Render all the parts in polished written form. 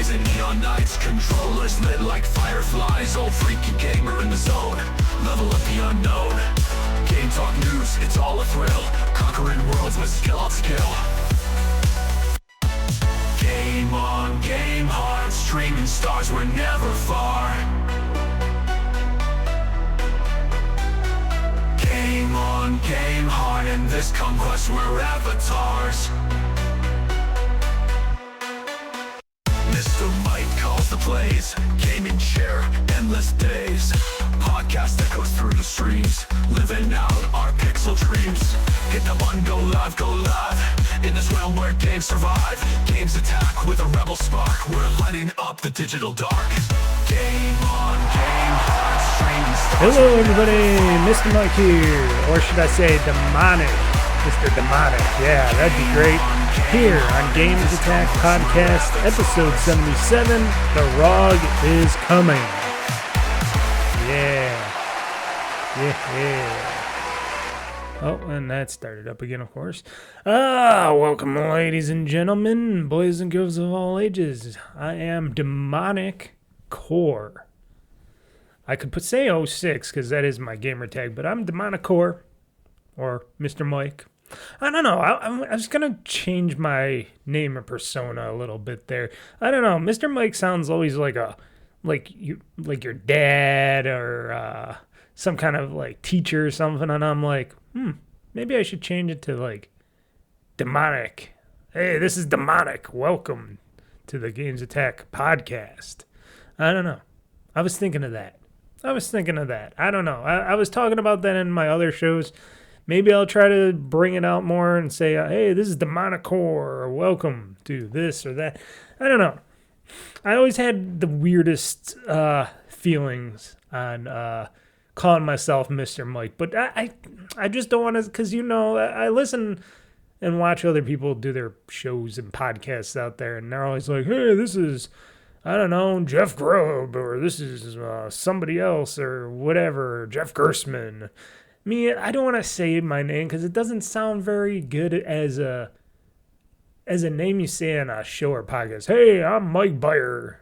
skies and neon nights, controllers lit like fireflies. Old freaky gamer in the zone, level up the unknown. Game talk news, it's all a thrill, conquering worlds with skill on skill. Game on, game hard, streaming stars were never far. Game on, game hard, in this conquest we're avatars. Mr. Mike calls the plays, gaming chair, endless days. Podcast that goes through the streams, living out our pixel dreams. Hit the button, go live, in this realm where games survive. GamezAttack with a rebel spark, we're lighting up the digital dark. Game on, game hard, streaming stars. Hello everybody, Mr. Mike here, or should I say Demonic, Mr. Demonic, yeah, that'd be great. Here on GameZattack Podcast, episode 77, the ROG is coming. Yeah. Oh, and that started up again, of course. Welcome, ladies and gentlemen, boys and girls of all ages. I am Demonic Core. I could say 06 because that is my gamer tag, but I'm Demonic Core, or Mr. Mike. I don't know. I was going to change my name or persona a little bit there. I don't know. Mr. Mike sounds always like your dad or some kind of like teacher or something. And I'm like, maybe I should change it to like Demonic. Hey, this is Demonic. Welcome to the GamezAttack Podcast. I don't know. I was thinking of that. I don't know. I was talking about that in my other shows. Maybe I'll try to bring it out more and say, hey, this is Demonic Core, or welcome to this or that. I don't know. I always had the weirdest feelings on calling myself Mr. Mike, but I just don't want to, because, I listen and watch other people do their shows and podcasts out there, and they're always like, hey, this is, I don't know, Jeff Grubb, or this is somebody else, or whatever, Jeff Gersman. Me, I don't want to say my name because it doesn't sound very good as a name you say on a show or podcast. Hey, I'm Mike Byer.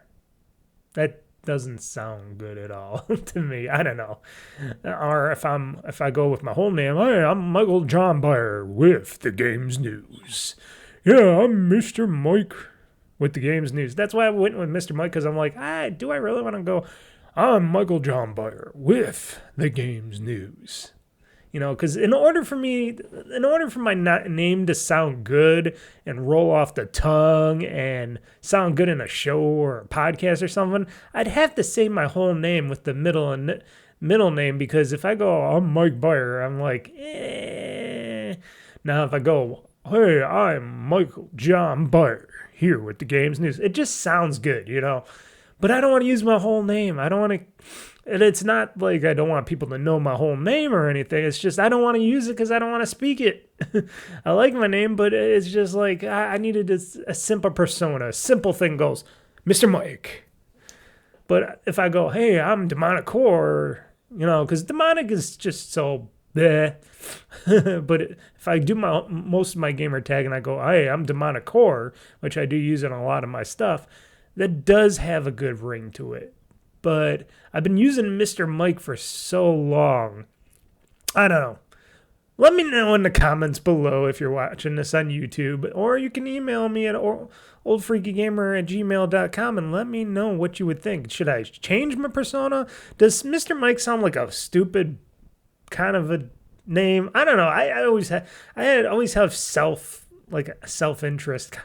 That doesn't sound good at all to me. I don't know. Or if I go with my whole name, hey, I'm Michael John Byer with the Games News. Yeah, I'm Mr. Mike with the Games News. That's why I went with Mr. Mike, because I'm like, do I really want to go? I'm Michael John Byer with the Games News. Because in order for my name to sound good and roll off the tongue and sound good in a show or a podcast or something, I'd have to say my whole name with the middle name, because if I go, I'm Mike Byer, I'm like, eh. Now if I go, hey, I'm Michael John Byer here with the Games News, it just sounds good, But I don't want to use my whole name. I don't want to... And it's not like I don't want people to know my whole name or anything. It's just I don't want to use it because I don't want to speak it. I like my name, but it's just like I needed a simple persona. A simple thing goes, Mr. Mike. But if I go, hey, I'm Demonic Core, because Demonic is just so bleh. But if I do most of my gamer tag and I go, hey, I'm Demonic Core, which I do use in a lot of my stuff, that does have a good ring to it. But I've been using Mr. Mike for so long. I don't know. Let me know in the comments below if you're watching this on YouTube. Or you can email me at OldFreakyGamer@gmail.com and let me know what you would think. Should I change my persona? Does Mr. Mike sound like a stupid kind of a name? I don't know. I always have self-interest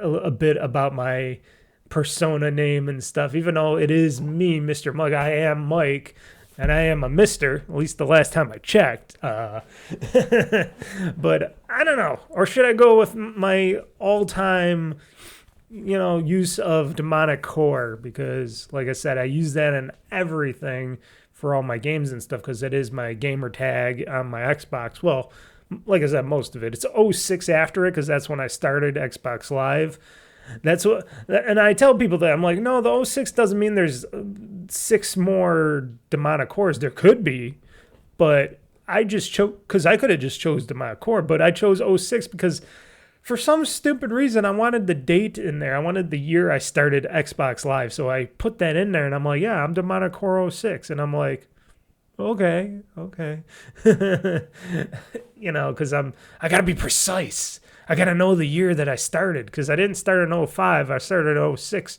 a bit about my persona name and stuff, even though it is me, Mr. Mike. I am Mike, and I am a Mr., at least the last time I checked. But I don't know. Or should I go with my all-time, use of Demonic Core? Because, like I said, I use that in everything for all my games and stuff, because it is my gamer tag on my Xbox. Well, like I said, most of it. It's 06 after it, because that's when I started Xbox Live. That's what, and I tell people that I'm like, no, the 06 doesn't mean there's 6 more Demonic Cores. There could be, but I just chose, because I could have just chose Demonic Core, but I chose 06 because for some stupid reason, I wanted the date in there. I wanted the year I started Xbox Live. So I put that in there and I'm like, yeah, I'm Demonic Core 06. And I'm like, okay. Because I got to be precise. I got to know the year that I started because I didn't start in 05. I started in 06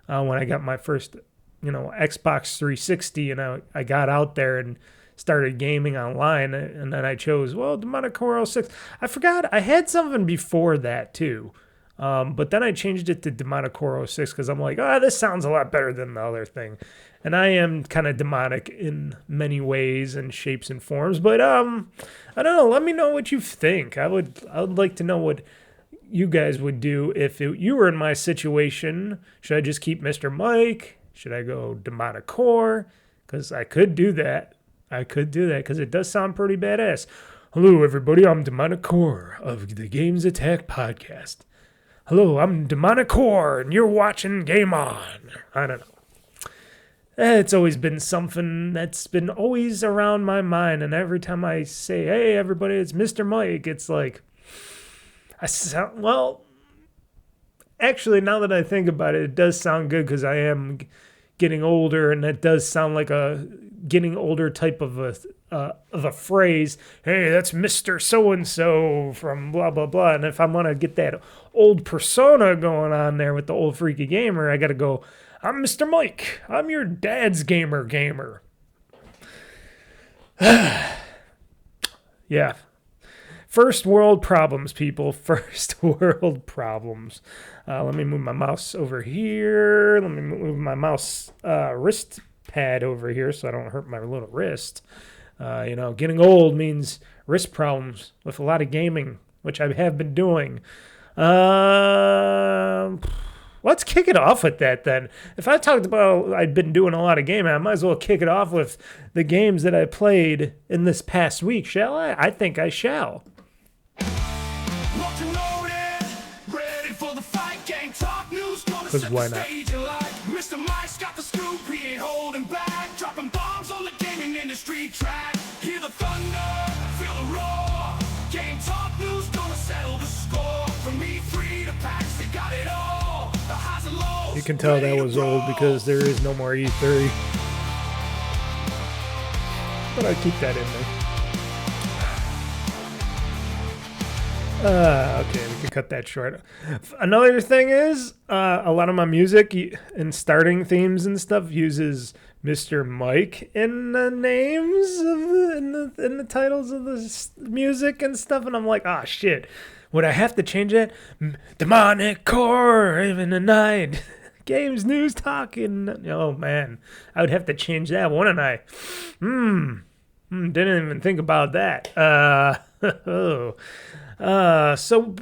when I got my first, Xbox 360. And I got out there and started gaming online, and then I chose, Demonic Core 06. I forgot I had something before that too, but then I changed it to Demonic Core 06 because I'm like, this sounds a lot better than the other thing. And I am kind of demonic in many ways and shapes and forms, but I don't know. Let me know what you think. I would like to know what you guys would do if you were in my situation. Should I just keep Mr. Mike? Should I go Demonic Core? Because I could do that. Because it does sound pretty badass. Hello, everybody. I'm Demonic Core of the GamezAttack podcast. Hello, I'm Demonic Core, and you're watching GameOn. I don't know. It's always been something that's been always around my mind, and every time I say, hey, everybody, it's Mr. Mike, it's like, actually, now that I think about it, it does sound good because I am getting older, and that does sound like a getting older type of a phrase. Hey, that's Mr. So-and-so from blah, blah, blah. And if I want to get that old persona going on there with the old freaky gamer, I got to go, I'm Mr. Mike. I'm your dad's gamer. Yeah. First world problems, people. First world problems. Let me move my mouse over here. Let me move my mouse wrist pad over here so I don't hurt my little wrist. Getting old means wrist problems with a lot of gaming, which I have been doing. Let's kick it off with that then. If I talked about I'd been doing a lot of gaming, I might as well kick it off with the games that I played in this past week, shall I? I think I shall. Because why not? Mr. Mike's got the scoop, he ain't holding back. Dropping bombs on the gaming industry track. Hear the thunder, feel the roar. Game talk news gonna settle the score. From E3 to PAX, they got it all. The highs and lows. You can tell that was old because there is no more E3. But I keep that in there. Okay, we can cut that short. Another thing is, a lot of my music and starting themes and stuff uses Mr. Mike in the names of in the titles of the music and stuff, and I'm like, shit, would I have to change that? Demonic Core, even the night, games, news, talking. Oh man, I would have to change that, wouldn't I? Didn't even think about that. So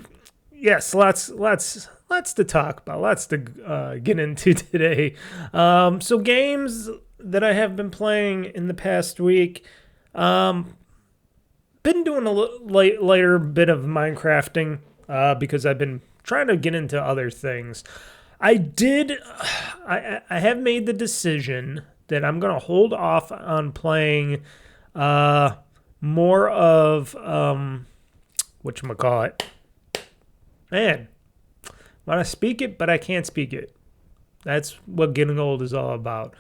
yes, lots to talk about, lots to get into today. So games that I have been playing in the past week, been doing a lighter bit of Minecrafting, because I've been trying to get into other things. I have made the decision that I'm going to hold off on playing, more of, whatchamacallit. Man, want to speak it, but I can't speak it. That's what getting old is all about.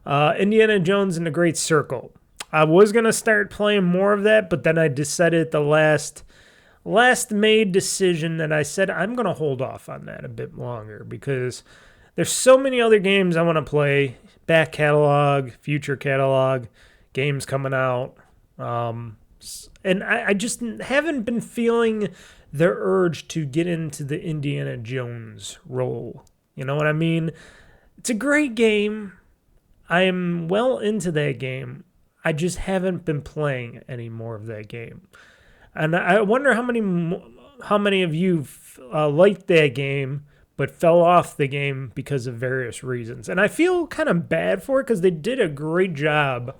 Indiana Jones and the Great Circle. I was going to start playing more of that, but then I decided the last made decision that I said I'm going to hold off on that a bit longer because there's so many other games I want to play. Back catalog, future catalog, games coming out. And I just haven't been feeling the urge to get into the Indiana Jones role. You know what I mean? It's a great game. I am well into that game. I just haven't been playing any more of that game. And I wonder how many of you liked that game but fell off the game because of various reasons. And I feel kind of bad for it because they did a great job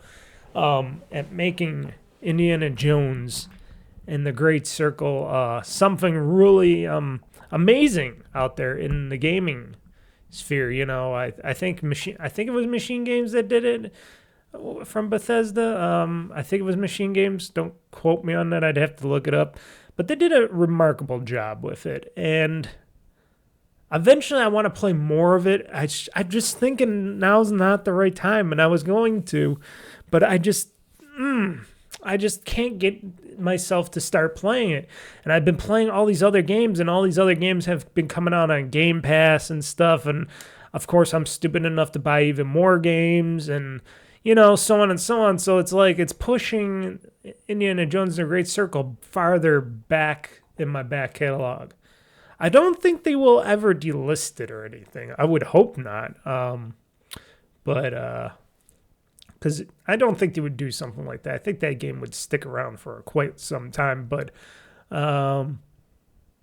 at making Indiana Jones and the Great Circle something really amazing out there in the gaming sphere. I think it was Machine Games that did it from Bethesda. I think it was Machine Games. Don't quote me on that. I'd have to look it up. But they did a remarkable job with it. And eventually I want to play more of it. I'm just thinking now's not the right time, and I was going to, but I just can't get myself to start playing it. And I've been playing all these other games, and all these other games have been coming out on Game Pass and stuff. And of course, I'm stupid enough to buy even more games, and so on and so on. So it's like it's pushing Indiana Jones and the Great Circle farther back in my back catalog. I don't think they will ever delist it or anything. I would hope not. But because I don't think they would do something like that. I think that game would stick around for quite some time. But I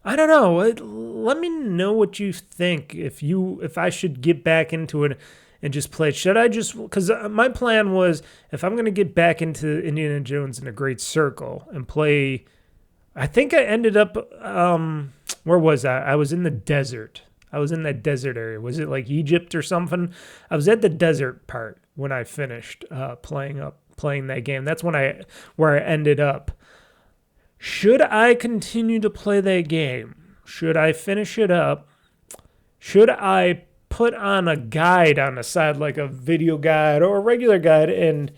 don't know. Let me know what you think. If I should get back into it and just play it. Should I just... Because my plan was, if I'm going to get back into Indiana Jones and the Great Circle and play... I think I ended up... where was I? I was in the desert. I was in that desert area. Was it like Egypt or something? I was at the desert part when I finished playing that game. That's where I ended up. Should I continue to play that game? Should I finish it up? Should I put on a guide on the side, like a video guide or a regular guide, and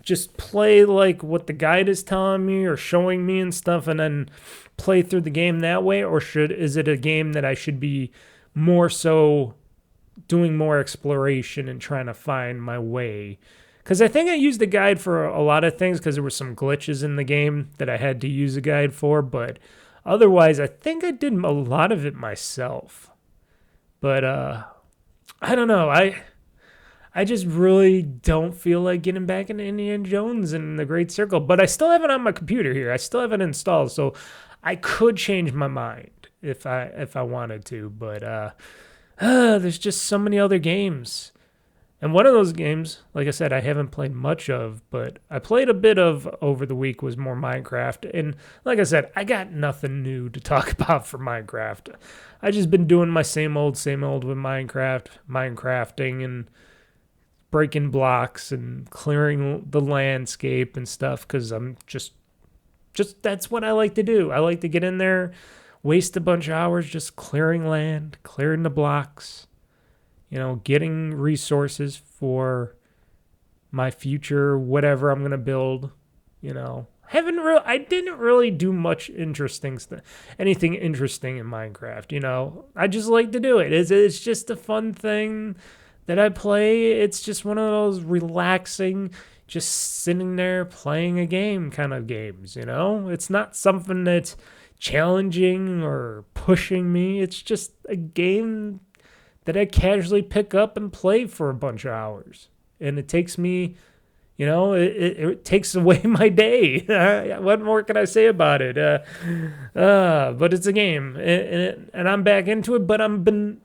just play like what the guide is telling me or showing me and stuff, and then play through the game that way? Or is it a game that I should be more so doing more exploration and trying to find my way? Because I think I used the guide for a lot of things, because there were some glitches in the game that I had to use a guide for, but otherwise I think I did a lot of it myself. But I don't know. I just really don't feel like getting back into Indiana Jones and the Great Circle. But I still have it on my computer here. I still have it installed, so I could change my mind if I wanted to. But there's just so many other games. And one of those games, like I said, I haven't played much of, but I played a bit of over the week, was more Minecraft. And like I said, I got nothing new to talk about for Minecraft. I just been doing my same old with Minecrafting and breaking blocks and clearing the landscape and stuff, because I'm just that's what I like to do. I like to get in there, waste a bunch of hours just clearing land, clearing the blocks, getting resources for my future, whatever I'm going to build. I didn't really do much anything interesting in Minecraft. I just like to do it. It's just a fun thing that I play. It's just one of those relaxing, just sitting there playing a game kind of games, It's not something that's challenging or pushing me. It's just a game that I casually pick up and play for a bunch of hours. And it takes me, it takes away my day. What more can I say about it? But it's a game, and I'm back into it, but I've been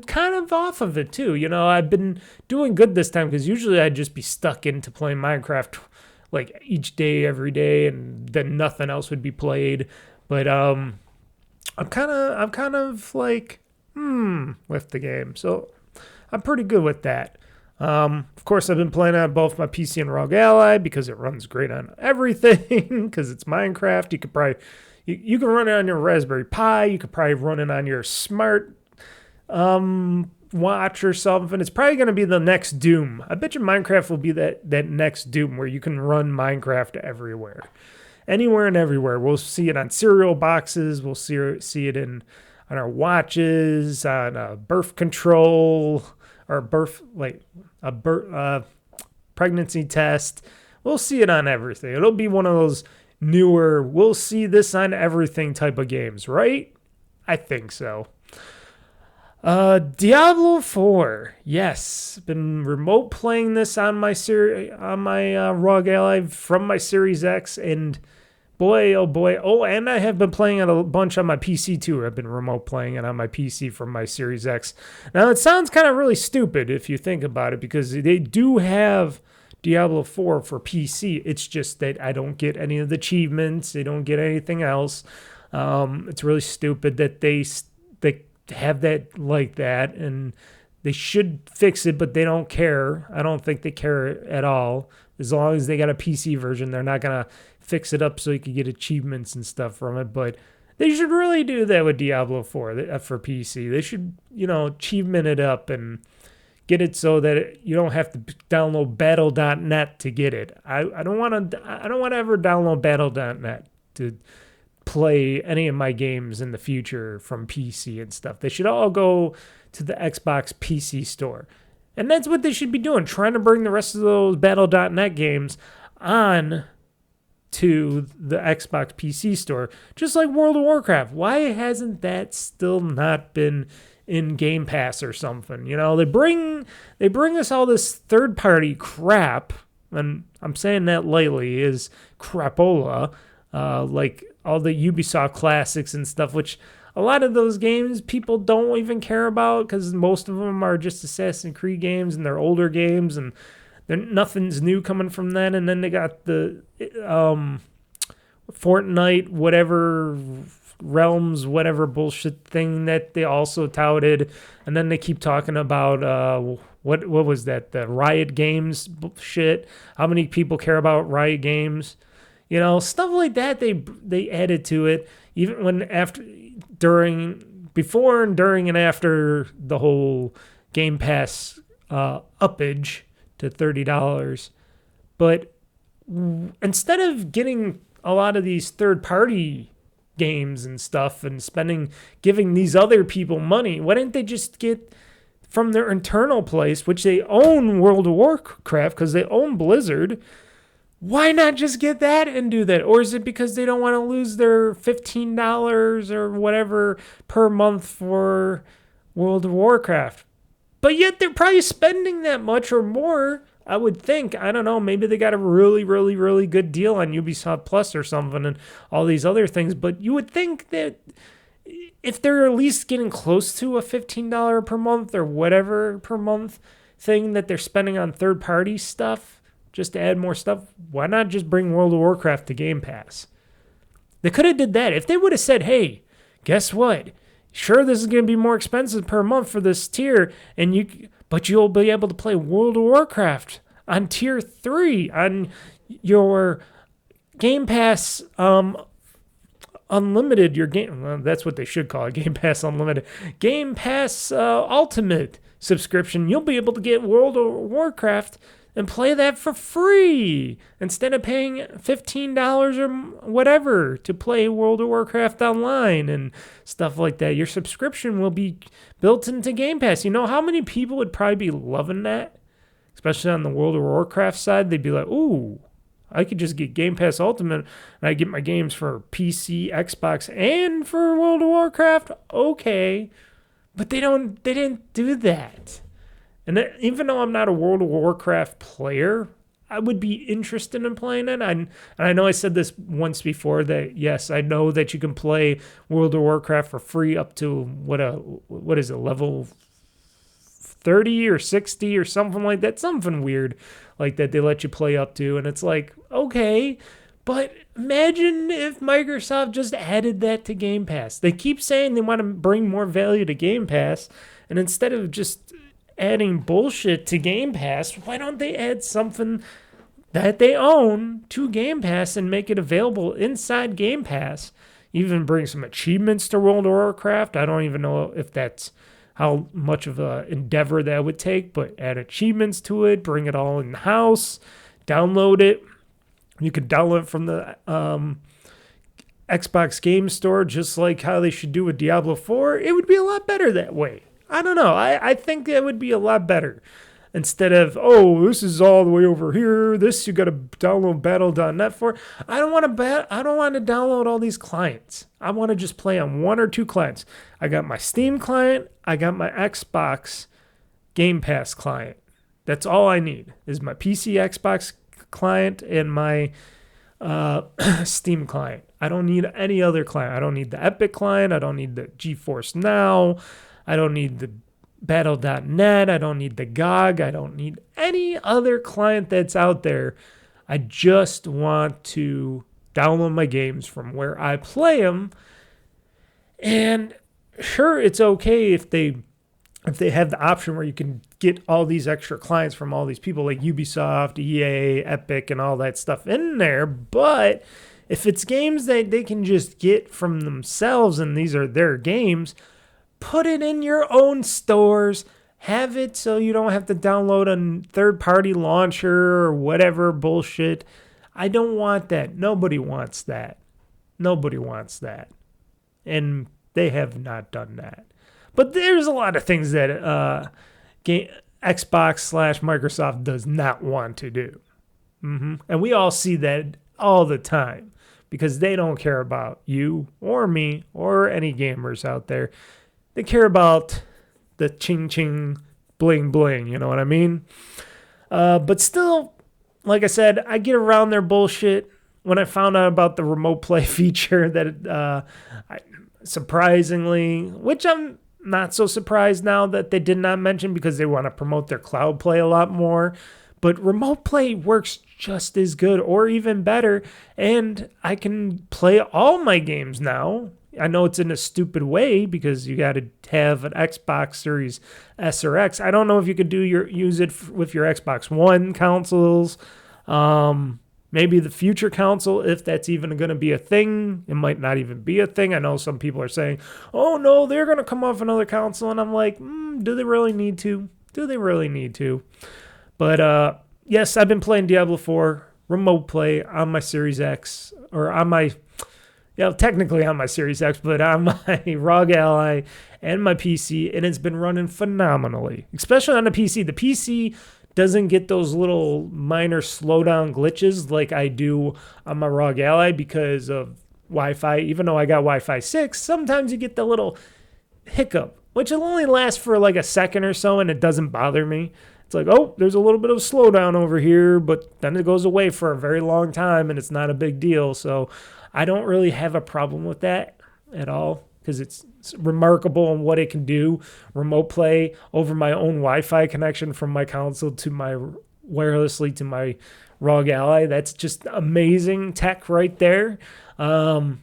kind of off of it too. I've been doing good this time, because usually I'd just be stuck into playing Minecraft like each day, every day, and then nothing else would be played. But I'm kind of like with the game, so I'm pretty good with that. Of course, I've been playing on both my PC and ROG Ally, because it runs great on everything, because it's Minecraft. You could probably you can run it on your Raspberry Pi. You could probably run it on your smart watch or something. It's probably going to be the next Doom. I bet you Minecraft will be that next Doom, where you can run Minecraft everywhere, anywhere and everywhere. We'll see it on cereal boxes. We'll see it on our watches, on birth control, or pregnancy test. We'll see it on everything. It'll be one of those newer, we'll see this on everything type of games, right? I think so. Diablo 4. Yes, been remote playing this on my ROG Ally from my Series X, and boy, oh boy. Oh, and I have been playing it a bunch on my PC too. I've been remote playing it on my PC from my Series X. Now, it sounds kind of really stupid if you think about it, because they do have Diablo 4 for PC. It's just that I don't get any of the achievements. They don't get anything else. It's really stupid that they have that like that, and they should fix it, but they don't care. I don't think they care at all. As long as they got a PC version, they're not going to fix it up so you could get achievements and stuff from it. But they should really do that with Diablo 4 for PC. They should, achievement it up and get it so that you don't have to download battle.net to get it. I don't want to ever download battle.net to play any of my games in the future from PC and stuff. They should all go to the Xbox PC store. And that's what they should be doing, trying to bring the rest of those battle.net games on to the Xbox PC store, just like World of Warcraft. Why hasn't that still not been in Game Pass or something? They bring us all this third-party crap, and I'm saying that lightly, is crapola, like all the Ubisoft classics and stuff, which a lot of those games people don't even care about because most of them are just Assassin's Creed games and they're older games and nothing's new coming from then. And then they got the Fortnite, whatever Realms, whatever bullshit thing that they also touted. And then they keep talking about what was that? The Riot Games shit. How many people care about Riot Games? Stuff like that they added to it, even when before and during and after the whole Game Pass uppage to $30. But instead of getting a lot of these third-party games and stuff and giving these other people money, why didn't they just get from their internal place, which they own World of Warcraft because they own Blizzard? Why not just get that and do that? Or is it because they don't want to lose their $15 or whatever per month for World of Warcraft? But yet they're probably spending that much or more, I would think. I don't know. Maybe they got a really, really, really good deal on Ubisoft Plus or something and all these other things. But you would think that if they're at least getting close to a $15 per month or whatever per month thing that they're spending on third-party stuff, just to add more stuff, why not just bring World of Warcraft to Game Pass? They could have did that. If they would have said, hey, guess what? Sure, this is going to be more expensive per month for this tier, but you'll be able to play World of Warcraft on tier 3 on your Game Pass Unlimited. That's what they should call it, Game Pass Unlimited. Game Pass Ultimate subscription. You'll be able to get World of Warcraft and play that for free instead of paying $15 or whatever to play World of Warcraft online and stuff like that. Your subscription will be built into Game Pass. How many people would probably be loving that? Especially on the World of Warcraft side, they'd be like, ooh, I could just get Game Pass Ultimate and I get my games for PC, Xbox, and for World of Warcraft. Okay. But they didn't do that. And even though I'm not a World of Warcraft player, I would be interested in playing it. And I know I said this once before that, yes, I know that you can play World of Warcraft for free up to, what is it, level 30 or 60 or something like that. Something weird like that they let you play up to. And it's like, okay, but imagine if Microsoft just added that to Game Pass. They keep saying they want to bring more value to Game Pass. And instead of just adding bullshit to Game Pass, why don't they add something that they own to Game Pass and make it available inside Game Pass? Even bring some achievements to World of Warcraft. I don't even know if that's how much of an endeavor that would take, but add achievements to it, bring it all in-house, download it. You could download it from the Xbox Game Store, just like how they should do with Diablo 4. It would be a lot better that way. I don't know. I think it would be a lot better. Instead of, this is all the way over here. This you got to download battle.net for. I don't want to download all these clients. I want to just play on one or two clients. I got my Steam client. I got my Xbox Game Pass client. That's all I need is my PC Xbox client and my Steam client. I don't need any other client. I don't need the Epic client. I don't need the GeForce Now. I don't need the battle.net. I don't need the GOG. I don't need any other client that's out there. I just want to download my games from where I play them. And sure, it's okay if they if they have the option where you can get all these extra clients from all these people like Ubisoft, EA, Epic, and all that stuff in there. But if it's games that they can just get from themselves and these are their games, put it in your own stores. Have it so you don't have to download a third-party launcher or whatever bullshit. I don't want that. Nobody wants that. Nobody wants that. And they have not done that. But there's a lot of things that Xbox/Microsoft does not want to do. And we all see that all the time because they don't care about you or me or any gamers out there. They care about the ching-ching, bling-bling, you know what I mean? But still, like I said, I get around their bullshit. When I found out about the remote play feature that surprisingly, which I'm not so surprised now that they did not mention because they want to promote their cloud play a lot more. But remote play works just as good or even better. And I can play all my games now. I know it's in a stupid way because you got to have an Xbox Series S or X. I don't know if you could use it with your Xbox One consoles. Maybe the future console, if that's even going to be a thing. It might not even be a thing. I know some people are saying, oh, no, they're going to come off another console. And I'm like, do they really need to? Do they really need to? But, yes, I've been playing Diablo 4 remote play on my Series X. Or on my, technically on my Series X, but on my ROG Ally and my PC. And it's been running phenomenally, especially on the PC. The PC doesn't get those little minor slowdown glitches like I do on my ROG Ally because of Wi-Fi. Even though I got Wi-Fi 6, sometimes you get the little hiccup, which will only last for like a second or so, and it doesn't bother me. It's like, oh, there's a little bit of slowdown over here, but then it goes away for a very long time, and it's not a big deal. So I don't really have a problem with that at all because it's remarkable in what it can do. Remote play over my own Wi-Fi connection from my console to my wirelessly to my ROG Ally. That's just amazing tech right there. And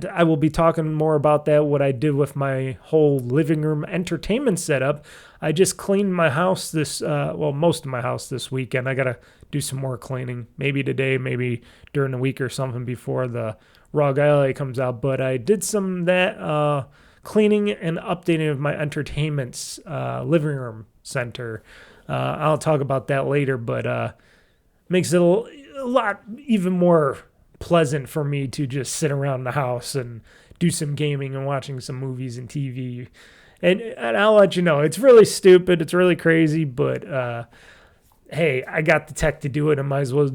I will be talking more about that, what I did with my whole living room entertainment setup. I just cleaned my house most of my house this weekend. I got to do some more cleaning, maybe today, maybe during the week or something before the ROG Ally comes out. But I did some of that cleaning and updating of my entertainment's living room center. I'll talk about that later, but makes it a lot even more pleasant for me to just sit around the house and do some gaming and watching some movies and TV. And I'll let you know, it's really stupid, it's really crazy, but hey, I got the tech to do it. I might as well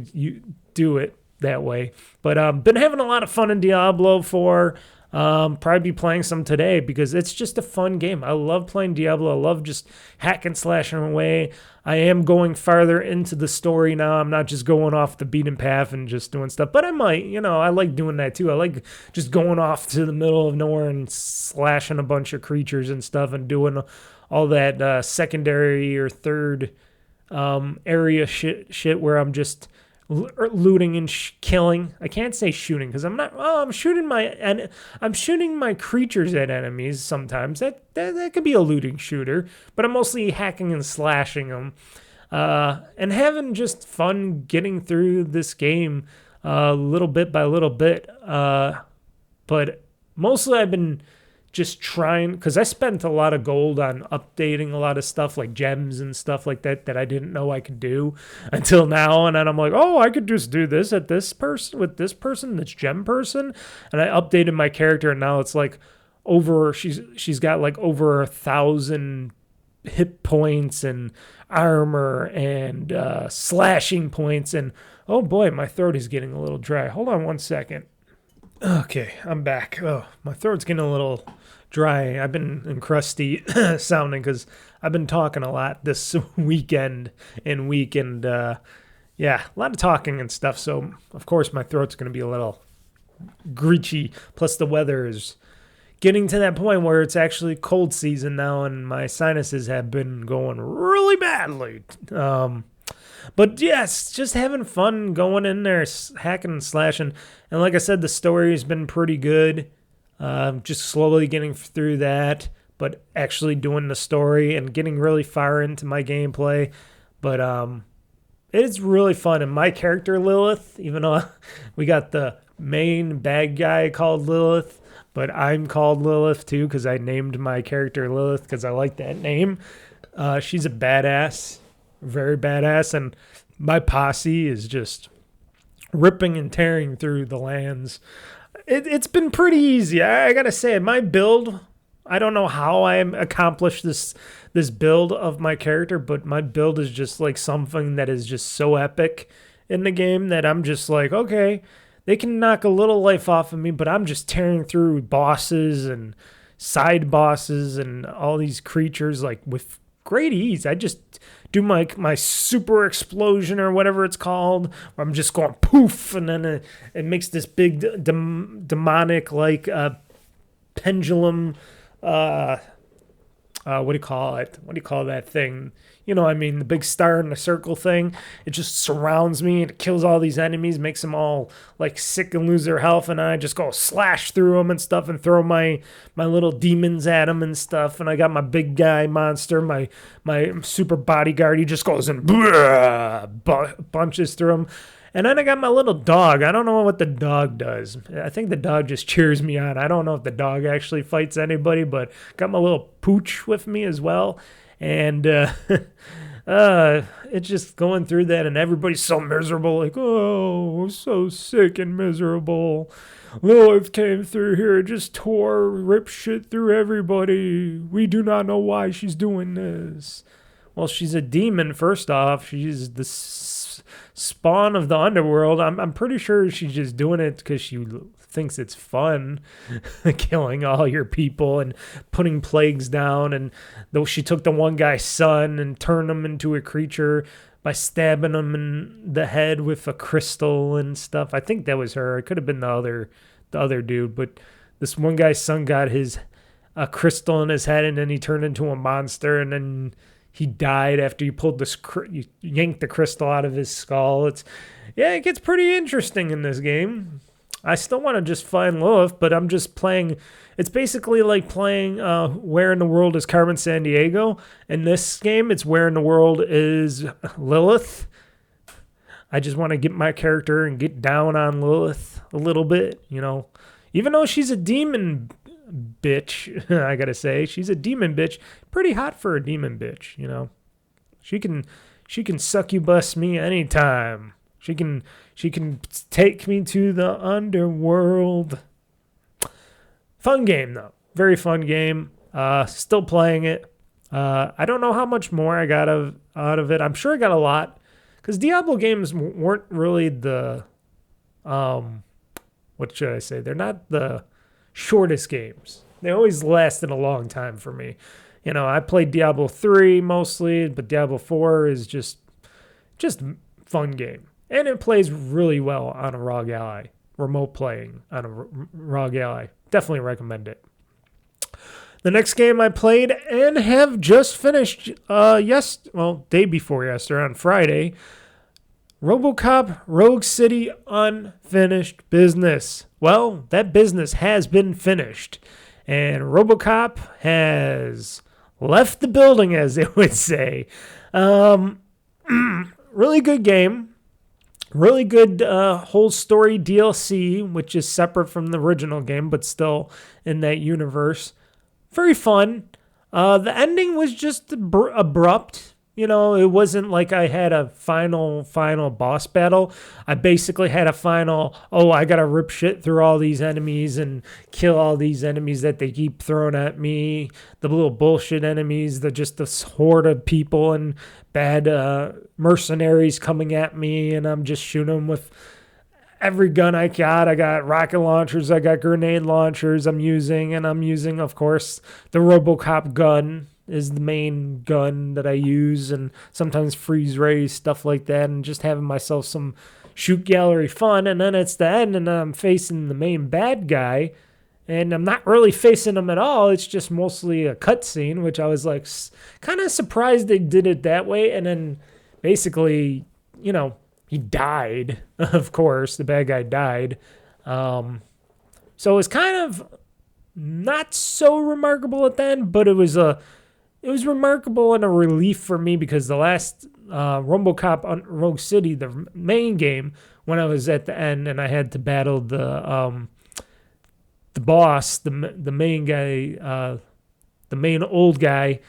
do it that way. But been having a lot of fun in Diablo 4. Probably be playing some today because it's just a fun game. I love playing Diablo. I love just hack and slashing away. I am going farther into the story now. I'm not just going off the beaten path and just doing stuff, but I might, I like doing that too. I like just going off to the middle of nowhere and slashing a bunch of creatures and stuff and doing all that secondary or third area shit where I'm just looting and killing. I can't say shooting because I'm not. Oh, I'm shooting my creatures at enemies sometimes. That could be a looting shooter, but I'm mostly hacking and slashing them, and having just fun getting through this game, little bit by little bit. But mostly I've been just trying, because I spent a lot of gold on updating a lot of stuff like gems and stuff like that I didn't know I could do until now. And then I'm like, oh, I could just do this at this person with this person, this gem person. And I updated my character, and now it's like she's got like over 1,000 hit points and armor and slashing points. And oh boy, my throat is getting a little dry. Hold on one second. Okay, I'm back. Oh, my throat's getting a little dry. I've been crusty sounding because I've been talking a lot this weekend and week. And yeah, a lot of talking and stuff. So, of course, my throat's going to be a little greasy. Plus, the weather is getting to that point where it's actually cold season now, and my sinuses have been going really badly. But yes, just having fun going in there, hacking and slashing. And like I said, the story has been pretty good. Just slowly getting through that. but actually doing the story and getting really far into my gameplay. But it's really fun. And my character Lilith, even though we got the main bad guy called Lilith, but I'm called Lilith too because I named my character Lilith because I like that name. She's a badass, very badass, and my posse is just ripping and tearing through the lands. It's been pretty easy. I gotta say, my build, I don't know how I accomplished this build of my character, but my build is just like something that is just so epic in the game that I'm just like, okay, they can knock a little life off of me, but I'm just tearing through bosses and side bosses and all these creatures like with great ease. I just do my super explosion or whatever it's called, where I'm just going poof, and then it makes this big demonic like pendulum. What do you call it? What do you call that thing? You know what I mean? The big star in the circle thing. It just surrounds me and it kills all these enemies, makes them all like sick and lose their health. And I just go slash through them and stuff and throw my little demons at them and stuff. And I got my big guy monster, my super bodyguard. He just goes and bunches through them. And then I got my little dog. I don't know what the dog does. I think the dog just cheers me on. I don't know if the dog actually fights anybody, but got my little pooch with me as well. And it's just going through that, and everybody's so miserable. Like, oh, so sick and miserable. Lilith came through here, just ripped shit through everybody. We do not know why she's doing this. Well, she's a demon, first off. She's the spawn of the underworld. I'm pretty sure she's just doing it because she thinks it's fun killing all your people and putting plagues down. And though she took the one guy's son and turned him into a creature by stabbing him in the head with a crystal and stuff. I think that was her. It could have been the other dude, but this one guy's son got a crystal in his head, and then he turned into a monster, and then he died after you pulled you yanked the crystal out of his skull. It gets pretty interesting in this game. I still want to just find Lilith, but I'm just playing. It's basically like playing Where in the World is Carmen Sandiego. In this game, it's Where in the World is Lilith. I just want to get my character and get down on Lilith a little bit, you know. Even though she's a demon bitch, I gotta say, she's a demon bitch. Pretty hot for a demon bitch, you know. She can succubus me anytime. She can take me to the underworld. Fun game though, very fun game. Still playing it. I don't know how much more I got out of it. I'm sure I got a lot, because Diablo games weren't really the what should I say? They're not the shortest games. They always lasted a long time for me. You know, I played Diablo 3 mostly, but Diablo 4 is just fun game. And it plays really well on a ROG Ally. Remote playing on a ROG Ally. Definitely recommend it. The next game I played and have just finished day before yesterday on Friday, Robocop Rogue City Unfinished Business. Well, that business has been finished, and Robocop has left the building, as they would say. Really good game. Really good whole story DLC, which is separate from the original game, but still in that universe. Very fun. The ending was just abrupt. You know, it wasn't like I had a final boss battle. I basically had a final, I got to rip shit through all these enemies and kill all these enemies that they keep throwing at me. The little bullshit enemies, just this horde of people and bad mercenaries coming at me, and I'm just shooting them with every gun I got. I got rocket launchers, I got grenade launchers I'm using, of course, the Robocop gun is the main gun that I use, and sometimes freeze rays, stuff like that, and just having myself some shoot gallery fun. And then it's the end, and I'm facing the main bad guy, and I'm not really facing him at all. It's just mostly a cutscene, which I was like kind of surprised they did it that way. And then basically, you know, he died. Of course, the bad guy died. So it's kind of not so remarkable at the end, but it was remarkable and a relief for me because the last Robocop on Rogue City, the main game, when I was at the end and I had to battle the boss, the main guy, the main old guy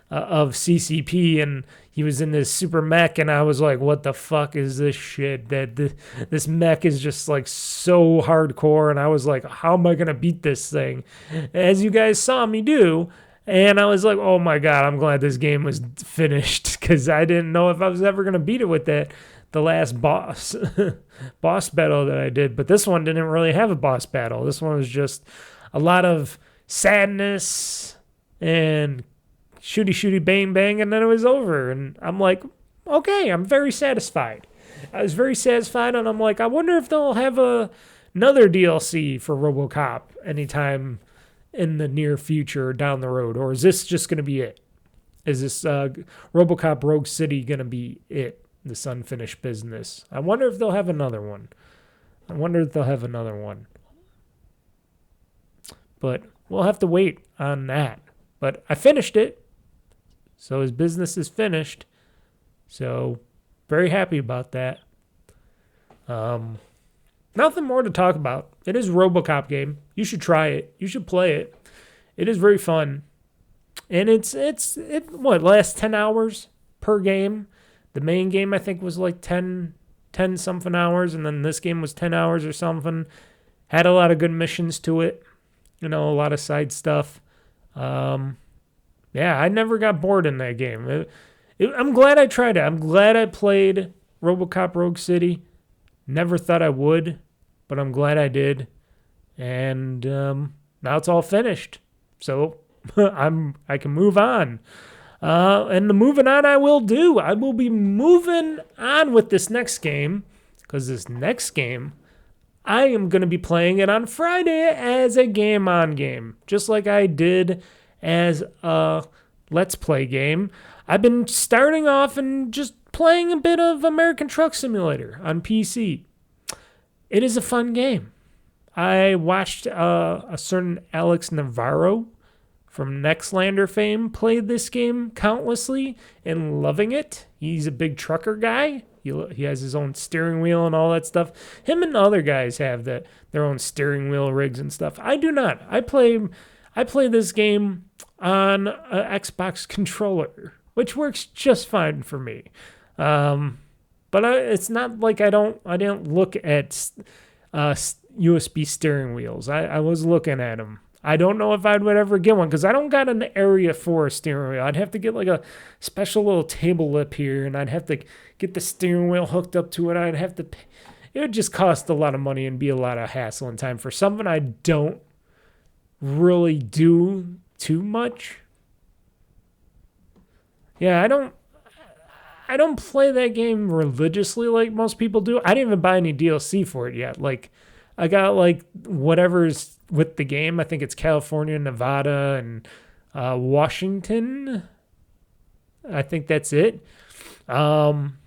of CCP, and he was in this super mech, and I was like, what the fuck is this shit? This mech is just like so hardcore, and I was like, how am I going to beat this thing? As you guys saw me do, and I was like, oh my god, I'm glad this game was finished, because I didn't know if I was ever going to beat it with the last boss battle that I did. But this one didn't really have a boss battle. This one was just a lot of sadness and shooty bang bang, and then it was over. And I'm like, okay, I'm very satisfied. I was very satisfied, and I'm like, I wonder if they'll have another DLC for Robocop anytime in the near future or down the road, or is this just going to be it? Is this Robocop Rogue City going to be it? This unfinished business. I wonder if they'll have another one. But we'll have to wait on that. But I finished it. So his business is finished. So very happy about that. Nothing more to talk about. It is a Robocop game. You should try it. You should play it. It is very fun. And it lasts 10 hours per game. The main game, I think, was like 10 something hours, and then this game was 10 hours or something. Had a lot of good missions to it. A lot of side stuff. Yeah, I never got bored in that game. I'm glad I tried it. I'm glad I played Robocop Rogue City. Never thought I would, but I'm glad I did. And now it's all finished. So I can move on. And the moving on I will do. I will be moving on with this next game, because this next game, I am going to be playing it on Friday as a GameOn game, just like I did as a Let's Play game. I've been starting off and just playing a bit of American Truck Simulator on PC. It is a fun game. I watched a certain Alex Navarro from Nextlander fame played this game countlessly and loving it. He's a big trucker guy. He has his own steering wheel and all that stuff. Him and other guys have their own steering wheel rigs and stuff. I do not. I play this game on an Xbox controller, which works just fine for me. But it's not like I didn't look at USB steering wheels. I was looking at them. I don't know if I would ever get one because I don't got an area for a steering wheel. I'd have to get like a special little table lip here, and I'd have to get the steering wheel hooked up to it. It would just cost a lot of money and be a lot of hassle and time for something I don't really do too much. Yeah, I don't play that game religiously like most people do. I didn't even buy any DLC for it yet. Like, I got like whatever's with the game. I think it's California, Nevada, and Washington. I think that's it. I'm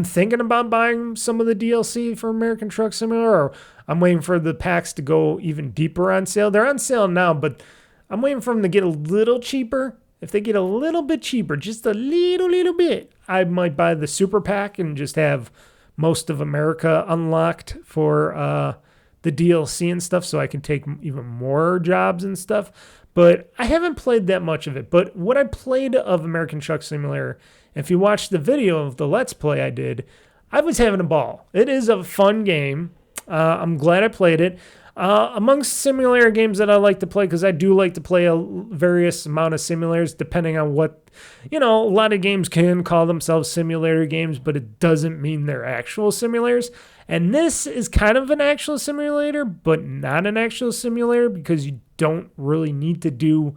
thinking about buying some of the DLC for American Truck Simulator, or I'm waiting for the packs to go even deeper on sale. They're on sale now, but I'm waiting for them to get a little cheaper. If they get a little bit cheaper, just a little bit, I might buy the super pack and just have most of America unlocked for the DLC and stuff, so I can take even more jobs and stuff. But I haven't played that much of it. But what I played of American Truck Simulator, if you watch the video of the Let's Play I did, I was having a ball. It is a fun game. I'm glad I played it. Amongst simulator games that I like to play, because I do like to play a various amount of simulators, depending on what, a lot of games can call themselves simulator games, but it doesn't mean they're actual simulators. And this is kind of an actual simulator, but not an actual simulator, because you don't really need to do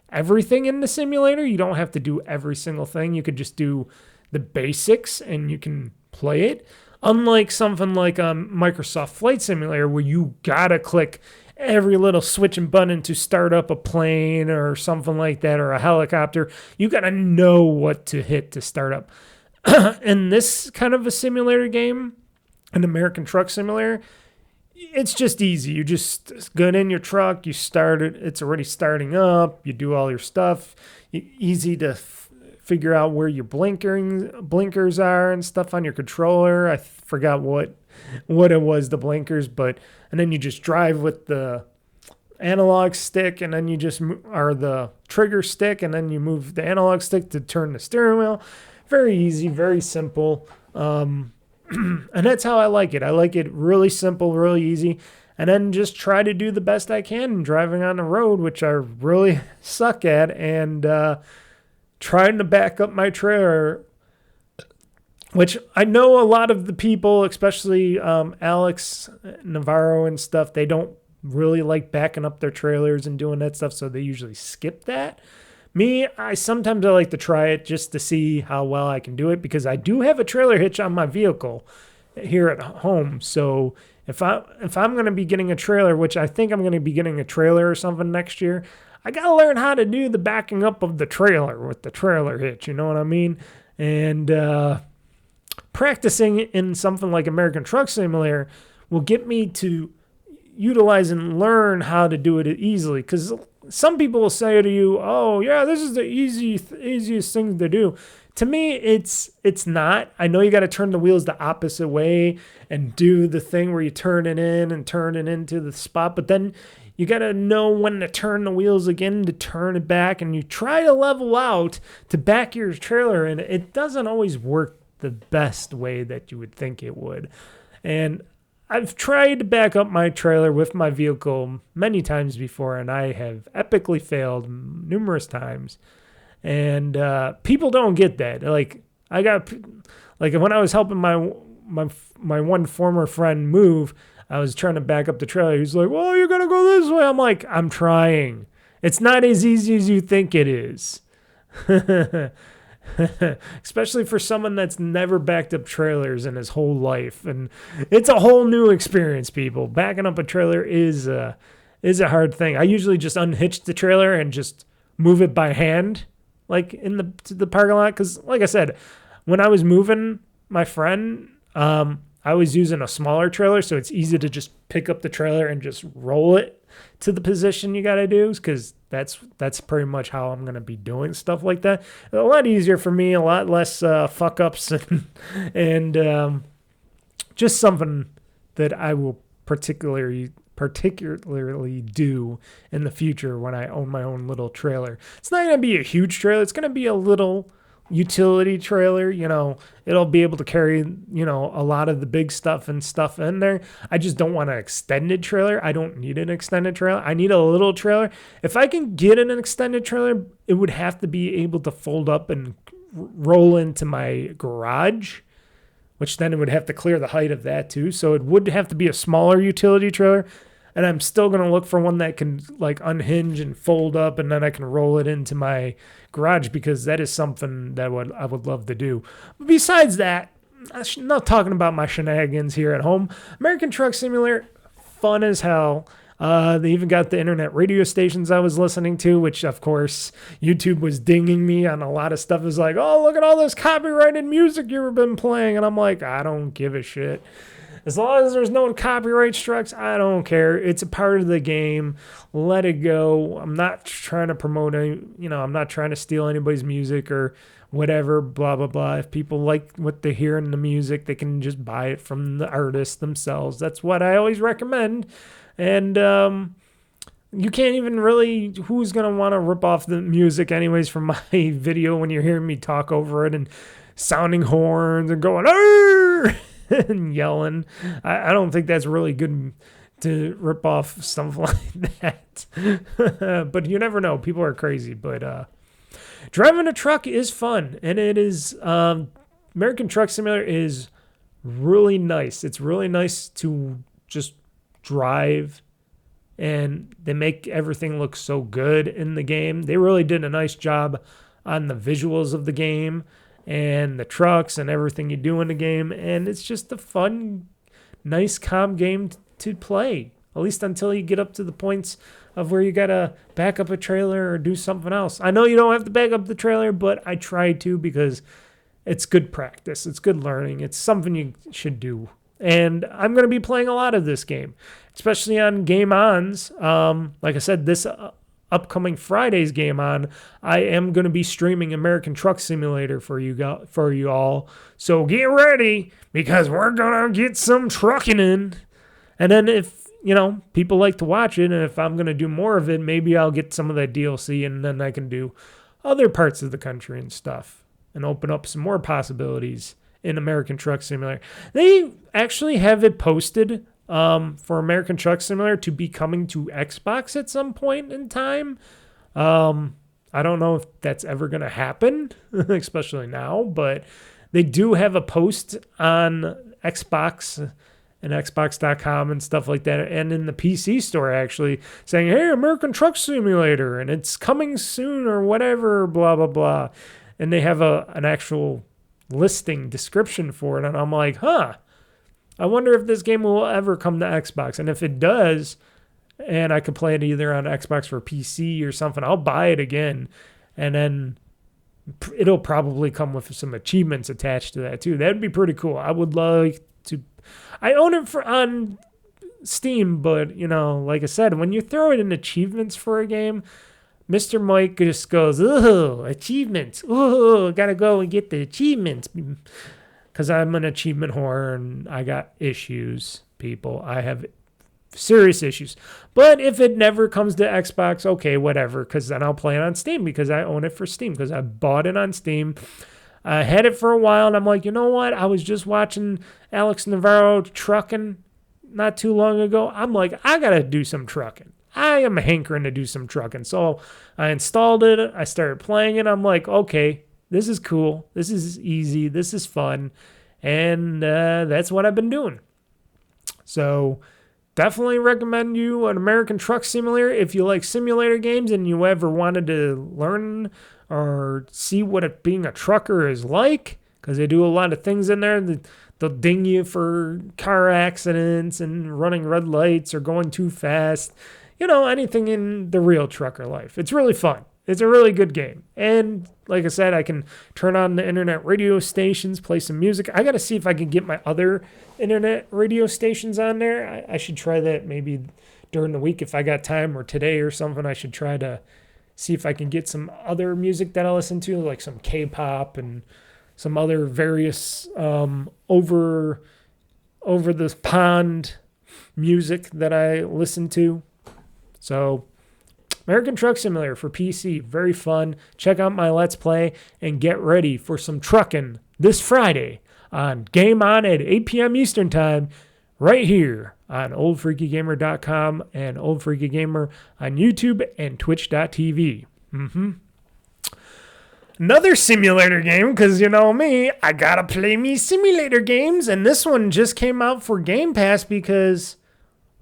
everything in the simulator. You don't have to do every single thing. You could just do the basics and you can play it. Unlike something like Microsoft Flight Simulator, where you gotta click every little switch and button to start up a plane or something like that, or a helicopter. You gotta know what to hit to start up. In this kind of a simulator game, an American Truck Simulator, it's just easy. You just get in your truck, you start it, it's already starting up, you do all your stuff. Easy to figure out where your blinkers are and stuff on your controller. I forgot what it was, the blinkers, and then you just drive with the analog stick, and then you just are the trigger stick, and then you move the analog stick to turn the steering wheel. Very easy, very simple. And that's how I like it. I like it really simple, really easy, and then just try to do the best I can driving on the road, which I really suck at, and trying to back up my trailer, which I know a lot of the people, especially Alex Navarro and stuff, they don't really like backing up their trailers and doing that stuff, so they usually skip that. Me, sometimes I like to try it just to see how well I can do it, because I do have a trailer hitch on my vehicle here at home. So if I'm going to be getting a trailer, which I think I'm going to be getting a trailer or something next year, I got to learn how to do the backing up of the trailer with the trailer hitch, you know what I mean? And practicing in something like American Truck Simulator will get me to utilize and learn how to do it easily, because some people will say to you, oh yeah, this is the easiest thing to do. To me, it's not. I know you got to turn the wheels the opposite way and do the thing where you turn it in and turn it into the spot, but then you got to know when to turn the wheels again to turn it back, and you try to level out to back your trailer, and it doesn't always work the best way that you would think it would. And I've tried to back up my trailer with my vehicle many times before, and I have epically failed numerous times. And people don't get that. Like when I was helping my one former friend move, I was trying to back up the trailer. He's like, "Well, you're gonna go this way." I'm like, "I'm trying. It's not as easy as you think it is." Especially for someone that's never backed up trailers in his whole life, and it's a whole new experience. People, backing up a trailer is a hard thing. I usually just unhitch the trailer and just move it by hand, like in the parking lot. Because, like I said, when I was moving my friend, I was using a smaller trailer, so it's easy to just pick up the trailer and just roll it to the position you got to do, because that's pretty much how I'm going to be doing stuff like that. A lot easier for me, a lot less fuck ups, and just something that I will particularly do in the future when I own my own little trailer. It's not going to be a huge trailer. It's going to be a little utility trailer. It'll be able to carry, a lot of the big stuff and stuff in there. I just don't want an extended trailer. I don't need an extended trailer. I need a little trailer. If I can get an extended trailer, it would have to be able to fold up and roll into my garage, which then it would have to clear the height of that too. So it would have to be a smaller utility trailer. And I'm still going to look for one that can like unhinge and fold up, and then I can roll it into my garage, because that is something that I would love to do. But besides that, I'm not talking about my shenanigans here at home. American Truck Simulator, fun as hell. They even got the internet radio stations I was listening to, which of course YouTube was dinging me on a lot of stuff. It was like, oh, look at all this copyrighted music you've been playing. And I'm like, I don't give a shit. As long as there's no copyright strikes, I don't care. It's a part of the game. Let it go. I'm not trying to promote I'm not trying to steal anybody's music or whatever, blah, blah, blah. If people like what they hear in the music, they can just buy it from the artists themselves. That's what I always recommend. And you can't even really, who's going to want to rip off the music anyways from my video when you're hearing me talk over it and sounding horns and going, "Arr!" and yelling. I don't think that's really good to rip off stuff like that. But you never know. People are crazy. But driving a truck is fun. And it is, American Truck Simulator is really nice. It's really nice to just drive. And they make everything look so good in the game. They really did a nice job on the visuals of the game and the trucks and everything you do in the game. And it's just a fun, nice, calm game to play, at least until you get up to the points of where you got to back up a trailer or do something else. I know you don't have to back up the trailer, but I try to, because it's good practice. It's good learning. It's something you should do And I'm going to be playing a lot of this game, especially on GameOn's. Like I said, this upcoming Friday's Game On, I am going to be streaming American Truck Simulator for you all. So get ready, because we're going to get some trucking in. And then if, people like to watch it, and if I'm going to do more of it, maybe I'll get some of that DLC, and then I can do other parts of the country and stuff and open up some more possibilities in American Truck Simulator. They actually have it posted for American Truck Simulator to be coming to Xbox at some point in time. I don't know if that's ever going to happen, especially now, but they do have a post on Xbox and Xbox.com and stuff like that, and in the PC store actually saying, hey, American Truck Simulator, and it's coming soon or whatever, blah, blah, blah. And they have an actual listing description for it, and I'm like, I wonder if this game will ever come to Xbox. And if it does, and I could play it either on Xbox or PC or something, I'll buy it again, and then it'll probably come with some achievements attached to that too. That'd be pretty cool. I would like to. I own it on Steam, but like I said, when you throw it in achievements for a game, Mr. Mike just goes, oh, achievements. Oh, gotta go and get the achievements. Because I'm an achievement whore and I got issues, people. I have serious issues. But if it never comes to Xbox, okay, whatever. Because then I'll play it on Steam because I own it for Steam. Because I bought it on Steam. I had it for a while and I'm like, you know what? I was just watching Alex Navarro trucking not too long ago. I'm like, I got to do some trucking. I am hankering to do some trucking. So I installed it. I started playing it. I'm like, okay, this is cool. This is easy. This is fun. And that's what I've been doing. So definitely recommend you an American Truck Simulator. If you like simulator games and you ever wanted to learn or see what being a trucker is like, because they do a lot of things in there. They'll ding you for car accidents and running red lights or going too fast. Anything in the real trucker life. It's really fun. It's a really good game. And like I said, I can turn on the internet radio stations, play some music. I got to see if I can get my other internet radio stations on there. I should try that maybe during the week if I got time, or today or something. I should try to see if I can get some other music that I listen to, like some K-pop and some other various over the pond music that I listen to. So American Truck Simulator for PC, very fun. Check out my Let's Play and get ready for some trucking this Friday on Game On at 8 p.m. Eastern Time, right here on OldFreakyGamer.com and OldFreakyGamer on YouTube and Twitch.tv. Another simulator game, because you know me, I gotta play me simulator games, and this one just came out for Game Pass because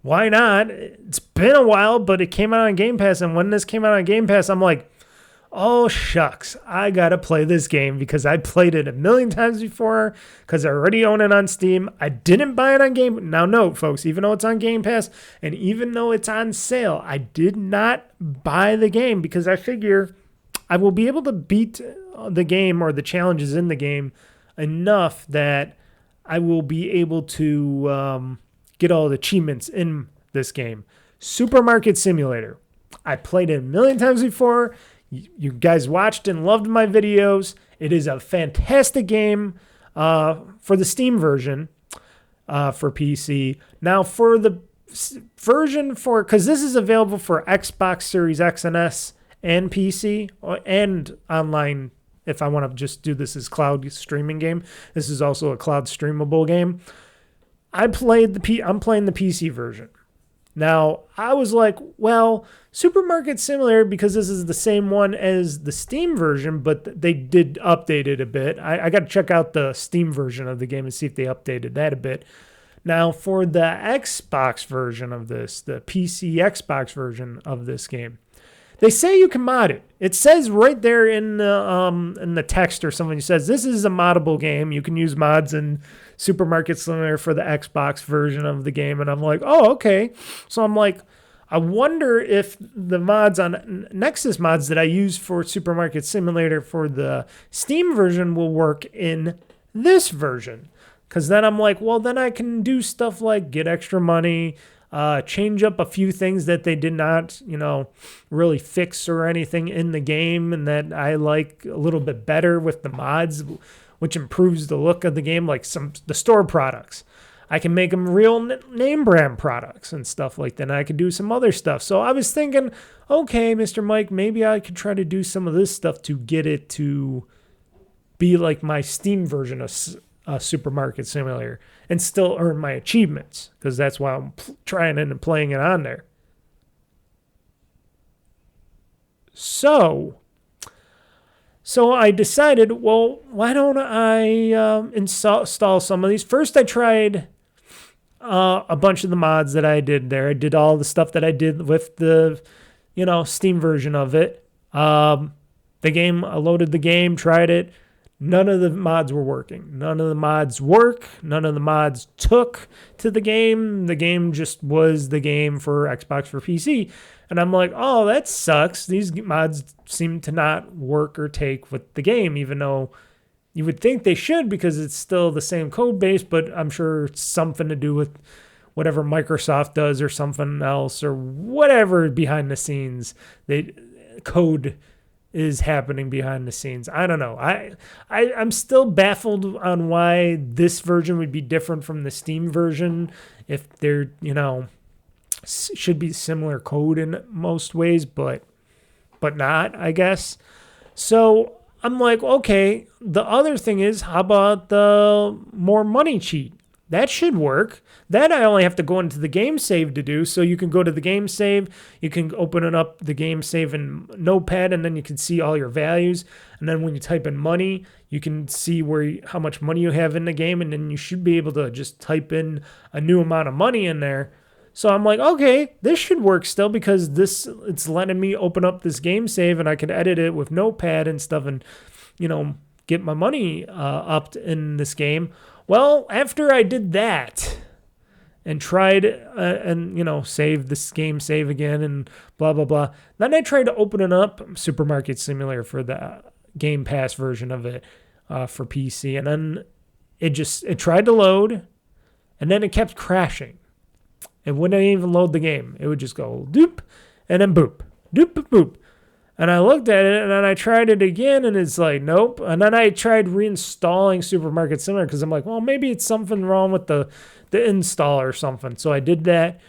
why not? It's been a while, but it came out on Game Pass, and when this came out on Game Pass, I'm like, oh, shucks, I gotta play this game because I played it a million times before because I already own it on Steam. I didn't buy it on Game. Now, note, folks, even though it's on Game Pass and even though it's on sale, I did not buy the game because I figure I will be able to beat the game or the challenges in the game enough that I will be able to get all the achievements in this game. Supermarket Simulator. I played it a million times before. You guys watched and loved my videos. It is a fantastic game for the Steam version for PC. Now for the version for, because this is available for Xbox Series X and S and PC and online. If I want to just do this as cloud streaming game, this is also a cloud streamable game. I'm playing the PC version. Now, I was like, well, Supermarket Simulator, because this is the same one as the Steam version, but they did update it a bit. I got to check out the Steam version of the game and see if they updated that a bit. Now, for the Xbox version of this, the PC Xbox version of this game, they say you can mod it. It says right there in the text or something, it says this is a moddable game. You can use mods in Supermarket Simulator for the Xbox version of the game. And I'm like, oh, okay. So I'm like, I wonder if the mods on Nexus mods that I use for Supermarket Simulator for the Steam version will work in this version. Because then I'm like, well, then I can do stuff like get extra money, change up a few things that they did not, really fix or anything in the game, and that I like a little bit better with the mods, which improves the look of the game, like the store products. I can make them real name brand products and stuff like that. And I could do some other stuff. So I was thinking, okay, Mr. Mike, maybe I could try to do some of this stuff to get it to be like my Steam version of Supermarket Simulator and still earn my achievements, because that's why I'm trying it and playing it on there. So I decided, well, why don't I install some of these? First, I tried a bunch of the mods that I did there. I did all the stuff that I did with the, Steam version of it. I loaded the game, tried it. None of the mods were working. None of the mods work. None of the mods took to the game. The game just was the game for Xbox for PC. And I'm like, oh, that sucks. These mods seem to not work or take with the game, even though you would think they should, because it's still the same code base, but I'm sure it's something to do with whatever Microsoft does or something else or whatever behind the scenes. Code is happening behind the scenes. I don't know. I'm still baffled on why this version would be different from the Steam version if they're, should be similar code in most ways, but not, I guess. So I'm like, okay, the other thing is, how about the more money cheat? That should work. That I only have to go into the game save to do. So you can go to the game save, you can open it up, the game save in Notepad, and then you can see all your values. And then when you type in money, you can see how much money you have in the game, and then you should be able to just type in a new amount of money in there. So I'm like, okay, this should work still, because it's letting me open up this game save, and I can edit it with Notepad and stuff, and get my money upped in this game. Well, after I did that and tried and save this game save again and blah blah blah, then I tried to open it up, Supermarket Simulator, for the Game Pass version of it for PC, and then it tried to load, and then it kept crashing. It wouldn't even load the game. It would just go doop, and then boop, doop, boop, boop. And I looked at it, and then I tried it again, and it's like, nope. And then I tried reinstalling Supermarket Simulator, because I'm like, well, maybe it's something wrong with the install or something. So I did that,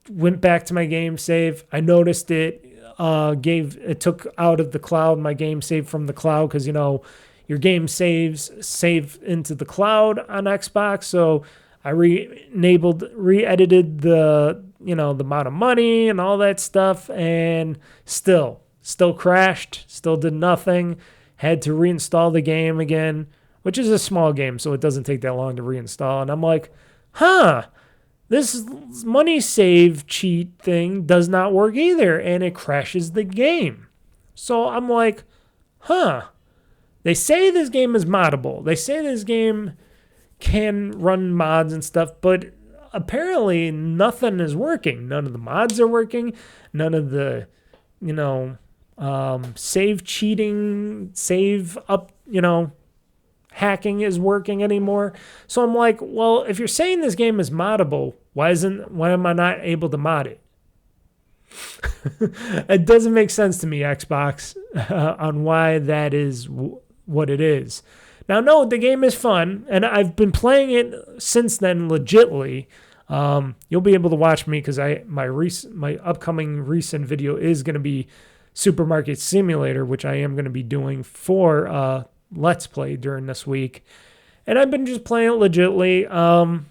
went back to my game save. I noticed it took out of the cloud my game save from the cloud, because, your game save into the cloud on Xbox. So I re-edited the amount of money and all that stuff, and still crashed, still did nothing. Had to reinstall the game again, which is a small game, so it doesn't take that long to reinstall. And I'm like, this money save cheat thing does not work either, and it crashes the game. So I'm like, they say this game is moddable. They say this game can run mods and stuff, but apparently nothing is working. None of the mods are working. None of the, save cheating, save up, hacking is working anymore. So I'm like, well, if you're saying this game is moddable, why am I not able to mod it? It doesn't make sense to me, Xbox, on why that is what it is. Now, no, the game is fun, and I've been playing it since then legitly. You'll be able to watch me, because my upcoming recent video is going to be Supermarket Simulator, which I am going to be doing for Let's Play during this week. And I've been just playing it legitly,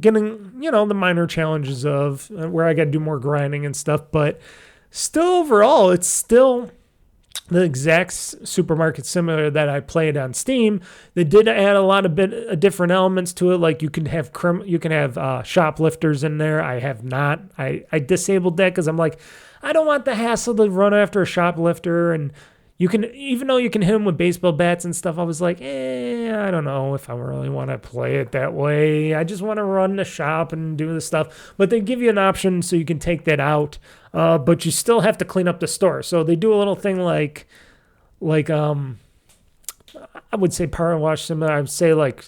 getting, the minor challenges of where I got to do more grinding and stuff, but still overall, it's still the exact Supermarket Simulator that I played on Steam. They did add a lot of different elements to it, like you can have shoplifters in there. I have not. I disabled that because I'm like, I don't want the hassle to run after a shoplifter, and you can, even though you can hit them with baseball bats and stuff, I was like, I don't know if I really want to play it that way. I just want to run the shop and do the stuff. But they give you an option so you can take that out, but you still have to clean up the store. So they do a little thing like I would say power wash similar. I would say like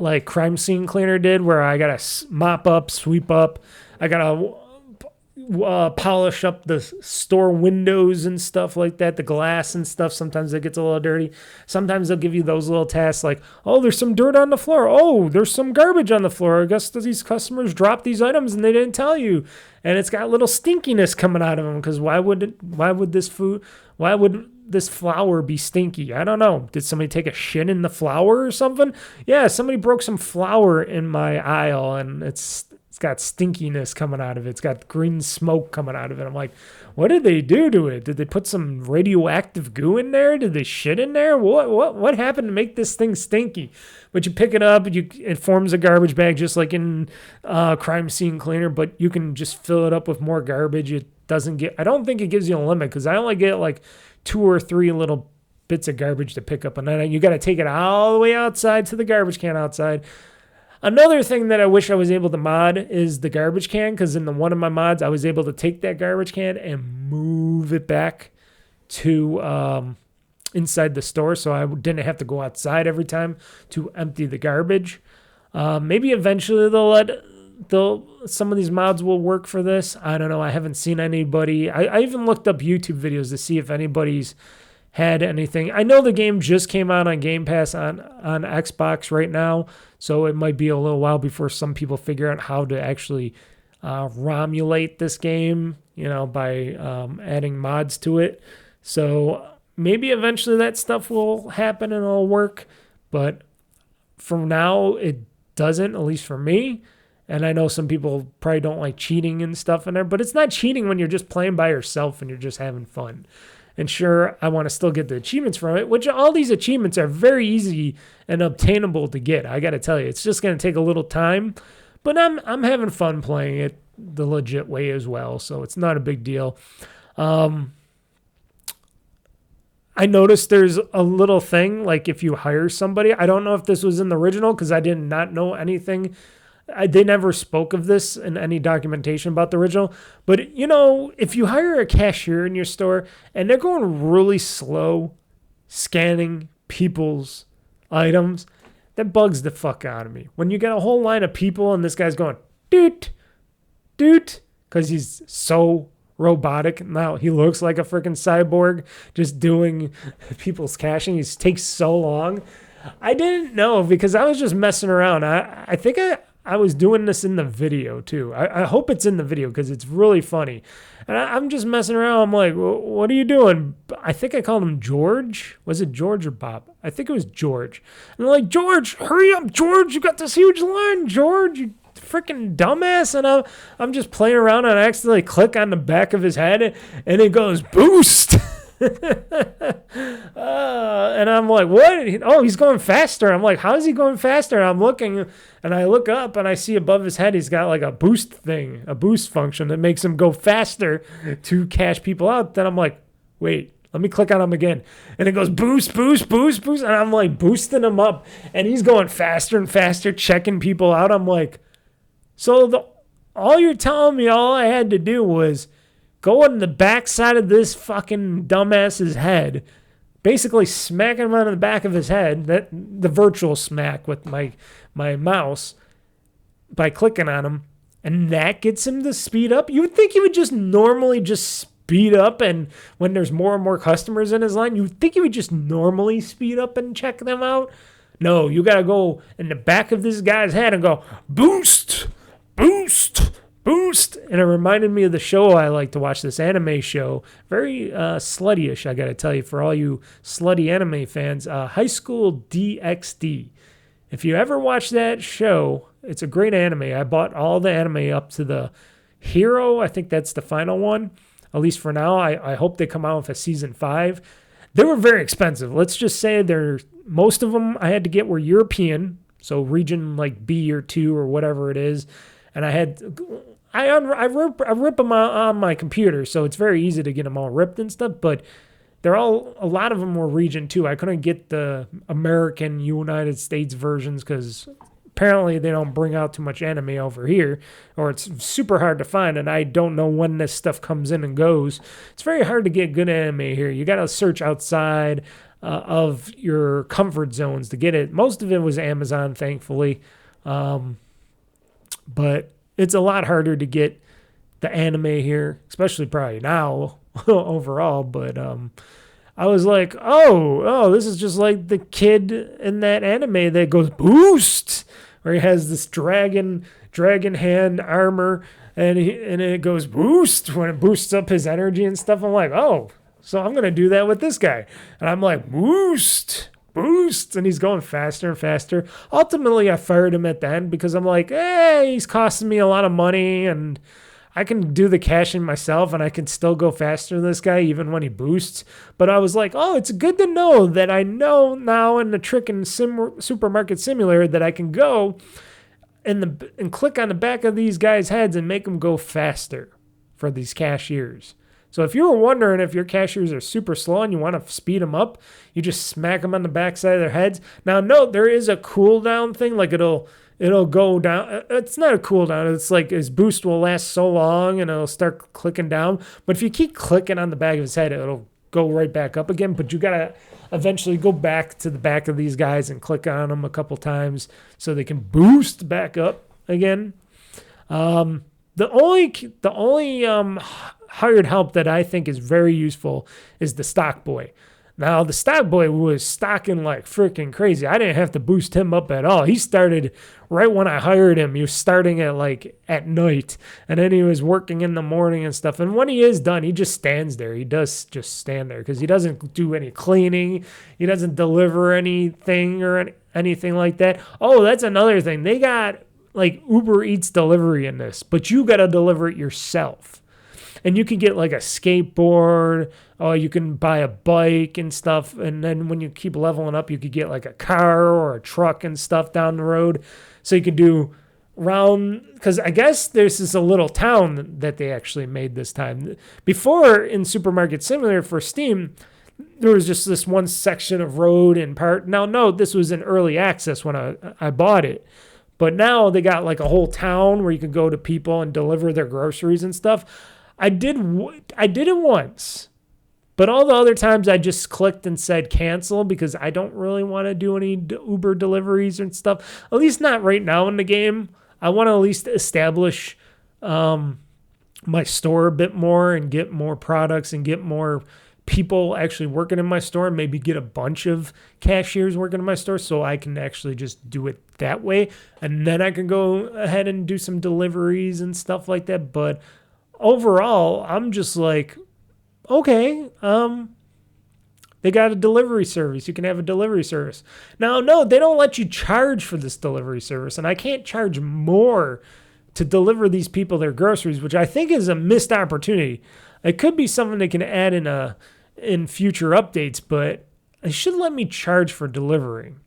like crime scene cleaner did, where I gotta mop up, sweep up, I gotta polish up the store windows and stuff like that, the glass and stuff. Sometimes it gets a little dirty. Sometimes they'll give you those little tasks like, oh, there's some dirt on the floor. Oh, there's some garbage on the floor. I guess these customers dropped these items and they didn't tell you. And it's got a little stinkiness coming out of them, because why would this flour be stinky? I don't know. Did somebody take a shit in the flour or something? Yeah, somebody broke some flour in my aisle, and it's got stinkiness coming out of it. It's got green smoke coming out of it. I'm like, what did they do to it? Did they put some radioactive goo in there? Did they shit in there? What happened to make this thing stinky? But you pick it up, it forms a garbage bag just like in crime scene cleaner, but you can just fill it up with more garbage. It doesn't get, I don't think it gives you a limit, because I only get like 2 or 3 little bits of garbage to pick up, and then you got to take it all the way outside to the garbage can outside. Another thing that I wish I was able to mod is the garbage can, because in one of my mods, I was able to take that garbage can and move it back to inside the store, so I didn't have to go outside every time to empty the garbage. Maybe eventually some of these mods will work for this. I don't know. I haven't seen anybody. I even looked up YouTube videos to see if anybody's had anything. I know the game just came out on Game Pass on Xbox right now, so it might be a little while before some people figure out how to actually romulate this game, by adding mods to it. So maybe eventually that stuff will happen and it'll work, but for now it doesn't, at least for me. And I know some people probably don't like cheating and stuff in there, but it's not cheating when you're just playing by yourself and you're just having fun. And sure, I want to still get the achievements from it, which all these achievements are very easy and obtainable to get. I got to tell you, it's just going to take a little time, but I'm having fun playing it the legit way as well, so it's not a big deal. I noticed there's a little thing, like if you hire somebody, I don't know if this was in the original because I did not know anything. They never spoke of this in any documentation about the original. But, if you hire a cashier in your store and they're going really slow scanning people's items, that bugs the fuck out of me. When you get a whole line of people and this guy's going, doot, doot, because he's so robotic. Now he looks like a freaking cyborg just doing people's cashing. He takes so long. I didn't know because I was just messing around. I think I was doing this in the video too. I hope it's in the video because it's really funny. And I'm just messing around. I'm like, what are you doing? I think I called him George. Was it George or Bob? I think it was George. And they're like, George, hurry up, George. You got this huge line, George. You freaking dumbass. And I'm just playing around and I accidentally click on the back of his head and it goes, boost. And I'm like, what? Oh, he's going faster. I'm like, how is he going faster? And I'm looking and I look up and I see above his head he's got like a boost thing, a boost function that makes him go faster to cash people out. Then I'm like, wait, let me click on him again. And it goes boost, boost, boost, boost. And I'm like boosting him up and he's going faster and faster, checking people out. I'm like, so all you're telling me all I had to do was go on the backside of this fucking dumbass's head, basically smacking him on the back of his head, that the virtual smack with my mouse by clicking on him, and that gets him to speed up. You would think he would just normally just speed up, and when there's more and more customers in his line, you would think he would just normally speed up and check them out. No, you got to go in the back of this guy's head and go, boost, boost, boost. And it reminded me of the show I like to watch, this anime show. Very slutty-ish, I gotta tell you, for all you slutty anime fans. High School DxD. If you ever watch that show, it's a great anime. I bought all the anime up to the Hero. I think that's the final one, at least for now. I hope they come out with a season 5. They were very expensive. Let's just say most of them I had to get were European, so region like B or 2 or whatever it is. And I rip them on my computer, so it's very easy to get them all ripped and stuff, but a lot of them were region 2. I couldn't get the American United States versions because apparently they don't bring out too much anime over here, or it's super hard to find, and I don't know when this stuff comes in and goes. It's very hard to get good anime here. You got to search outside. of your comfort zones to get it. Most of it was Amazon, thankfully. But it's a lot harder to get the anime here, especially probably now overall. But I was like, oh, this is just like the kid in that anime that goes boost, where he has this dragon hand armor, and it goes boost when it boosts up his energy and stuff. I'm like, oh, so I'm gonna do that with this guy, and I'm like, boost, and he's going faster and faster. Ultimately, I fired him at the end because I'm like, hey, he's costing me a lot of money, and I can do the caching myself, and I can still go faster than this guy even when he boosts. But I was like, oh, it's good to know that I know now in the trick in Supermarket Simulator that I can go and click on the back of these guys' heads and make them go faster for these cashiers. So if you were wondering if your cashiers are super slow and you want to speed them up, you just smack them on the backside of their heads. Now, note, there is a cooldown thing. Like it'll go down. It's not a cooldown. It's like his boost will last so long and it'll start clicking down. But if you keep clicking on the back of his head, it'll go right back up again. But you got to eventually go back to the back of these guys and click on them a couple times so they can boost back up again. The only hired help that I think is very useful is the stock boy. Now, the stock boy was stocking like freaking crazy. I didn't have to boost him up at all. He started right when I hired him. He was starting at night, and then he was working in the morning and stuff. And when he is done, he just stands there. He does just stand there because he doesn't do any cleaning. He doesn't deliver anything or anything like that. Oh, that's another thing. They got like Uber Eats delivery in this, but you got to deliver it yourself. And you can get like a skateboard, or you can buy a bike and stuff. And then when you keep leveling up, you could get like a car or a truck and stuff down the road. So you could do round, because I guess this is a little town that they actually made this time. Before in Supermarket Simulator for Steam, there was just this one section of road and part. Now, no, this was in early access when I bought it. But now they got like a whole town where you can go to people and deliver their groceries and stuff. I did it once, but all the other times I just clicked and said cancel because I don't really want to do any Uber deliveries and stuff. At least not right now in the game. I want to at least establish my store a bit more and get more products and get more people actually working in my store, and maybe get a bunch of cashiers working in my store so I can actually just do it that way. And then I can go ahead and do some deliveries and stuff like that. But overall, I'm just like, okay, they got a delivery service. You can have a delivery service. Now, no, they don't let you charge for this delivery service, and I can't charge more to deliver these people their groceries, which I think is a missed opportunity. It could be something they can add in future updates, but they should let me charge for delivering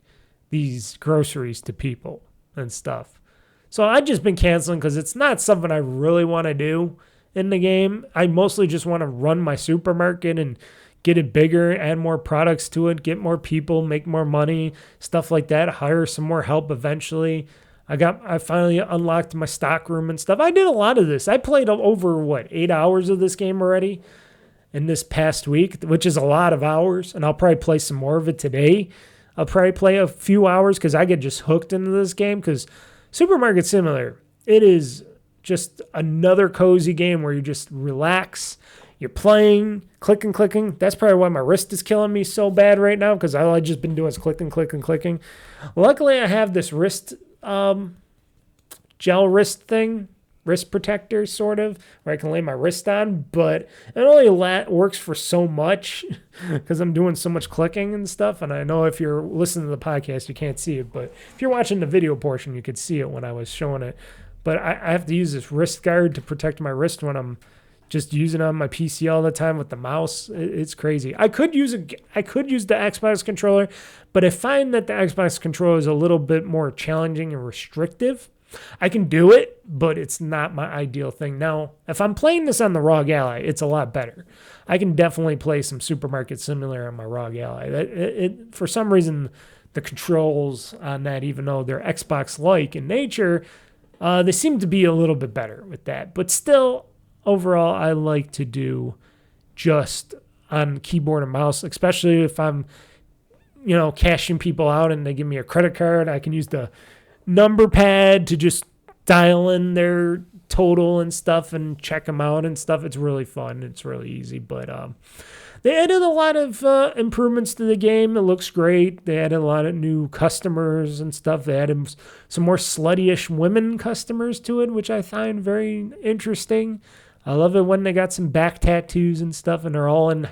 these groceries to people and stuff. So I've just been canceling because it's not something I really want to do in the game. I mostly just want to run my supermarket and get it bigger, add more products to it, get more people, make more money, stuff like that, hire some more help eventually. I finally unlocked my stock room and stuff. I did a lot of this. I played over 8 hours of this game already in this past week, which is a lot of hours, and I'll probably play some more of it today. I'll probably play a few hours because I get just hooked into this game because Supermarket Simulator, it is just another cozy game where you just relax. You're playing, clicking. That's probably why my wrist is killing me so bad right now because all I've just been doing is clicking. Luckily, I have this wrist gel wrist protector sort of, where I can lay my wrist on, but it only works for so much because I'm doing so much clicking and stuff. And I know if you're listening to the podcast, you can't see it, but if you're watching the video portion, you could see it when I was showing it. But I have to use this wrist guard to protect my wrist when I'm just using it on my PC all the time with the mouse. It's crazy. I could use the Xbox controller, but I find that the Xbox controller is a little bit more challenging and restrictive. I can do it, but it's not my ideal thing. Now, if I'm playing this on the ROG Ally, it's a lot better. I can definitely play some Supermarket Simulator on my ROG Ally. For some reason, the controls on that, even though they're Xbox-like in nature, they seem to be a little bit better with that. But still, overall, I like to do just on keyboard and mouse, especially if I'm cashing people out and they give me a credit card. I can use the number pad to just dial in their total and stuff and check them out and stuff. It's really fun. It's really easy. But they added a lot of improvements to the game. It looks great. They added a lot of new customers and stuff. They added some more slutty-ish women customers to it, which I find very interesting. I love it when they got some back tattoos and stuff, and they're all in.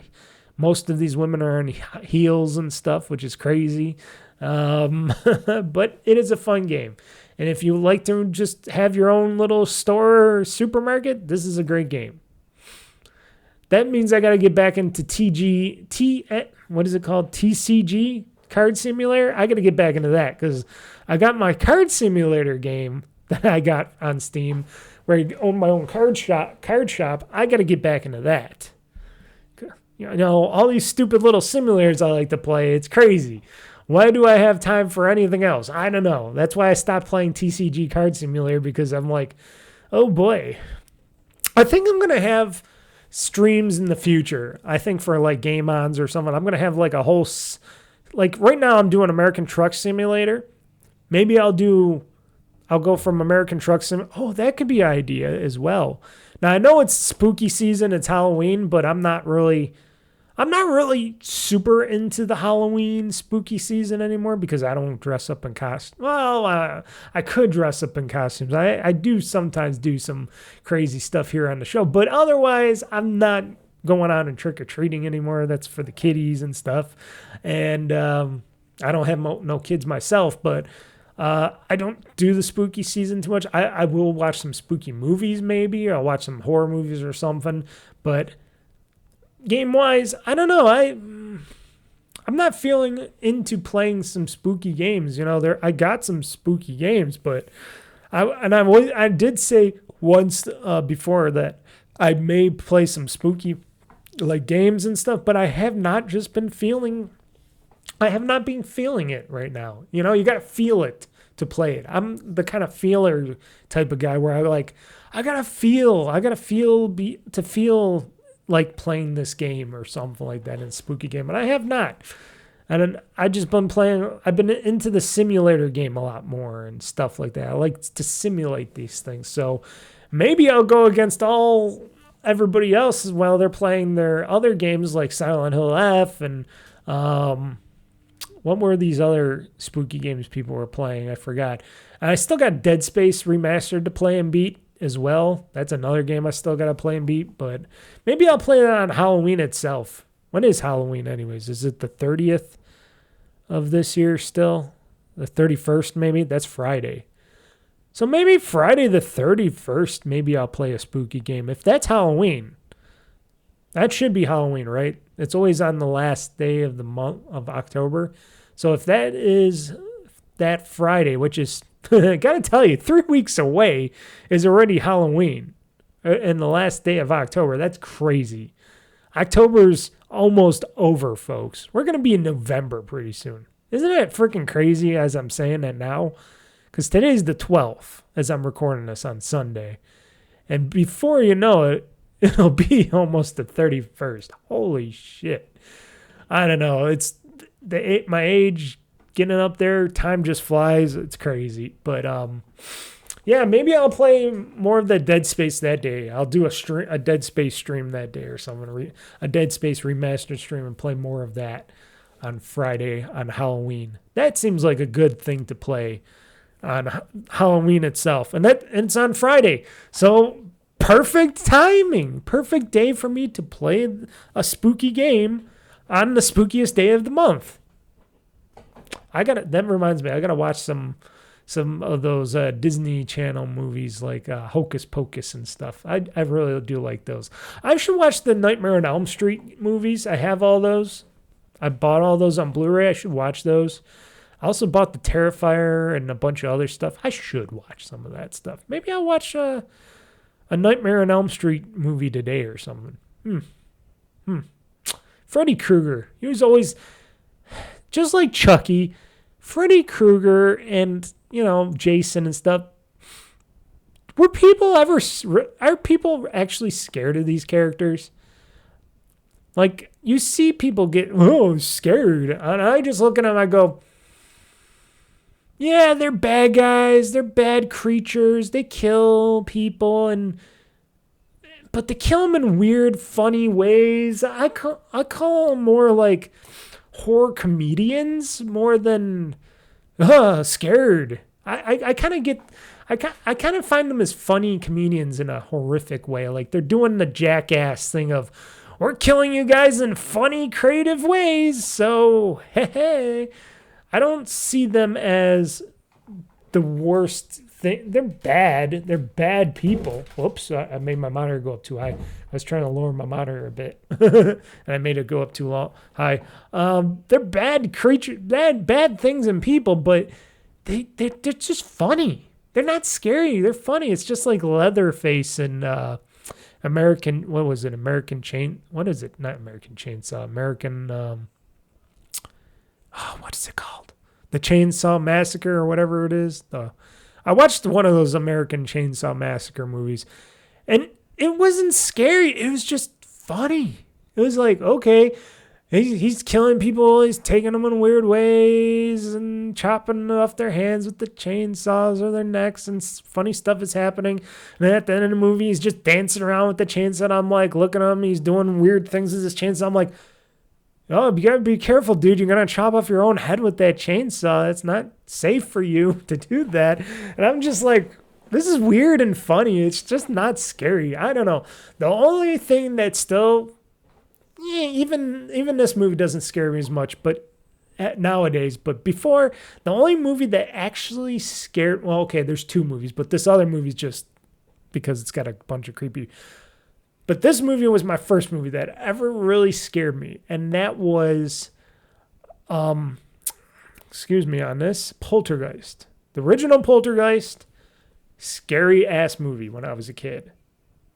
Most of these women are in heels and stuff, which is crazy. But it is a fun game. And if you like to just have your own little store or supermarket, this is a great game. That means I got to get back into what is it called? TCG Card Simulator. I got to get back into that because I got my Card Simulator game that I got on Steam where I own my own card shop. I got to get back into that. All these stupid little simulators I like to play, it's crazy. Why do I have time for anything else? I don't know. That's why I stopped playing TCG Card Simulator because I'm like, oh boy. I think I'm going to have streams in the future. I think for like GameOns or something, I'm going to have like a whole, like right now I'm doing American Truck Simulator. Maybe I'll go from American Truck Sim. Oh, that could be an idea as well. Now I know it's spooky season, it's Halloween, but I'm not really super into the Halloween spooky season anymore because I don't dress up in costumes. Well, I could dress up in costumes. I do sometimes do some crazy stuff here on the show, but otherwise I'm not going out and trick-or-treating anymore. That's for the kiddies and stuff. And I don't have no kids myself, but I don't do the spooky season too much. I will watch some spooky movies maybe. I'll watch some horror movies or something, but game-wise, I don't know. I'm not feeling into playing some spooky games. I got some spooky games, but I did say once before that I may play some spooky like games and stuff, but I have not been feeling it right now. You got to feel it to play it. I'm the kind of feeler type of guy where I gotta feel like playing this game or something like that in a spooky game, and I have not. And I've been into the simulator game a lot more and stuff like that. I like to simulate these things. So maybe I'll go against everybody else while they're playing their other games like Silent Hill F and what were these other spooky games people were playing? I forgot. And I still got Dead Space Remastered to play and beat as well. That's another game I still got to play and beat, but maybe I'll play that on Halloween itself. When is Halloween anyways? Is it the 30th of this year still? The 31st maybe? That's Friday. So maybe Friday the 31st, maybe I'll play a spooky game. If that's Halloween, that should be Halloween, right? It's always on the last day of the month of October. So if that is that Friday, which is, I gotta tell you, 3 weeks away is already Halloween and the last day of October. That's crazy. October's almost over, folks. We're going to be in November pretty soon. Isn't it freaking crazy as I'm saying that now? Because today's the 12th as I'm recording this on Sunday. And before you know it, it'll be almost the 31st. Holy shit. I don't know. It's my age getting up there. Time just flies. It's crazy. But yeah, maybe I'll play more of the Dead Space that day. I'll do a Dead Space stream that day or something. A Dead Space remastered stream and play more of that on Friday on Halloween. That seems like a good thing to play on Halloween itself. And it's on Friday. So perfect timing. Perfect day for me to play a spooky game on the spookiest day of the month. That reminds me, I gotta watch some of those Disney Channel movies like Hocus Pocus and stuff. I really do like those. I should watch the Nightmare on Elm Street movies. I have all those. I bought all those on Blu-ray. I should watch those. I also bought the Terrifier and a bunch of other stuff. I should watch some of that stuff. Maybe I'll watch a Nightmare on Elm Street movie today or something. Freddy Krueger. He was always, just like Chucky, Freddy Krueger and, Jason and stuff. Are people actually scared of these characters? Like, you see people get, scared. And I just look at them, I go, yeah, they're bad guys. They're bad creatures. They kill people, but they kill them in weird, funny ways. I call them more like horror comedians more than scared. I kind of find them as funny comedians in a horrific way. Like, they're doing the jackass thing of, we're killing you guys in funny, creative ways. So, hey. I don't see them as the worst thing. They're bad. They're bad people. Whoops, I made my monitor go up too high. I was trying to lower my monitor a bit, and I made it go up too high. They're bad creatures, bad things in people, but they're just funny. They're not scary. They're funny. It's just like Leatherface and American. What was it? American Chain. What is it? Not American Chainsaw. American. What is it called? The Chainsaw Massacre or whatever it is. I watched one of those American Chainsaw Massacre movies, and it wasn't scary. It was just funny. It was like, okay, he's killing people. He's taking them in weird ways and chopping off their hands with the chainsaws or their necks, and funny stuff is happening. And then at the end of the movie, he's just dancing around with the chainsaw. And I'm like, looking at him. He's doing weird things with his chainsaw. I'm like, oh, you gotta be careful, dude. You're gonna chop off your own head with that chainsaw. It's not safe for you to do that. And I'm just like, this is weird and funny. It's just not scary. I don't know. The only thing that still, even this movie doesn't scare me as much, but nowadays. But before, the only movie that actually scared, well, okay, there's two movies, but this other movie's just because it's got a bunch of creepy. But this movie was my first movie that ever really scared me. And that was, excuse me on this, Poltergeist. The original Poltergeist, scary ass movie when I was a kid.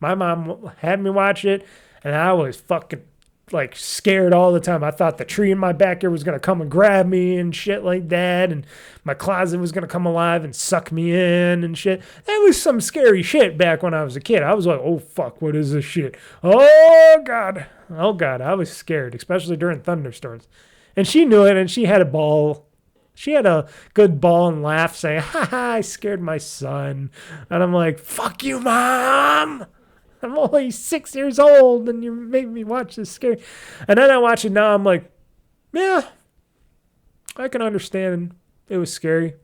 My mom had me watch it, and I was fucking like scared all the time. I thought the tree in my backyard was going to come and grab me and shit like that. And my closet was going to come alive and suck me in and shit. That was some scary shit back when I was a kid. I was like, oh fuck, what is this shit? Oh God. Oh God. I was scared, especially during thunderstorms. And she knew it, and she had a ball. She had a good ball and laugh saying, ha, I scared my son. And I'm like, fuck you, Mom. I'm only 6 years old, and you made me watch this scary. And then I watch it now. I'm like, yeah, I can understand it was scary.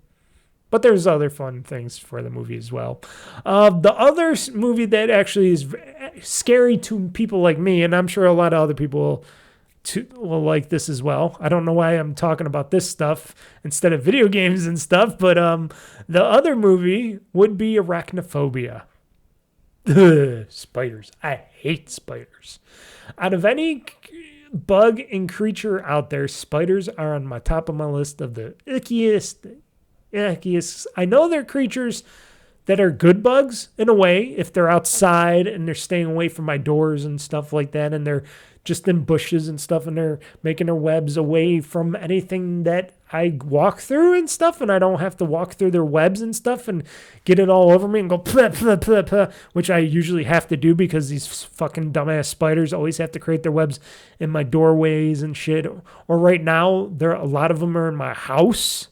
But there's other fun things for the movie as well. The other movie that actually is scary to people like me, and I'm sure a lot of other people will like this as well. I don't know why I'm talking about this stuff instead of video games and stuff, but the other movie would be Arachnophobia. Spiders. I hate spiders. Out of any bug and creature out there, spiders are on my top of my list of the ickiest. I know they're creatures that are good bugs in a way if they're outside and they're staying away from my doors and stuff like that, and they're just in bushes and stuff, and they're making their webs away from anything that I walk through and stuff, and I don't have to walk through their webs and stuff and get it all over me and go pleh, pleh, pleh, pleh, which I usually have to do because these fucking dumbass spiders always have to create their webs in my doorways and shit. Or right now, a lot of them are in my house.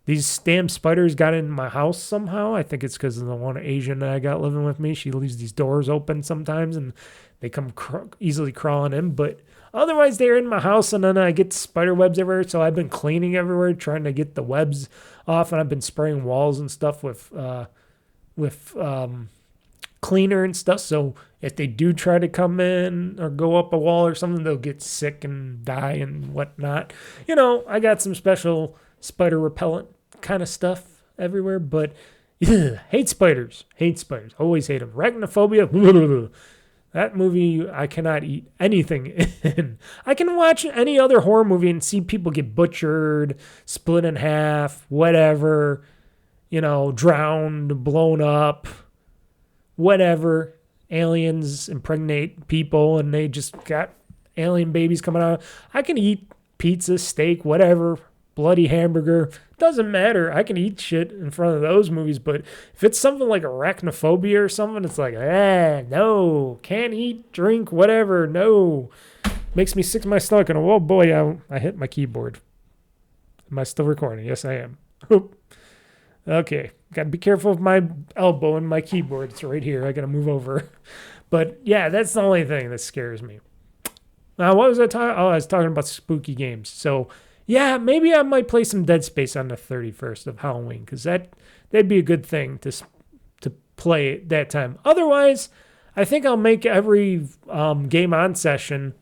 These damn spiders got in my house somehow. I think it's because of the one Asian that I got living with me. She leaves these doors open sometimes, and they come easily crawling in. But otherwise, they're in my house, and then I get spider webs everywhere. So I've been cleaning everywhere, trying to get the webs off, and I've been spraying walls and stuff with cleaner and stuff. So if they do try to come in or go up a wall or something, they'll get sick and die and whatnot. You know, I got some special spider repellent kind of stuff everywhere, but hate spiders. Always hate them. Arachnophobia. That movie, I cannot eat anything in. I can watch any other horror movie and see people get butchered, split in half, whatever, drowned, blown up, whatever. Aliens impregnate people and they just got alien babies coming out. I can eat pizza, steak, whatever, bloody hamburger. Doesn't matter. I can eat shit in front of those movies, but if it's something like Arachnophobia or something, it's like, no, can't eat, drink, whatever, no. Makes me sick to my stomach, and oh boy, I hit my keyboard. Am I still recording? Yes, I am. Okay, got to be careful of my elbow and my keyboard. It's right here. I got to move over. But yeah, that's the only thing that scares me. Now, what was I talking? Oh, I was talking about spooky games. So yeah, maybe I might play some Dead Space on the 31st of Halloween, because that'd be a good thing to play at that time. Otherwise, I think I'll make every GameOn session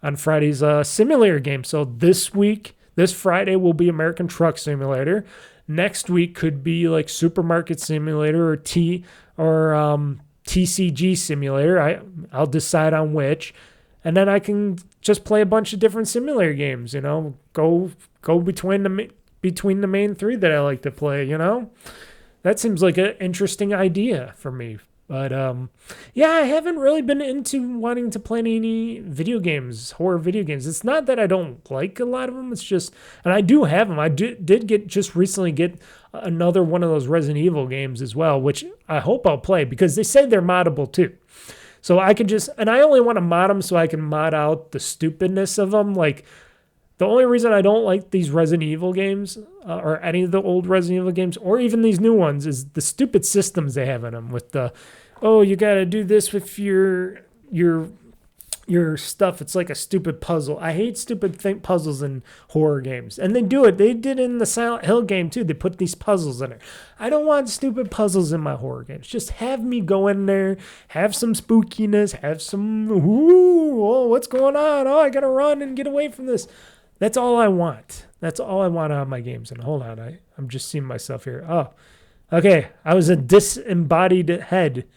on Friday's simulator game. So this Friday will be American Truck Simulator. Next week could be like Supermarket Simulator or TCG Simulator. I'll decide on which. And then I can just play a bunch of different simulator games, go between the main three that I like to play, That seems like an interesting idea for me. But yeah, I haven't really been into wanting to play any video games, horror video games. It's not that I don't like a lot of them. It's just, and I do have them. I did just recently get another one of those Resident Evil games as well, which I hope I'll play because they say they're moddable too. So I can and I only want to mod them so I can mod out the stupidness of them. Like, the only reason I don't like these Resident Evil games or any of the old Resident Evil games or even these new ones is the stupid systems they have in them with you got to do this with your stuff. It's like a stupid puzzle. I hate stupid puzzles in horror games. And they do it. They did it in the Silent Hill game too. They put these puzzles in it. I don't want stupid puzzles in my horror games. Just have me go in there, have some spookiness, have some, what's going on? Oh, I got to run and get away from this. That's all I want. That's all I want out of my games. And hold on, I'm just seeing myself here. Oh, okay. I was a disembodied head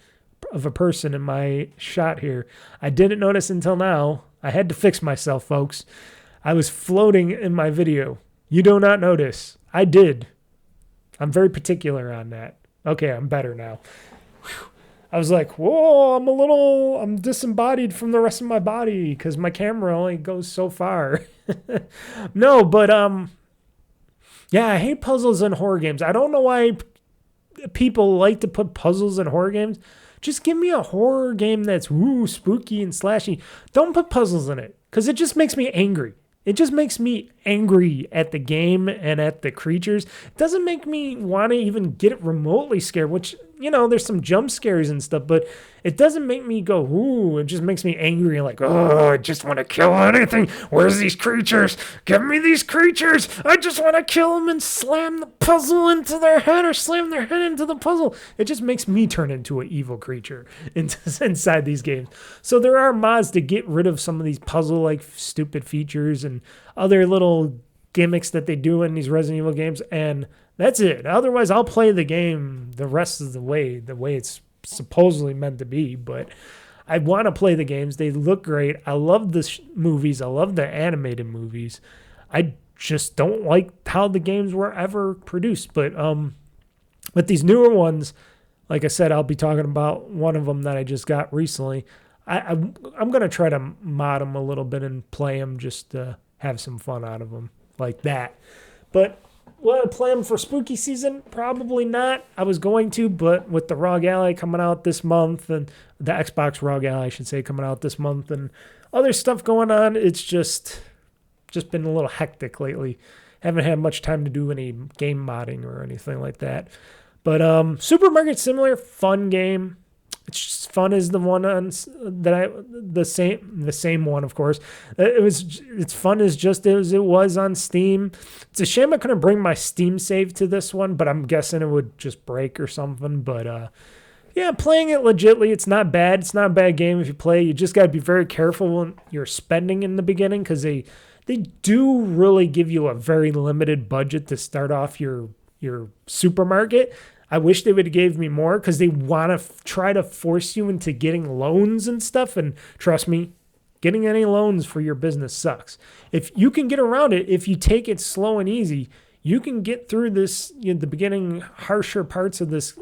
of a person in my shot here. I didn't notice until now. I had to fix myself, folks. I was floating in my video. You do not notice. I did. I'm very particular on that. Okay, I'm better now. Whew. I was like, whoa, I'm disembodied from the rest of my body because my camera only goes so far. No, but yeah, I hate puzzles in horror games. I don't know why people like to put puzzles in horror games. Just give me a horror game that's spooky and slashy. Don't put puzzles in it because it just makes me angry. It just makes me angry at the game and at the creatures. It doesn't make me want to even get remotely scared, which, there's some jump scares and stuff, but it doesn't make me go, it just makes me angry and like, I just want to kill anything. Where's these creatures? Give me these creatures. I just want to kill them and slam the puzzle into their head or slam their head into the puzzle. It just makes me turn into an evil creature inside these games. So there are mods to get rid of some of these puzzle-like stupid features and other little gimmicks that they do in these Resident Evil games, and that's it. Otherwise, I'll play the game the rest of the way it's supposedly meant to be, but I want to play the games. They look great. I love the movies. I love the animated movies. I just don't like how the games were ever produced, but with these newer ones, like I said, I'll be talking about one of them that I just got recently. I'm going to try to mod them a little bit and play them just to have some fun out of them like that. But will I play them for spooky season? Probably not. I was going to, but with the ROG Ally coming out this month and the Xbox ROG Ally, I should say, coming out this month and other stuff going on, it's just been a little hectic lately. Haven't had much time to do any game modding or anything like that. But Supermarket Simulator, fun game. It's just fun as the one on the same one, of course. It's fun as just as it was on Steam. It's a shame I couldn't bring my Steam save to this one, but I'm guessing it would just break or something. But yeah, playing it legitly, it's not bad. It's not a bad game if you play. You just got to be very careful when you're spending in the beginning because they do really give you a very limited budget to start off your supermarket. I wish they would have gave me more because they want to try to force you into getting loans and stuff. And trust me, getting any loans for your business sucks. If you can get around it, if you take it slow and easy, you can get through this, the beginning, harsher parts of this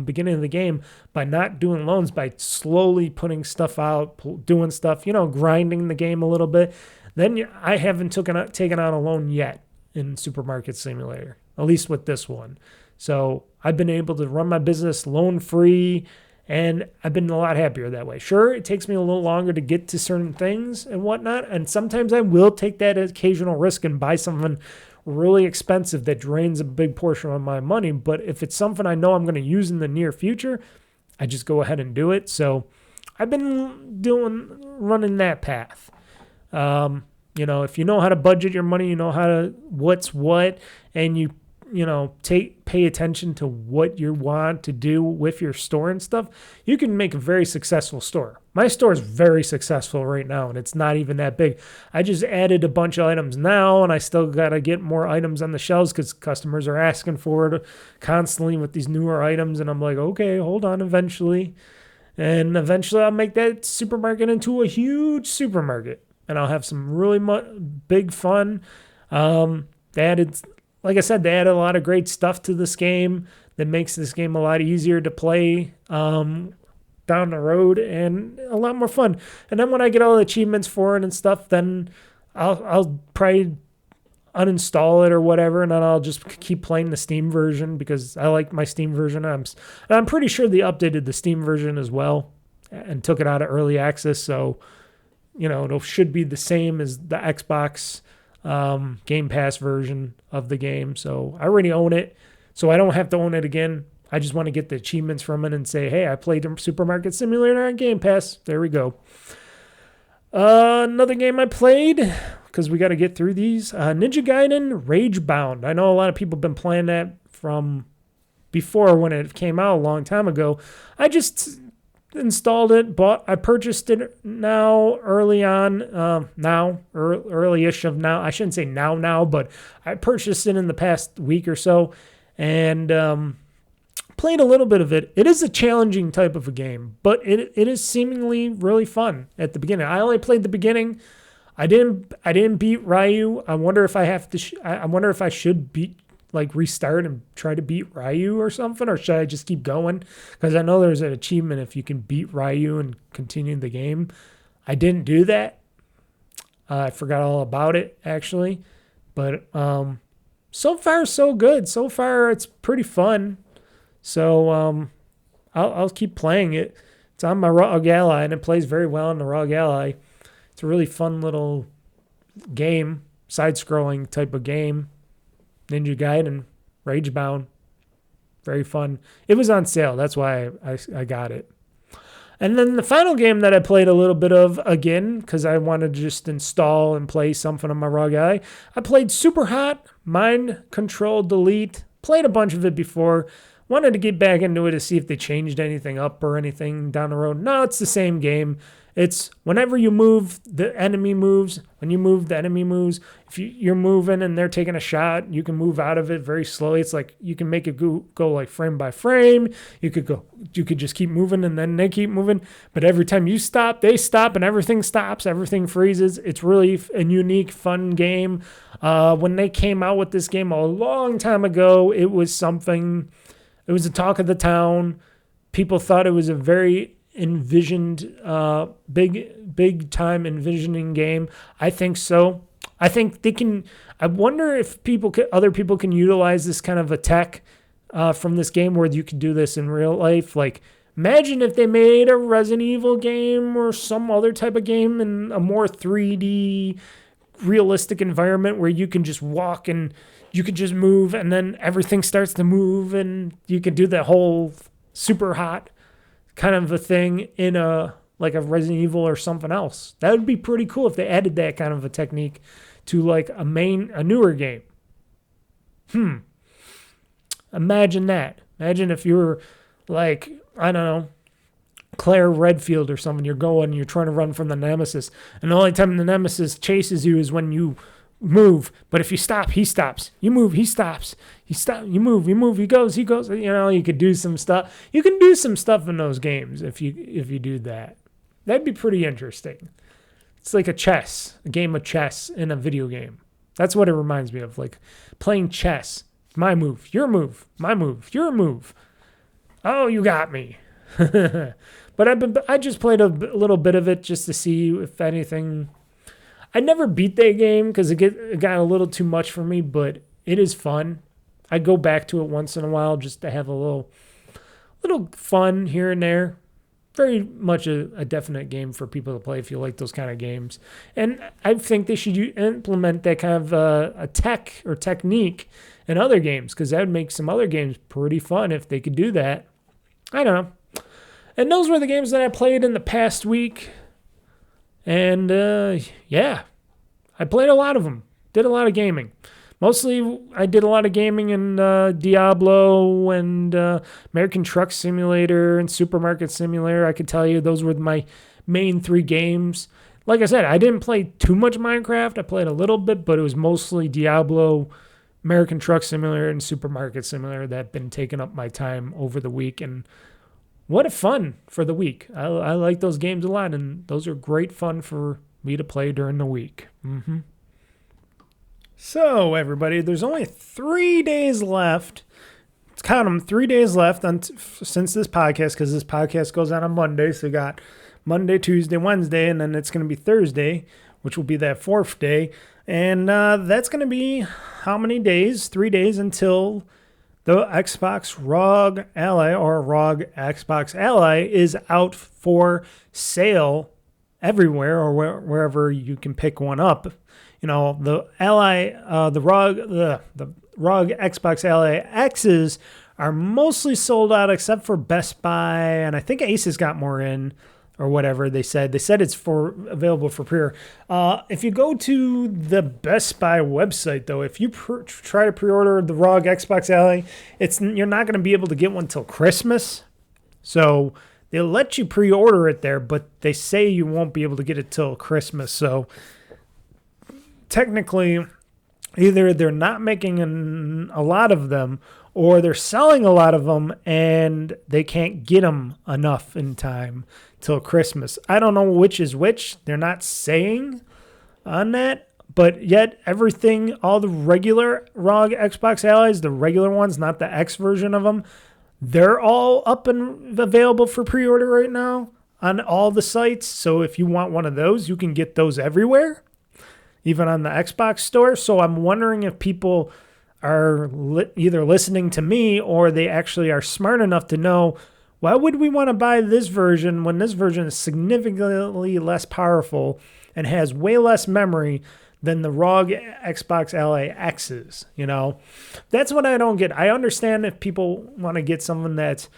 beginning of the game by not doing loans, by slowly putting stuff out, doing stuff, grinding the game a little bit. Then I haven't taken out a loan yet in Supermarket Simulator, at least with this one. So I've been able to run my business loan-free And I've been a lot happier that way. Sure, it takes me a little longer to get to certain things and whatnot. And sometimes I will take that occasional risk and buy something really expensive that drains a big portion of my money. But if it's something I know I'm going to use in the near future, I just go ahead and do it. So I've been running that path. If you know how to budget your money, you know what's what, and you pay attention to what you want to do with your store and stuff, you can make a very successful store. My store is very successful right now, and it's not even that big. I just added a bunch of items now, and I still got to get more items on the shelves because customers are asking for it constantly with these newer items, and I'm like, okay, hold on, eventually. And eventually I'll make that supermarket into a huge supermarket, and I'll have some really big fun. Like I said, they added a lot of great stuff to this game that makes this game a lot easier to play down the road and a lot more fun. And then when I get all the achievements for it and stuff, then I'll probably uninstall it or whatever, and then I'll just keep playing the Steam version because I like my Steam version. I'm pretty sure they updated the Steam version as well and took it out of early access, so it should be the same as the Xbox Game Pass version of the game. So I already own it, so I don't have to own it again. I just want to get the achievements from it and say, hey, I played Supermarket Simulator on Game Pass. There we go. Another game I played, because we got to get through these, Ninja Gaiden Ragebound. I know a lot of people have been playing that from before when it came out a long time ago. I just installed it, I purchased it now, early on, early-ish of now. I shouldn't say now, but I purchased it in the past week or so, and played a little bit of it. It is a challenging type of a game, but it is seemingly really fun at the beginning. I only played the beginning. I didn't beat Ryu. I wonder if I have to. I wonder if I should restart and try to beat Ryu or something, or should I just keep going? Because I know there's an achievement if you can beat Ryu and continue the game. I didn't do that. I forgot all about it, actually. But so far, so good. So far, it's pretty fun. So I'll keep playing it. It's on my ROG Ally, and it plays very well on the ROG Ally. It's a really fun little game, side-scrolling type of game. Ninja Gaiden, Ragebound, very fun. It was on sale, that's why I got it. And then the final game that I played a little bit of again, because I wanted to just install and play something on my ROG Ally, I played Superhot, Mind Control Delete. Played a bunch of it before. Wanted to get back into it to see if they changed anything up or anything down the road. No, it's the same game. It's whenever you move, the enemy moves. When you move, the enemy moves. If you're moving and they're taking a shot, you can move out of it very slowly. It's like you can make it go like frame by frame. You could just keep moving and then they keep moving. But every time you stop, they stop, and everything stops. Everything freezes. It's really a unique, fun game. When they came out with this game a long time ago, it was something. It was the talk of the town. People thought it was a very envisioned, big time envisioning game. I think so. I think they can. I wonder if other people can utilize this kind of a tech from this game where you could do this in real life. Like, imagine if they made a Resident Evil game or some other type of game in a more 3D realistic environment where you can just walk and you could just move and then everything starts to move and you could do that whole Superhot kind of a thing in a Resident Evil or something else. That would be pretty cool if they added that kind of a technique to like a newer game. Imagine that. Imagine if you were like, I don't know, Claire Redfield or something. You're trying to run from the Nemesis, and the only time the Nemesis chases you is when you move. But if you stop, he stops. You move, he stops. You move, he goes. You could do some stuff. You can do some stuff in those games if you do that. That'd be pretty interesting. It's like a game of chess in a video game. That's what it reminds me of, like playing chess. My move, your move, my move, your move. Oh, you got me. But I just played a little bit of it just to see if anything. I never beat that game because it got a little too much for me, but it is fun. I go back to it once in a while just to have a little little fun here and there. Very much a definite game for people to play if you like those kind of games. And I think they should implement that kind of a tech or technique in other games, because that would make some other games pretty fun if they could do that. I don't know. And those were the games that I played in the past week. And yeah, I played a lot of them. Did a lot of gaming. Mostly, I did a lot of gaming in Diablo and American Truck Simulator and Supermarket Simulator. I could tell you those were my main 3 games. Like I said, I didn't play too much Minecraft. I played a little bit, but it was mostly Diablo, American Truck Simulator, and Supermarket Simulator that have been taking up my time over the week. And what a fun for the week. I like those games a lot, and those are great fun for me to play during the week. So, everybody, there's only 3 days left. Let's count them. 3 days left since this podcast, because this podcast goes out on Monday. So, we got Monday, Tuesday, Wednesday, and then it's going to be Thursday, which will be that 4th day. And that's going to be how many days? 3 days until the Xbox ROG Ally or ROG Xbox Ally is out for sale everywhere, or wherever you can pick one up. You know, the Ally, the ROG Xbox Ally X's are mostly sold out except for Best Buy, and I think Aces got more in, or whatever they said. They said it's available for pre-order. If you go to the Best Buy website, though, if you try to pre-order the ROG Xbox Ally, you're not going to be able to get one till Christmas. So they'll let you pre-order it there, but they say you won't be able to get it till Christmas. So technically, either they're not making a lot of them, or they're selling a lot of them and they can't get them enough in time till Christmas. I don't know which is which. They're not saying on that, but yet everything, all the regular ROG Xbox Allies, the regular ones, not the X version of them, they're all up and available for pre-order right now on all the sites. So if you want one of those, you can get those everywhere, even on the Xbox store. So I'm wondering if people are either listening to me, or they actually are smart enough to know, why would we want to buy this version when this version is significantly less powerful and has way less memory than the ROG Xbox Ally X's? You know, that's what I don't get. I understand if people want to get something that's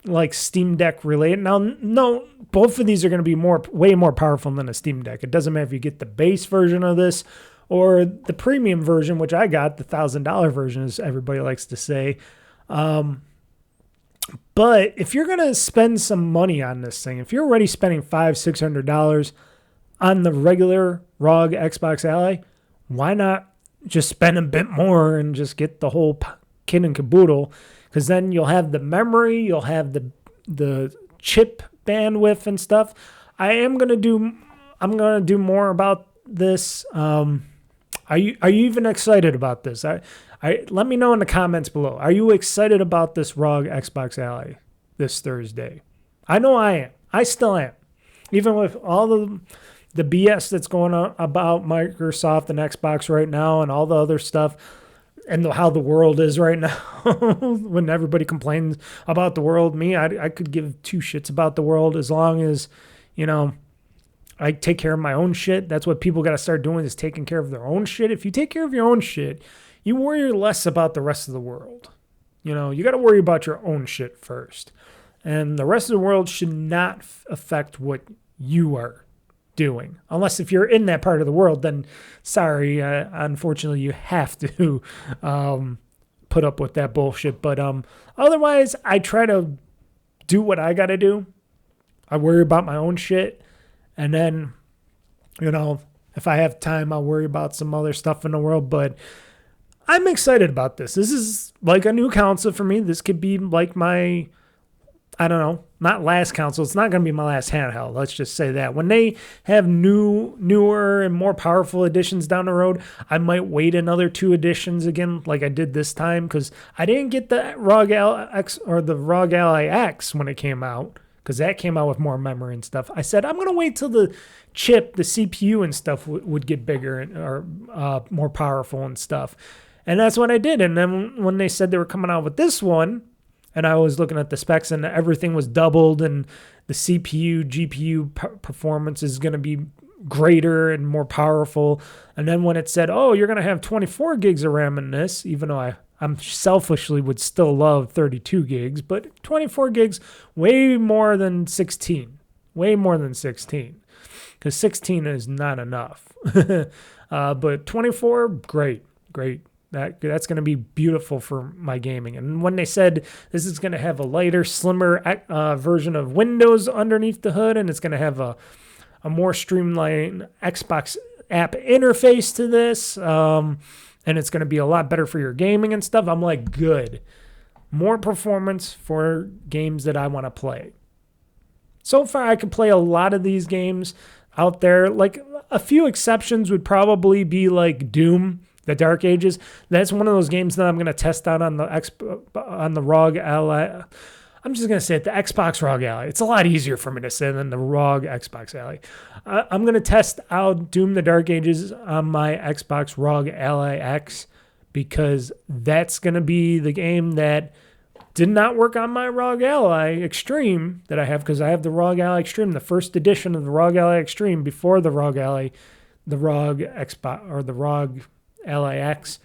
like Steam Deck related. Now, no, both of these are going to be way more powerful than a Steam Deck. It doesn't matter if you get the base version of this or the premium version, which I got, the $1,000 version, as everybody likes to say. But if you're going to spend some money on this thing, if you're already spending $500-$600 on the regular ROG Xbox Ally, why not just spend a bit more and just get the whole kit and caboodle? Because then you'll have the memory, you'll have the chip bandwidth and stuff. I'm gonna do more about this. Are you even excited about this? Let me know in the comments below. Are you excited about this ROG Xbox Ally this Thursday? I know I am. I still am. Even with all the BS that's going on about Microsoft and Xbox right now and all the other stuff, and how the world is right now, when everybody complains about the world, I could give 2 shits about the world as long as, you know, I take care of my own shit. That's what people got to start doing, is taking care of their own shit. If you take care of your own shit, you worry less about the rest of the world. You know, you got to worry about your own shit first. And the rest of the world should not affect what you are doing. Unless if you're in that part of the world, then sorry, unfortunately you have to put up with that bullshit. But otherwise, I try to do what I got to do. I worry about my own shit. And then, you know, if I have time, I'll worry about some other stuff in the world. But I'm excited about this. This is like a new console for me. This could be like my, I don't know, not last console. It's not going to be my last handheld. Let's just say that. When they have newer and more powerful editions down the road, I might wait another 2 editions again, like I did this time, because I didn't get the ROG X or the ROG Ally X when it came out, because that came out with more memory and stuff. I said, I'm going to wait till the chip, the CPU and stuff would get bigger or more powerful and stuff. And that's what I did. And then when they said they were coming out with this one, and I was looking at the specs and everything was doubled, and the CPU, GPU performance is going to be greater and more powerful. And then when it said, oh, you're going to have 24 gigs of RAM in this, even though I'm selfishly would still love 32 gigs, but 24 gigs, way more than 16. Way more than 16. Because 16 is not enough. But 24, great. That's going to be beautiful for my gaming. And when they said this is going to have a lighter, slimmer version of Windows underneath the hood, and it's going to have a more streamlined Xbox app interface to this, and it's going to be a lot better for your gaming and stuff, I'm like, good. More performance for games that I want to play. So far, I can play a lot of these games out there. Like, a few exceptions would probably be like Doom, the Dark Ages. That's one of those games that I'm going to test out on the ROG Ally. I'm just going to say it, the Xbox ROG Ally. It's a lot easier for me to say than the ROG Xbox Ally. I'm going to test out Doom, the Dark Ages on my Xbox ROG Ally X, because that's going to be the game that did not work on my ROG Ally Extreme that I have, because I have the ROG Ally Extreme, the first edition of the ROG Ally Extreme before the ROG Ally, the ROG Xbox, or the ROG Ally X.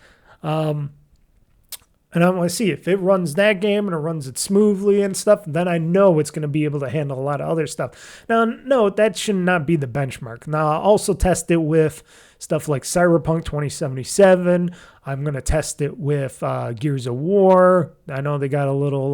And I want to see if it runs that game and it runs it smoothly and stuff, then I know it's going to be able to handle a lot of other stuff. Now, no, that should not be the benchmark. Now, I'll also test it with stuff like Cyberpunk 2077. I'm going to test it with Gears of War. I know they got a little,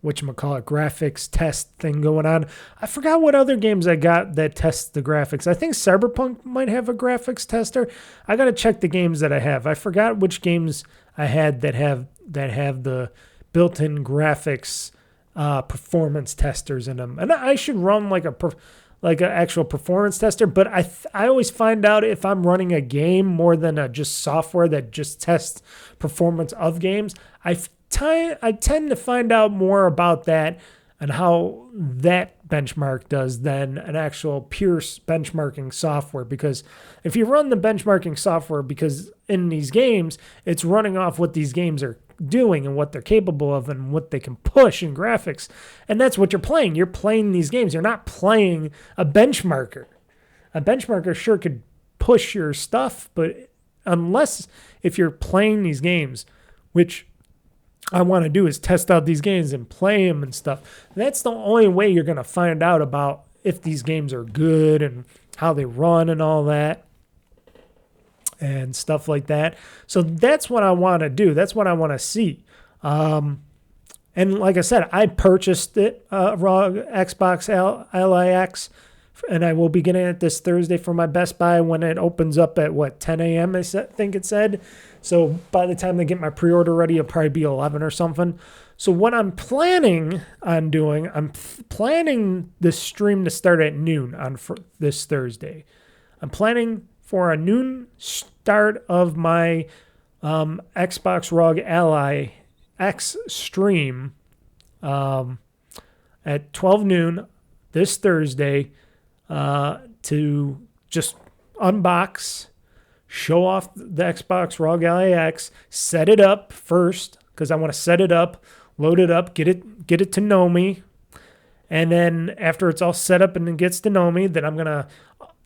graphics test thing going on. I forgot what other games I got that test the graphics. I think Cyberpunk might have a graphics tester. I got to check the games that I have. I forgot which games I had that have the built-in graphics performance testers in them. And I should run like an actual performance tester, but I always find out if I'm running a game more than just software that just tests performance of games. I tend to find out more about that and how that benchmark does than an actual pure benchmarking software. Because if you run the benchmarking software, because in these games, it's running off what these games are doing and what they're capable of and what they can push in graphics. And that's what you're playing. You're playing these games. You're not playing a benchmarker. A benchmarker sure could push your stuff, but unless if you're playing these games, which I want to do is test out these games and play them and stuff. That's the only way you're going to find out about if these games are good and how they run and all that and stuff like that. So that's what I want to do. That's what I want to see. And like I said, I purchased it, ROG Xbox Ally X, and I will be getting it this Thursday for my Best Buy when it opens up at 10 a.m. I think it said. So by the time they get my pre-order ready, it'll probably be 11 or something. So what I'm planning on doing, I'm planning this stream to start at noon on this Thursday. I'm planning for a noon start of my Xbox ROG Ally X stream at 12 noon this Thursday to just unbox, show off the Xbox ROG Ally X, set it up first, because I want to set it up, load it up, get it to know me. And then after it's all set up and it gets to know me, then I'm going to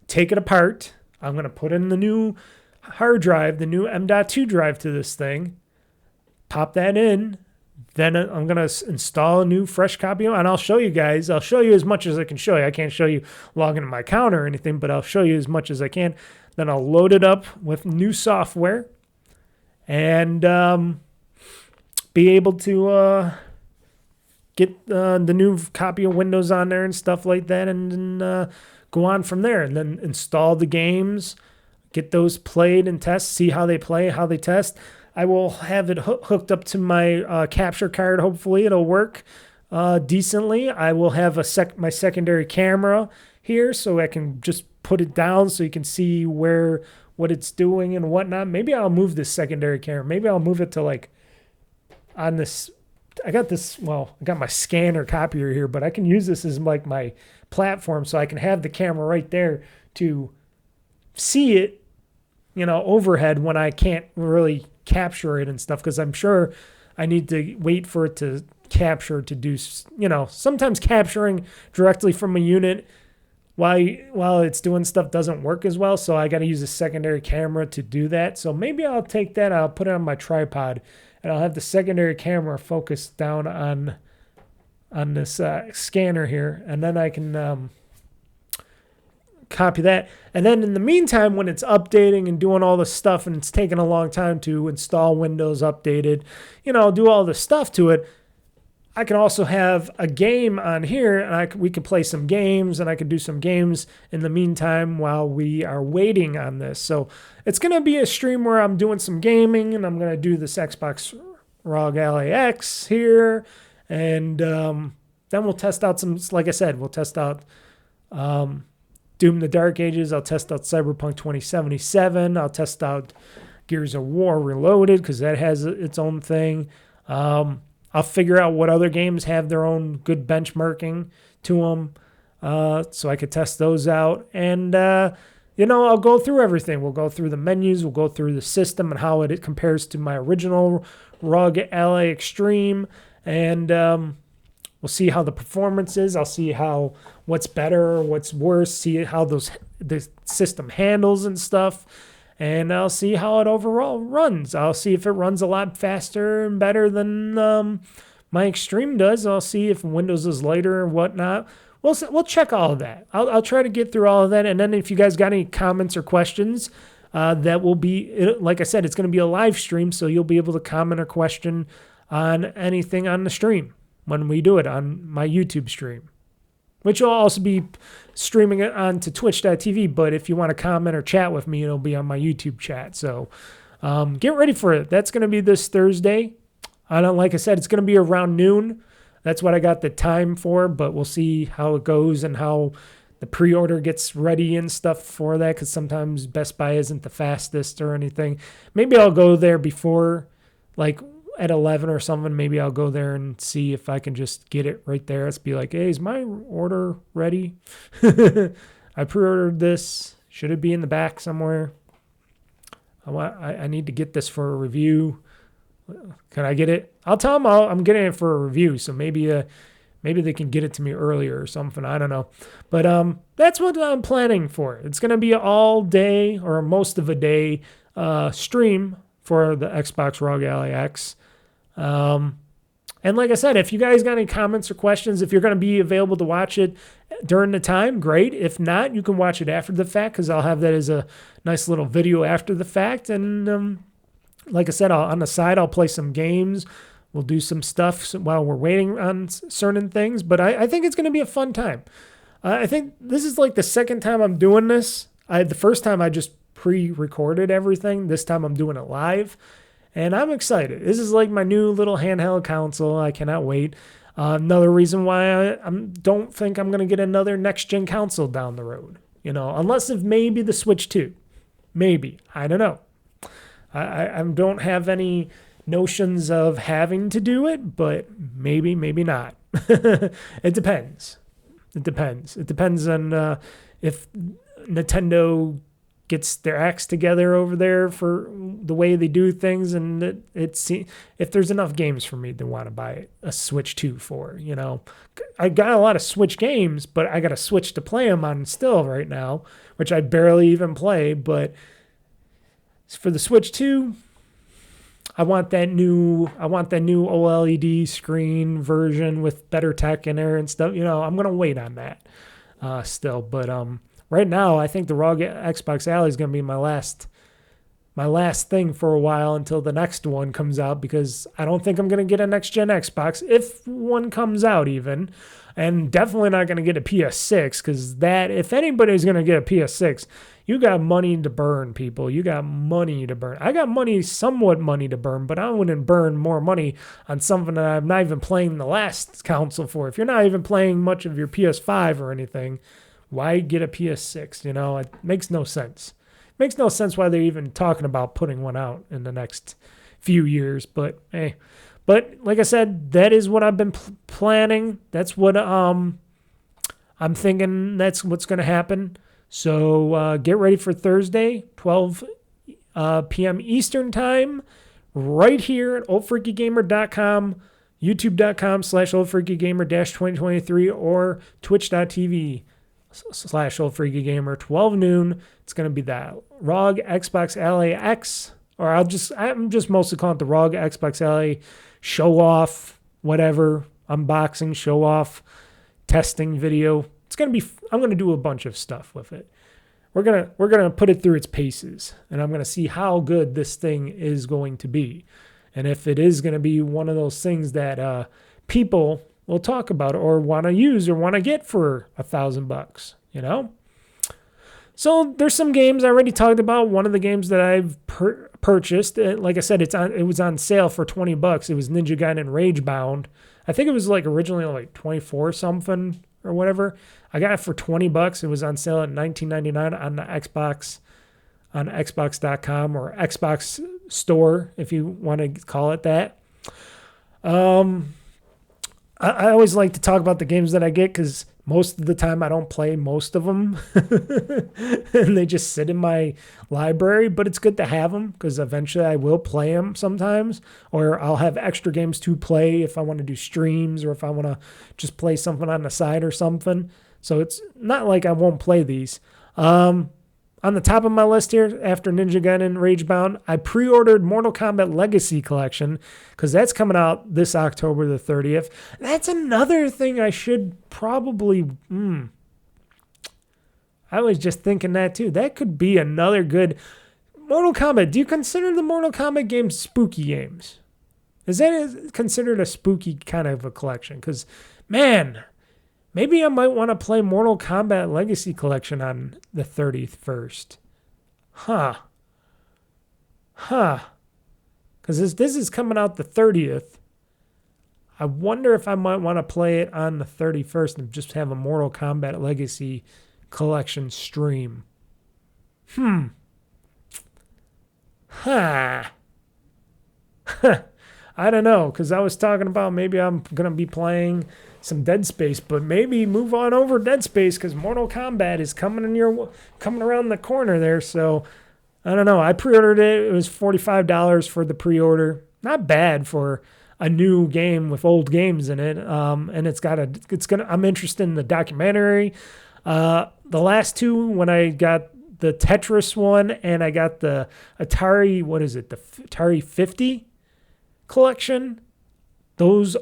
take it apart. I'm going to put in the new hard drive, the new M.2 drive to this thing, pop that in. Then I'm going to install a new fresh copy, and I'll show you guys. I'll show you as much as I can show you. I can't show you logging in my account or anything, but I'll show you as much as I can. Then I'll load it up with new software and be able to get the new copy of Windows on there and stuff like that, and go on from there. And then install the games, get those played and test, see how they play, how they test. I will have it hooked up to my capture card. Hopefully it'll work decently. I will have my secondary camera here so I can just put it down so you can see what it's doing and whatnot. Maybe I'll move this secondary camera. Maybe I'll move it to on this. I got my scanner copier here, but I can use this as like my platform so I can have the camera right there to see it, overhead when I can't really capture it and stuff, because I'm sure I need to wait for it to capture to do, sometimes capturing directly from a unit while it's doing stuff doesn't work as well. So I got to use a secondary camera to do that. So maybe I'll take that, I'll put it on my tripod, and I'll have the secondary camera focused down on this scanner here, and then I can copy that. And then in the meantime, when it's updating and doing all the stuff and it's taking a long time to install Windows updated, do all the stuff to it, I can also have a game on here, and we can play some games, and I can do some games in the meantime while we are waiting on this. So it's going to be a stream where I'm doing some gaming, and I'm going to do this Xbox ROG Ally X here, and then we'll test out some, like I said, we'll test out Doom the Dark Ages. I'll test out Cyberpunk 2077. I'll test out Gears of War Reloaded because that has its own thing. I'll figure out what other games have their own good benchmarking to them, so I could test those out. And, I'll go through everything. We'll go through the menus. We'll go through the system and how it compares to my original ROG Ally Extreme. And we'll see how the performance is. I'll see what's better, what's worse, see how the system handles and stuff. And I'll see how it overall runs. I'll see if it runs a lot faster and better than my Extreme does. I'll see if Windows is lighter or whatnot. We'll check all of that. I'll try to get through all of that. And then if you guys got any comments or questions, that will be, like I said, it's going to be a live stream, so you'll be able to comment or question on anything on the stream when we do it on my YouTube stream, which will also be streaming it onto twitch.tv. But if you want to comment or chat with me, it'll be on my YouTube chat. So get ready for it. That's going to be this Thursday. Like I said, it's going to be around noon. That's what I got the time for, but we'll see how it goes and how the pre-order gets ready and stuff for that, because sometimes Best Buy isn't the fastest or anything. Maybe I'll go there before, like at 11 or something. Maybe I'll go there and see if I can just get it right there. Let's be like, hey, is my order ready? I pre-ordered this. Should it be in the back somewhere? I need to get this for a review. Can I get it? I'll tell them I'm getting it for a review, so maybe they can get it to me earlier or something. I don't know. But that's what I'm planning for. It's going to be all day or most of a day stream for the Xbox ROG Ally X. And like I said, if you guys got any comments or questions, if you're going to be available to watch it during the time, great. If not, you can watch it after the fact, because I'll have that as a nice little video after the fact. And like I said, on the side, I'll play some games. We'll do some stuff while we're waiting on certain things. But I think it's going to be a fun time. I think this is like the second time I'm doing this. The first time I just pre-recorded everything. This time I'm doing it live. And I'm excited. This is like my new little handheld console. I cannot wait. Another reason why I don't think I'm going to get another next-gen console down the road. Unless if maybe the Switch 2. Maybe. I don't know. I don't have any notions of having to do it, but maybe not. It depends. It depends on if Nintendo gets their acts together over there for the way they do things, and if there's enough games for me to want to buy a Switch 2 for. I got a lot of Switch games, but I got a Switch to play them on still right now, which I barely even play. But for the Switch 2, I want that new OLED screen version with better tech in there and stuff. I'm gonna wait on that still. But right now, I think the ROG Xbox Ally is gonna be my last thing for a while until the next one comes out, because I don't think I'm gonna get a next gen Xbox if one comes out even, and definitely not gonna get a PS6, because if anybody's gonna get a PS6. You got money to burn, people. You got money to burn. I got somewhat money to burn, but I wouldn't burn more money on something that I'm not even playing the last console for. If you're not even playing much of your PS5 or anything, why get a PS6? It makes no sense. It makes no sense why they're even talking about putting one out in the next few years. But hey, like I said, that is what I've been planning. That's what I'm thinking. That's what's going to happen. So get ready for Thursday, 12 p.m. Eastern time, right here at OldFreakyGamer.com, YouTube.com/OldFreakyGamer-2023, or Twitch.tv/OldFreakyGamer, 12 noon. It's going to be that ROG Xbox Ally X, or I'm just mostly calling it the ROG Xbox Ally show off, whatever, unboxing, show off, testing video. It's going to be, I'm going to do a bunch of stuff with it. We're going to put it through its paces, and I'm going to see how good this thing is going to be. And if it is going to be one of those things that people will talk about or want to use or want to get for $1,000, you know? So there's some games I already talked about. One of the games that I've purchased, like I said, it was on sale for $20. It was Ninja Gaiden Ragebound. I think it was like originally like 24 something or whatever. I got it for $20. It was on sale at $19.99 on the Xbox, on Xbox.com or Xbox Store, if you want to call it that. I always like to talk about the games that I get because most of the time I don't play most of them. And they just sit in my library, but it's good to have them because eventually I will play them sometimes, or I'll have extra games to play if I want to do streams or if I want to just play something on the side or something. So it's not like I won't play these. On the top of my list here, after Ninja Gaiden Ragebound, I pre-ordered Mortal Kombat Legacy Collection because that's coming out this October the 30th. That's another thing I should probably... I was just thinking that too. That could be another good... Mortal Kombat, do you consider the Mortal Kombat games spooky games? Is that considered a spooky kind of a collection? Because, man... Maybe I might want to play Mortal Kombat Legacy Collection on the 30th first. Because this is coming out the 30th. I wonder if I might want to play it on the 31st and just have a Mortal Kombat Legacy Collection stream. I don't know, because I was talking about maybe I'm going to be playing some Dead Space, but maybe move on over Dead Space because Mortal Kombat is coming around the corner there. So I don't know. I pre-ordered it. It was $45 for the pre-order. Not bad for a new game with old games in it. And I'm interested in the documentary. The last two, when I got the Tetris one and I got the Atari, the Atari 50 collection, those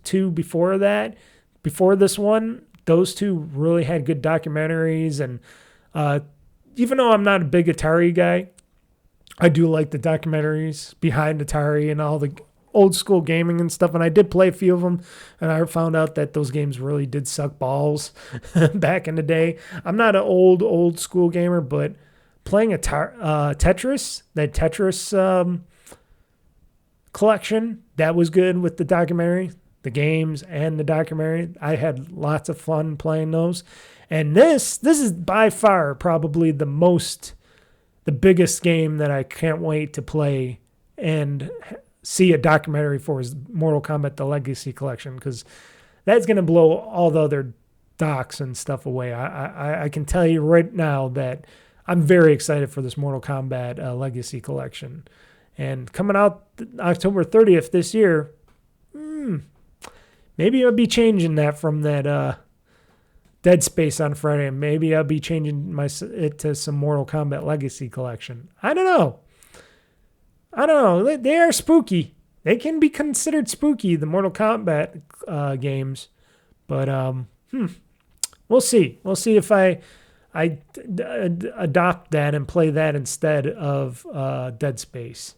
two before this one, those two really had good documentaries. And even though I'm not a big Atari guy, I do like the documentaries behind Atari and all the old school gaming and stuff. And I did play a few of them, and I found out that those games really did suck balls back in the day. I'm not an old school gamer, but playing Tetris, that Tetris collection, that was good with the documentary, the games and the documentary. I had lots of fun playing those. And this is by far probably the biggest game that I can't wait to play and see a documentary for is Mortal Kombat The Legacy Collection, because that's going to blow all the other docs and stuff away. I can tell you right now that I'm very excited for this Mortal Kombat Legacy Collection. And coming out October 30th this year, maybe I'll be changing that from that Dead Space on Friday. Maybe I'll be changing it to some Mortal Kombat Legacy Collection. I don't know. They are spooky. They can be considered spooky, the Mortal Kombat games. But we'll see. We'll see if I adopt that and play that instead of Dead Space.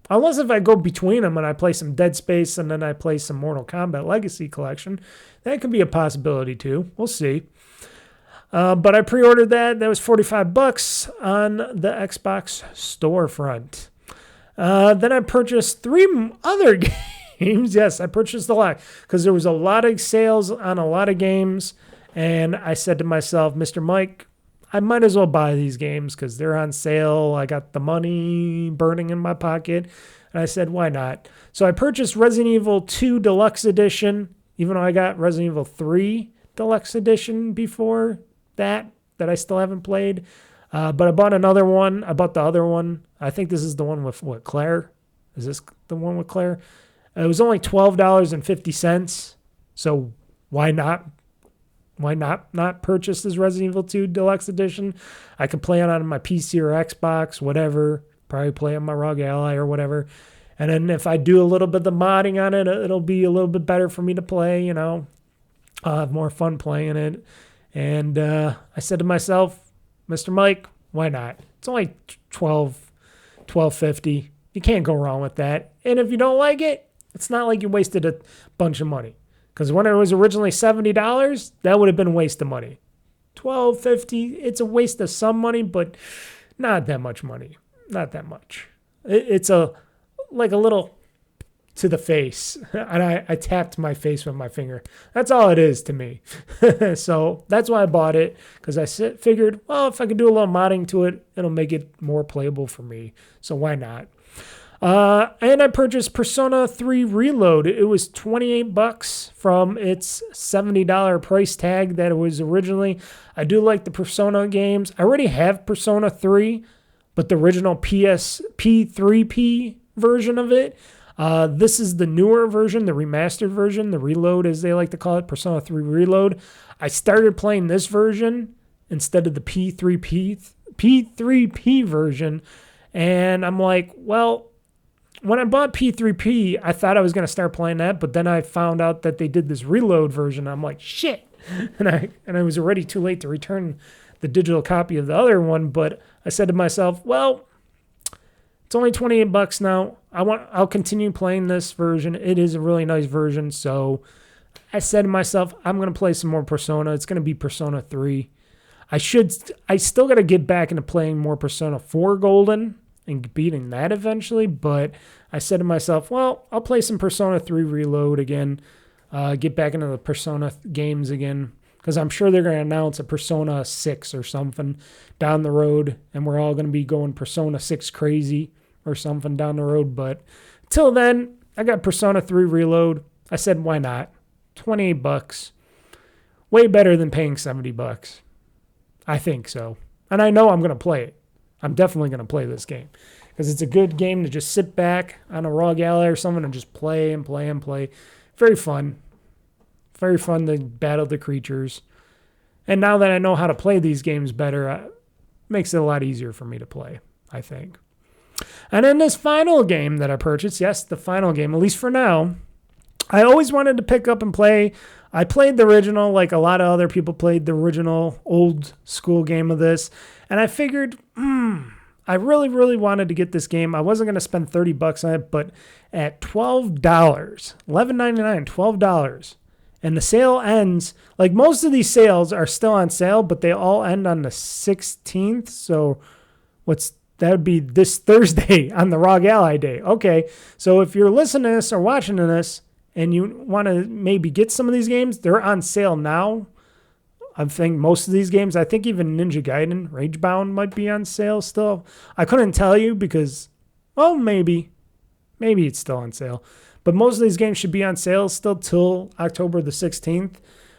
Unless if I go between them and I play some Dead Space and then I play some Mortal Kombat Legacy Collection, that could be a possibility too. We'll see. But I pre-ordered that. That was $45 on the Xbox storefront. Then I purchased 3 other games. Yes, I purchased a lot because there was a lot of sales on a lot of games. And I said to myself, Mr. Mike, I might as well buy these games because they're on sale. I got the money burning in my pocket. And I said, why not? So I purchased Resident Evil 2 Deluxe Edition, even though I got Resident Evil 3 Deluxe Edition before that I still haven't played. But I bought another one. I bought the other one. I think this is the one with what, Claire? Is this the one with Claire? It was only $12.50. So why not? Why not purchase this Resident Evil 2 Deluxe Edition? I could play it on my PC or Xbox, whatever. Probably play on my ROG Ally or whatever. And then if I do a little bit of the modding on it, it'll be a little bit better for me to play, you know. I'll have more fun playing it. And I said to myself, Mr. Mike, why not? It's only $12.50. You can't go wrong with that. And if you don't like it, it's not like you wasted a bunch of money. Because when it was originally $70, that would have been a waste of money. $12.50, it's a waste of some money, but not that much money. Not that much. It's like a little to the face. And I tapped my face with my finger. That's all it is to me. So that's why I bought it. Because I figured, well, if I could do a little modding to it, it'll make it more playable for me. So why not? And I purchased Persona 3 Reload. It was $28 from its $70 price tag that it was originally. I do like the Persona games. I already have Persona 3, but the original P3P version of it. This is the newer version, the remastered version, the Reload as they like to call it, Persona 3 Reload. I started playing this version instead of the P3P version, and I'm like, well, when I bought P3P, I thought I was going to start playing that, but then I found out that they did this Reload version. I'm like, shit. And I was already too late to return the digital copy of the other one, but I said to myself, well, it's only $28 now. I'll continue playing this version. It is a really nice version, so I said to myself, I'm going to play some more Persona. It's going to be Persona 3. I still got to get back into playing more Persona 4 Golden and beating that eventually, but I said to myself, well, I'll play some Persona 3 Reload again, get back into the Persona games again, because I'm sure they're going to announce a Persona 6 or something down the road, and we're all going to be going Persona 6 crazy or something down the road, but till then, I got Persona 3 Reload. I said, why not? $28. Way better than paying $70. I think so. And I know I'm going to play it. I'm definitely going to play this game because it's a good game to just sit back on a ROG Ally or something and just play and play and play. Very fun. Very fun to battle the creatures. And now that I know how to play these games better, it makes it a lot easier for me to play, I think. And then this final game that I purchased, yes, the final game, at least for now, I always wanted to pick up and play. I played the original, like a lot of other people played the original old school game of this. And I figured, I really, really wanted to get this game. I wasn't going to spend $30 on it, but at $12, $11.99, $12. And the sale ends, like most of these sales are still on sale, but they all end on the 16th. So that would be this Thursday on the ROG Ally Day. Okay, so if you're listening to this or watching this and you want to maybe get some of these games, they're on sale now. I think most of these games, I think even Ninja Gaiden, Ragebound might be on sale still. I couldn't tell you because, well, maybe it's still on sale. But most of these games should be on sale still till October the 16th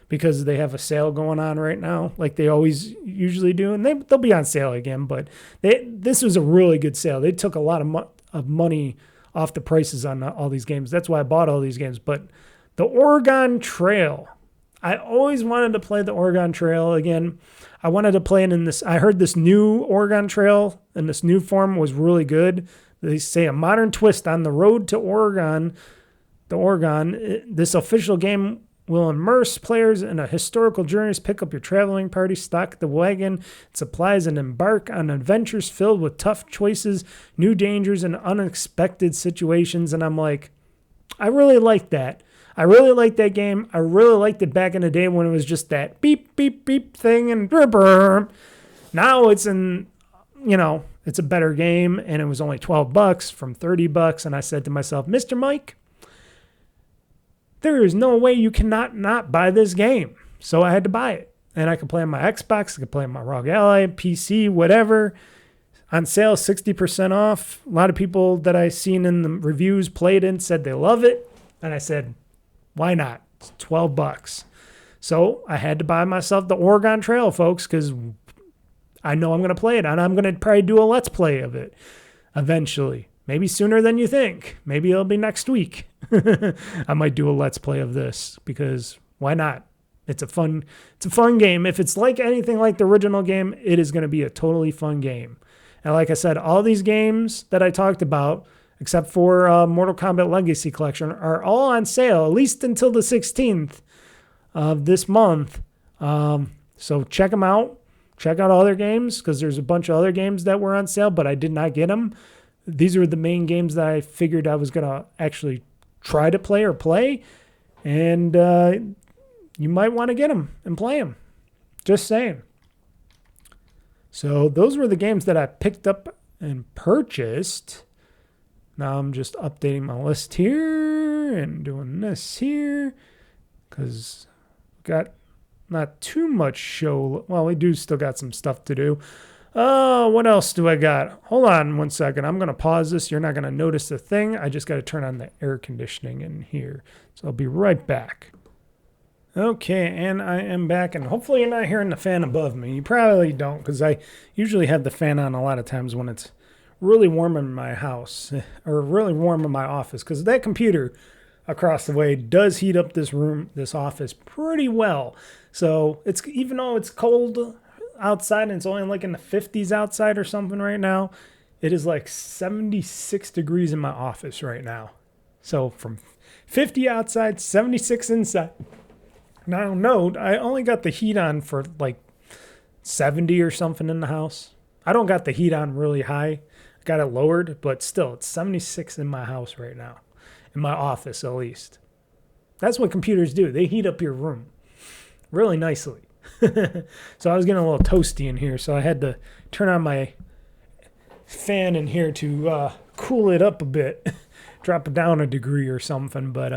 because they have a sale going on right now like they always usually do. And they'll be on sale again, but this was a really good sale. They took a lot of money off the prices on all these games. That's why I bought all these games. But the Oregon Trail, I always wanted to play the Oregon Trail again. I wanted to play it in this. I heard this new Oregon Trail in this new form was really good. They say a modern twist on the road to Oregon. This official game will immerse players in a historical journey. Pick up your traveling party, stock the wagon, supplies, and embark on adventures filled with tough choices, new dangers, and unexpected situations. And I'm like, I really like that. I really liked that game. I really liked it back in the day when it was just that beep, beep, beep thing and brr, brr. Now it's it's a better game, and it was only $12 from $30. And I said to myself, Mr. Mike, there is no way you cannot not buy this game. So I had to buy it. And I could play on my Xbox, I could play on my ROG Ally, PC, whatever. On sale, 60% off. A lot of people that I seen in the reviews played it and said they love it. And I said, why not? It's $12. So I had to buy myself the Oregon Trail, folks, because I know I'm going to play it, and I'm going to probably do a Let's Play of it eventually. Maybe sooner than you think. Maybe it'll be next week. I might do a Let's Play of this because why not? It's a fun game. If it's like anything like the original game, it is going to be a totally fun game. And like I said, all these games that I talked about, except for Mortal Kombat Legacy Collection, are all on sale, at least until the 16th of this month. So check them out. Check out other games because there's a bunch of other games that were on sale, but I did not get them. These are the main games that I figured I was going to actually try to play. And you might want to get them and play them. Just saying. So those were the games that I picked up and purchased. Now I'm just updating my list here and doing this here because got not too much show. Well, we do still got some stuff to do. What else do I got? Hold on 1 second. I'm going to pause this. You're not going to notice a thing. I just got to turn on the air conditioning in here. So I'll be right back. Okay, and I am back, and hopefully you're not hearing the fan above me. You probably don't, because I usually have the fan on a lot of times when it's really warm in my house, or really warm in my office, because that computer across the way does heat up this room, this office, pretty well. So it's even though it's cold outside and it's only like in the 50s outside or something right now, it is like 76 degrees in my office right now. So from 50 outside, 76 inside. Now note, I only got the heat on for like 70 or something in the house. I don't got the heat on really high. I got it lowered, but still it's 76 in my house right now. In my office at least. That's what computers do. They heat up your room really nicely. So I was getting a little toasty in here, so I had to turn on my fan in here to cool it up a bit, drop it down a degree or something. But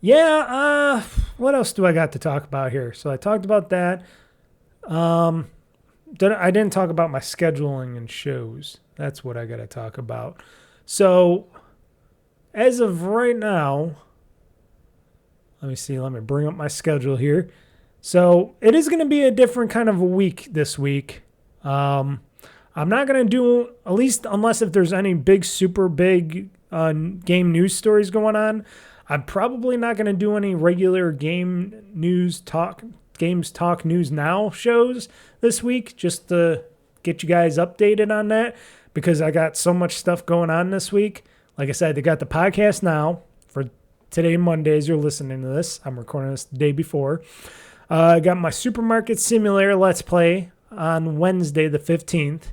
yeah, what else do I got to talk about here? So I talked about that. I didn't talk about my scheduling and shows. That's what I got to talk about. So as of right now, let me see. Let me bring up my schedule here. So it is going to be a different kind of a week this week. I'm not going to do, at least unless if there's any big, super big game news stories going on, I'm probably not going to do any regular Games Talk News Now shows this week, just to get you guys updated on that, because I got so much stuff going on this week. Like I said, they got the podcast now for today, Monday, as you're listening to this. I'm recording this the day before. I got my Supermarket Simulator Let's Play on Wednesday, the 15th.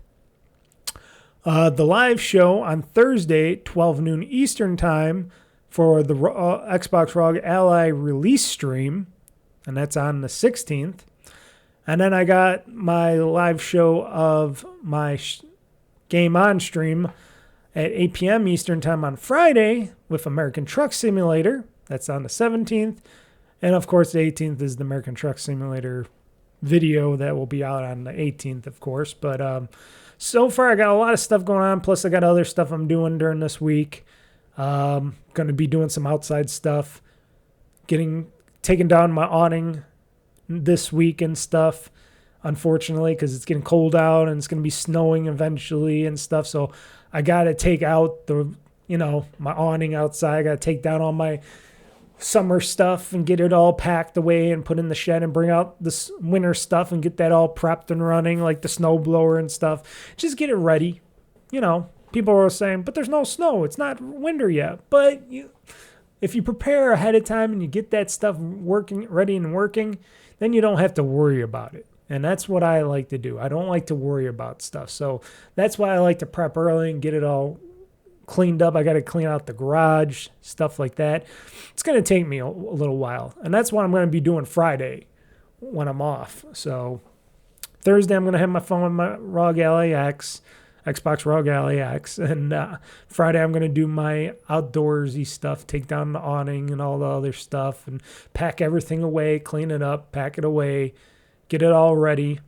The live show on Thursday, 12 noon Eastern Time for the Xbox ROG Ally release stream, and that's on the 16th. And then I got my live show of my GameOn stream at 8 p.m. Eastern Time on Friday with American Truck Simulator. That's on the 17th. And, of course, the 18th is the American Truck Simulator video that will be out on the 18th, of course. But so far, I got a lot of stuff going on. Plus, I got other stuff I'm doing during this week. Going to be doing some outside stuff. Taking down my awning this week and stuff, unfortunately, because it's getting cold out and it's going to be snowing eventually and stuff. So I got to take out my awning outside. I got to take down all my summer stuff and get it all packed away and put in the shed and bring out the winter stuff and get that all prepped and running, like the snow blower and stuff. Just get it ready. People are saying, but there's no snow. It's not winter yet. But if you prepare ahead of time and you get that stuff ready and working, then you don't have to worry about it. And that's what I like to do. I don't like to worry about stuff. So that's why I like to prep early and get it all cleaned up. I got to clean out the garage, stuff like that. It's going to take me a little while. And that's what I'm going to be doing Friday when I'm off. So Thursday, I'm going to have my phone with my ROG Ally X, Xbox ROG Ally X. And Friday, I'm going to do my outdoorsy stuff, take down the awning and all the other stuff and pack everything away, clean it up, pack it away, get it all ready.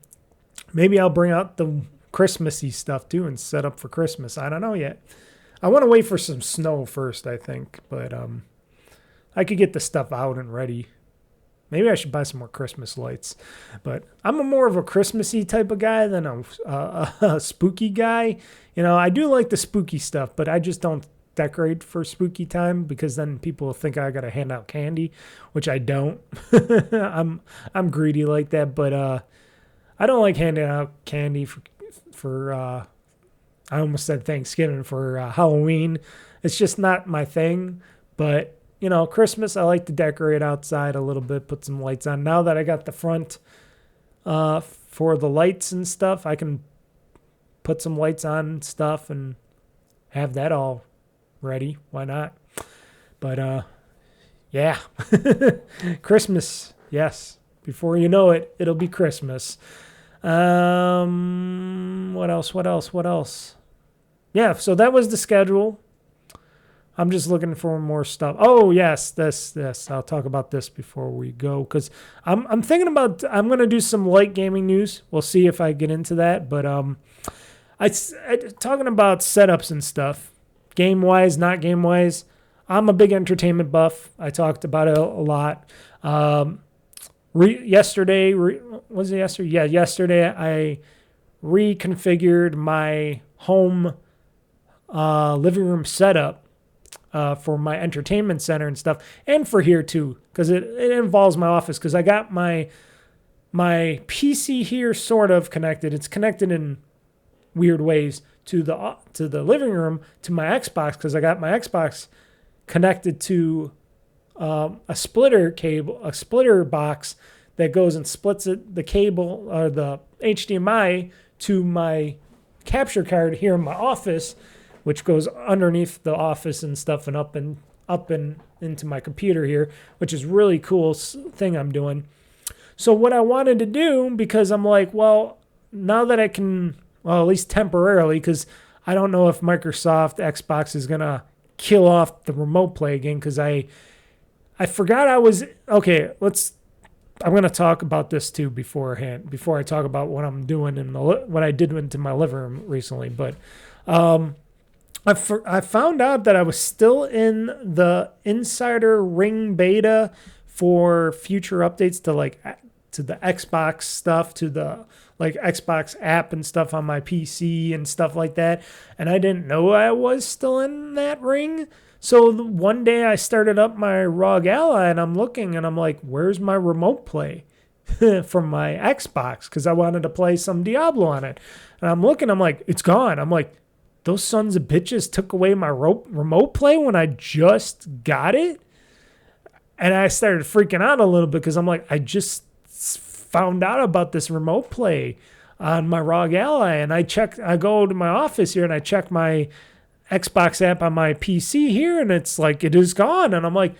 Maybe I'll bring out the Christmassy stuff too and set up for Christmas. I don't know yet. I want to wait for some snow first, I think. But I could get the stuff out and ready Maybe I should buy some more Christmas lights. But I'm more of a Christmassy type of guy than a spooky guy. You know, I do like the spooky stuff, but I just don't decorate for spooky time because then people will think I got to hand out candy, which I don't. I'm greedy like that, but I don't like handing out candy for I almost said Thanksgiving, for Halloween. It's just not my thing. But you know, Christmas, I like to decorate outside a little bit, put some lights on. Now that I got the front for the lights and stuff, I can put some lights on and stuff and have that all ready. Why not? But yeah, Christmas. Yes, before you know it, it'll be Christmas. What else? Yeah, so that was the schedule. I'm just looking for more stuff. Oh, yes, this. I'll talk about this before we go because I'm thinking about, I'm going to do some light gaming news. We'll see if I get into that. But talking about setups and stuff, game-wise, not game-wise, I'm a big entertainment buff. I talked about it a lot. Yesterday, was it yesterday? Yeah, yesterday I reconfigured my home living room setup for my entertainment center and stuff, and for here too, because it involves my office. Because I got my PC here sort of connected. It's connected in weird ways to the living room, to my Xbox, because I got my Xbox connected to a splitter box that goes and splits the cable or the HDMI to my capture card here in my office, which goes underneath the office and stuff and up and into my computer here, which is really cool thing I'm doing. So what I wanted to do, because I'm like, well, now that I can, well, at least temporarily, because I don't know if Microsoft Xbox is going to kill off the remote play again, because I forgot I was, okay, I'm going to talk about this too before I talk about what I'm doing and what I did into my living room recently. But I found out that I was still in the insider ring beta for future updates to the Xbox stuff, to the Xbox app and stuff on my PC and stuff like that. And I didn't know I was still in that ring. So one day I started up my ROG Ally and I'm looking and I'm like, where's my remote play from my Xbox? Because I wanted to play some Diablo on it. And I'm looking, I'm like, it's gone. I'm like, those sons of bitches took away my remote play when I just got it? And I started freaking out a little bit because I'm like, I just found out about this remote play on my ROG Ally. And I go to my office here and I check my Xbox app on my PC here, and it's like, it is gone. And I'm like,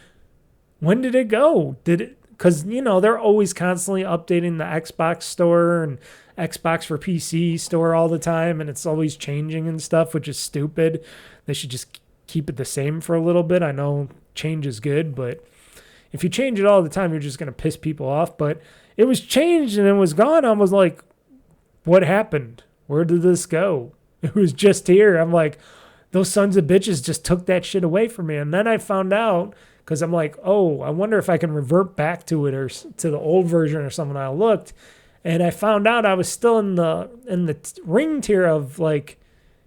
when did it go? Because, you know, they're always constantly updating the Xbox store and Xbox for PC store all the time, and it's always changing and stuff, which is stupid. They should just keep it the same for a little bit. I know change is good, but if you change it all the time, you're just going to piss people off. But it was changed and it was gone. I was like, what happened? Where did this go? It was just here. I'm like, those sons of bitches just took that shit away from me. And then I found out, because I'm like, oh, I wonder if I can revert back to it or to the old version or something. I looked, and I found out I was still in the ring tier of, like,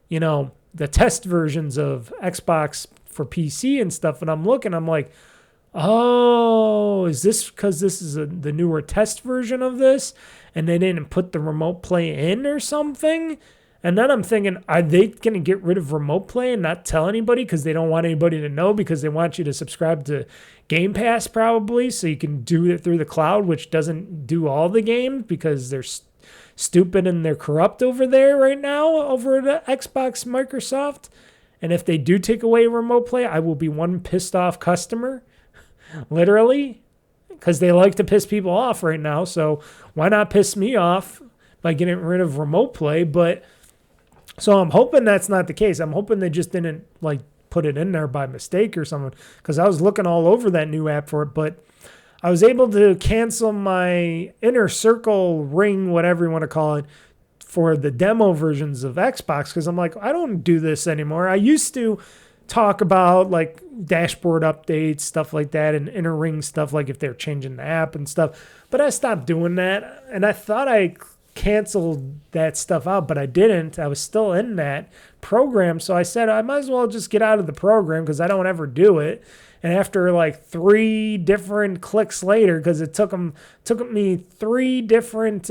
you know, the test versions of Xbox for PC and stuff. And I'm looking, I'm like, oh, is this because this is the newer test version of this, and they didn't put the remote play in or something? And then I'm thinking, are they going to get rid of remote play and not tell anybody because they don't want anybody to know, because they want you to subscribe to Game Pass probably so you can do it through the cloud, which doesn't do all the games because they're stupid and they're corrupt over there right now over at Xbox Microsoft. And if they do take away remote play, I will be one pissed off customer, literally, because they like to piss people off right now. So why not piss me off by getting rid of remote play? But so I'm hoping that's not the case. I'm hoping they just didn't put it in there by mistake or something, because I was looking all over that new app for it. But I was able to cancel my inner circle ring, whatever you want to call it, for the demo versions of Xbox, because I'm like, I don't do this anymore. I used to talk about like dashboard updates, stuff like that, and inner ring stuff, like if they're changing the app and stuff. But I stopped doing that, and I thought I canceled that stuff out, but I didn't. I was still in that program, so I said I might as well just get out of the program because I don't ever do it. And after like 3 different clicks later, because it took me 3 different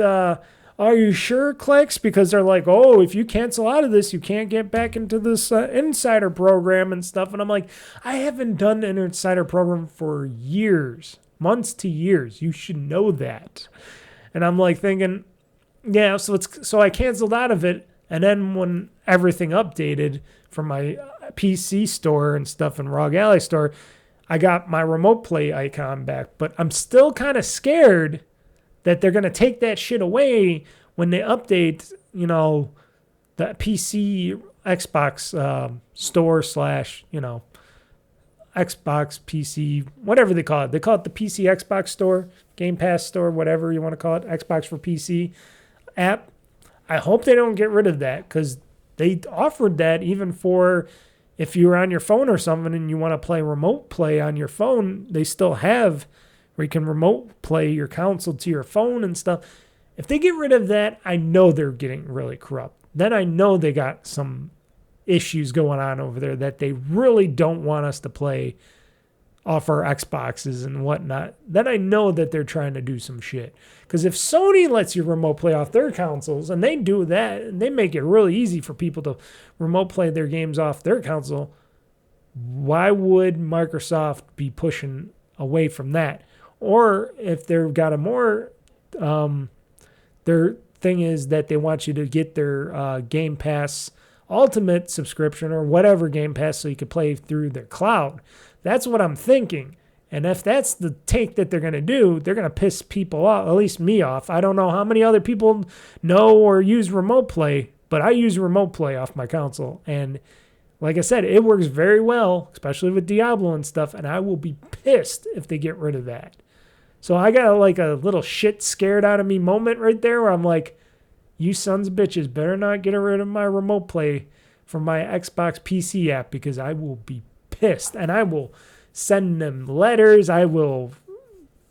are you sure clicks, because they're like, oh, if you cancel out of this, you can't get back into this insider program and stuff. And I'm like, I haven't done an insider program for years, months to years. You should know that. And I'm like thinking, yeah, so I canceled out of it. And then when everything updated from my PC store and stuff and ROG Ally store, I got my remote play icon back. But I'm still kind of scared that they're going to take that shit away when they update, you know, the PC Xbox store slash, you know, Xbox PC, whatever they call it. They call it the PC Xbox store, Game Pass store, whatever you want to call it, Xbox for PC app. I hope they don't get rid of that, because they offered that even for if you're on your phone or something and you want to play remote play on your phone. They still have where you can remote play your console to your phone and stuff. If they get rid of that, I know they're getting really corrupt. Then I know they got some issues going on over there that they really don't want us to play off our Xboxes and whatnot. Then I know that they're trying to do some shit. Because if Sony lets you remote play off their consoles, and they do that, and they make it really easy for people to remote play their games off their console, why would Microsoft be pushing away from that? Or if they've got a more, their thing is that they want you to get their Game Pass Ultimate subscription or whatever Game Pass so you could play through their cloud. That's what I'm thinking. And if that's the take that they're going to do, they're going to piss people off, at least me off. I don't know how many other people know or use remote play, but I use remote play off my console. And like I said, it works very well, especially with Diablo and stuff, and I will be pissed if they get rid of that. So I got like a little shit scared out of me moment right there where I'm like, you sons of bitches better not get rid of my remote play from my Xbox PC app, because I will be pissed. And I will send them letters. I will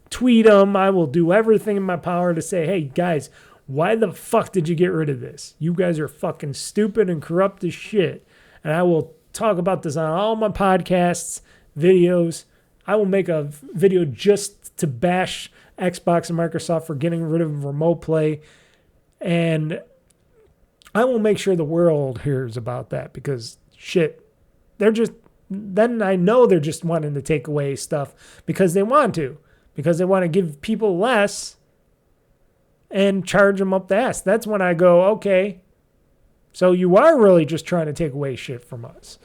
tweet them. I will do everything in my power to say, hey, guys, why the fuck did you get rid of this? You guys are fucking stupid and corrupt as shit. And I will talk about this on all my podcasts, videos. I will make a video just to bash Xbox and Microsoft for getting rid of remote play. And I will make sure the world hears about that, because shit, then I know they're just wanting to take away stuff because they want to give people less and charge them up the ass. That's when I go, okay, so you are really just trying to take away shit from us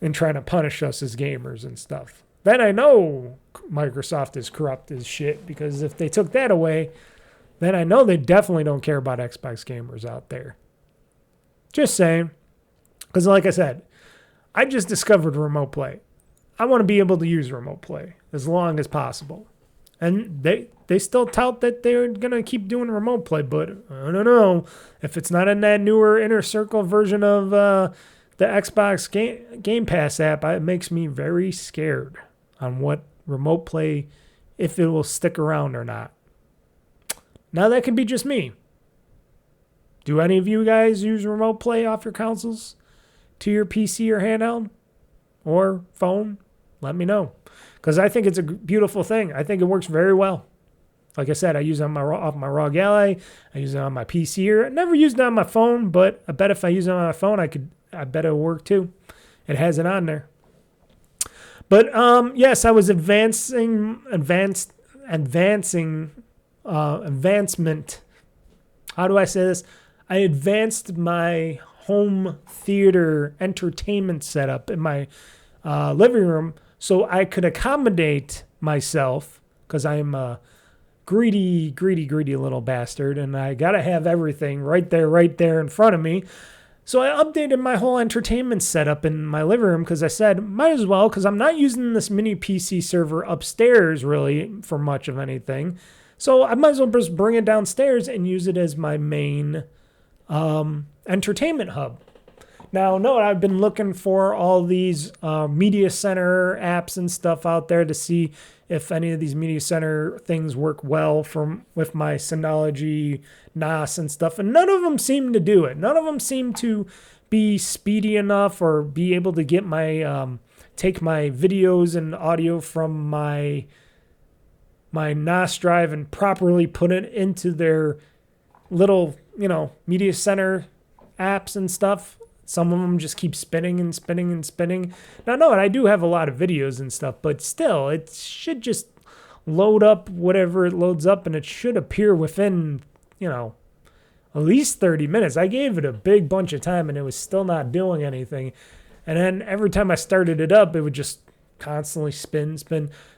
and trying to punish us as gamers and stuff. Then I know Microsoft is corrupt as shit, because if they took that away, then I know they definitely don't care about Xbox gamers out there. Just saying. Because like I said, I just discovered remote play. I want to be able to use remote play as long as possible. And they still tout that they're going to keep doing remote play, but I don't know. If it's not in that newer Inner Circle version of the Xbox Game Pass app, it makes me very scared on what remote play, if it will stick around or not. Now, that could be just me. Do any of you guys use remote play off your consoles to your PC or handheld or phone? Let me know, because I think it's a beautiful thing. I think it works very well. Like I said, I use it off my ROG Ally. I use it on my PC. I never used it on my phone, but I bet if I use it on my phone, I bet it'll work too. It has it on there. But yes, I was advancement. How do I say this? I advanced my home theater entertainment setup in my living room so I could accommodate myself, because I'm a greedy little bastard, and I got to have everything right there in front of me. So I updated my whole entertainment setup in my living room, because I said, might as well, because I'm not using this mini PC server upstairs really for much of anything. So I might as well just bring it downstairs and use it as my main entertainment hub. Now, no, I've been looking for all these media center apps and stuff out there to see if any of these media center things work well with my Synology NAS and stuff, and none of them seem to do it. None of them seem to be speedy enough or be able to get my take my videos and audio from my NAS drive and properly put it into their little, media center apps and stuff. Some of them just keep spinning and spinning and spinning. Now, no, and I do have a lot of videos and stuff, but still, it should just load up whatever it loads up, and it should appear within, at least 30 minutes. I gave it a big bunch of time, and it was still not doing anything. And then every time I started it up, it would just constantly spin.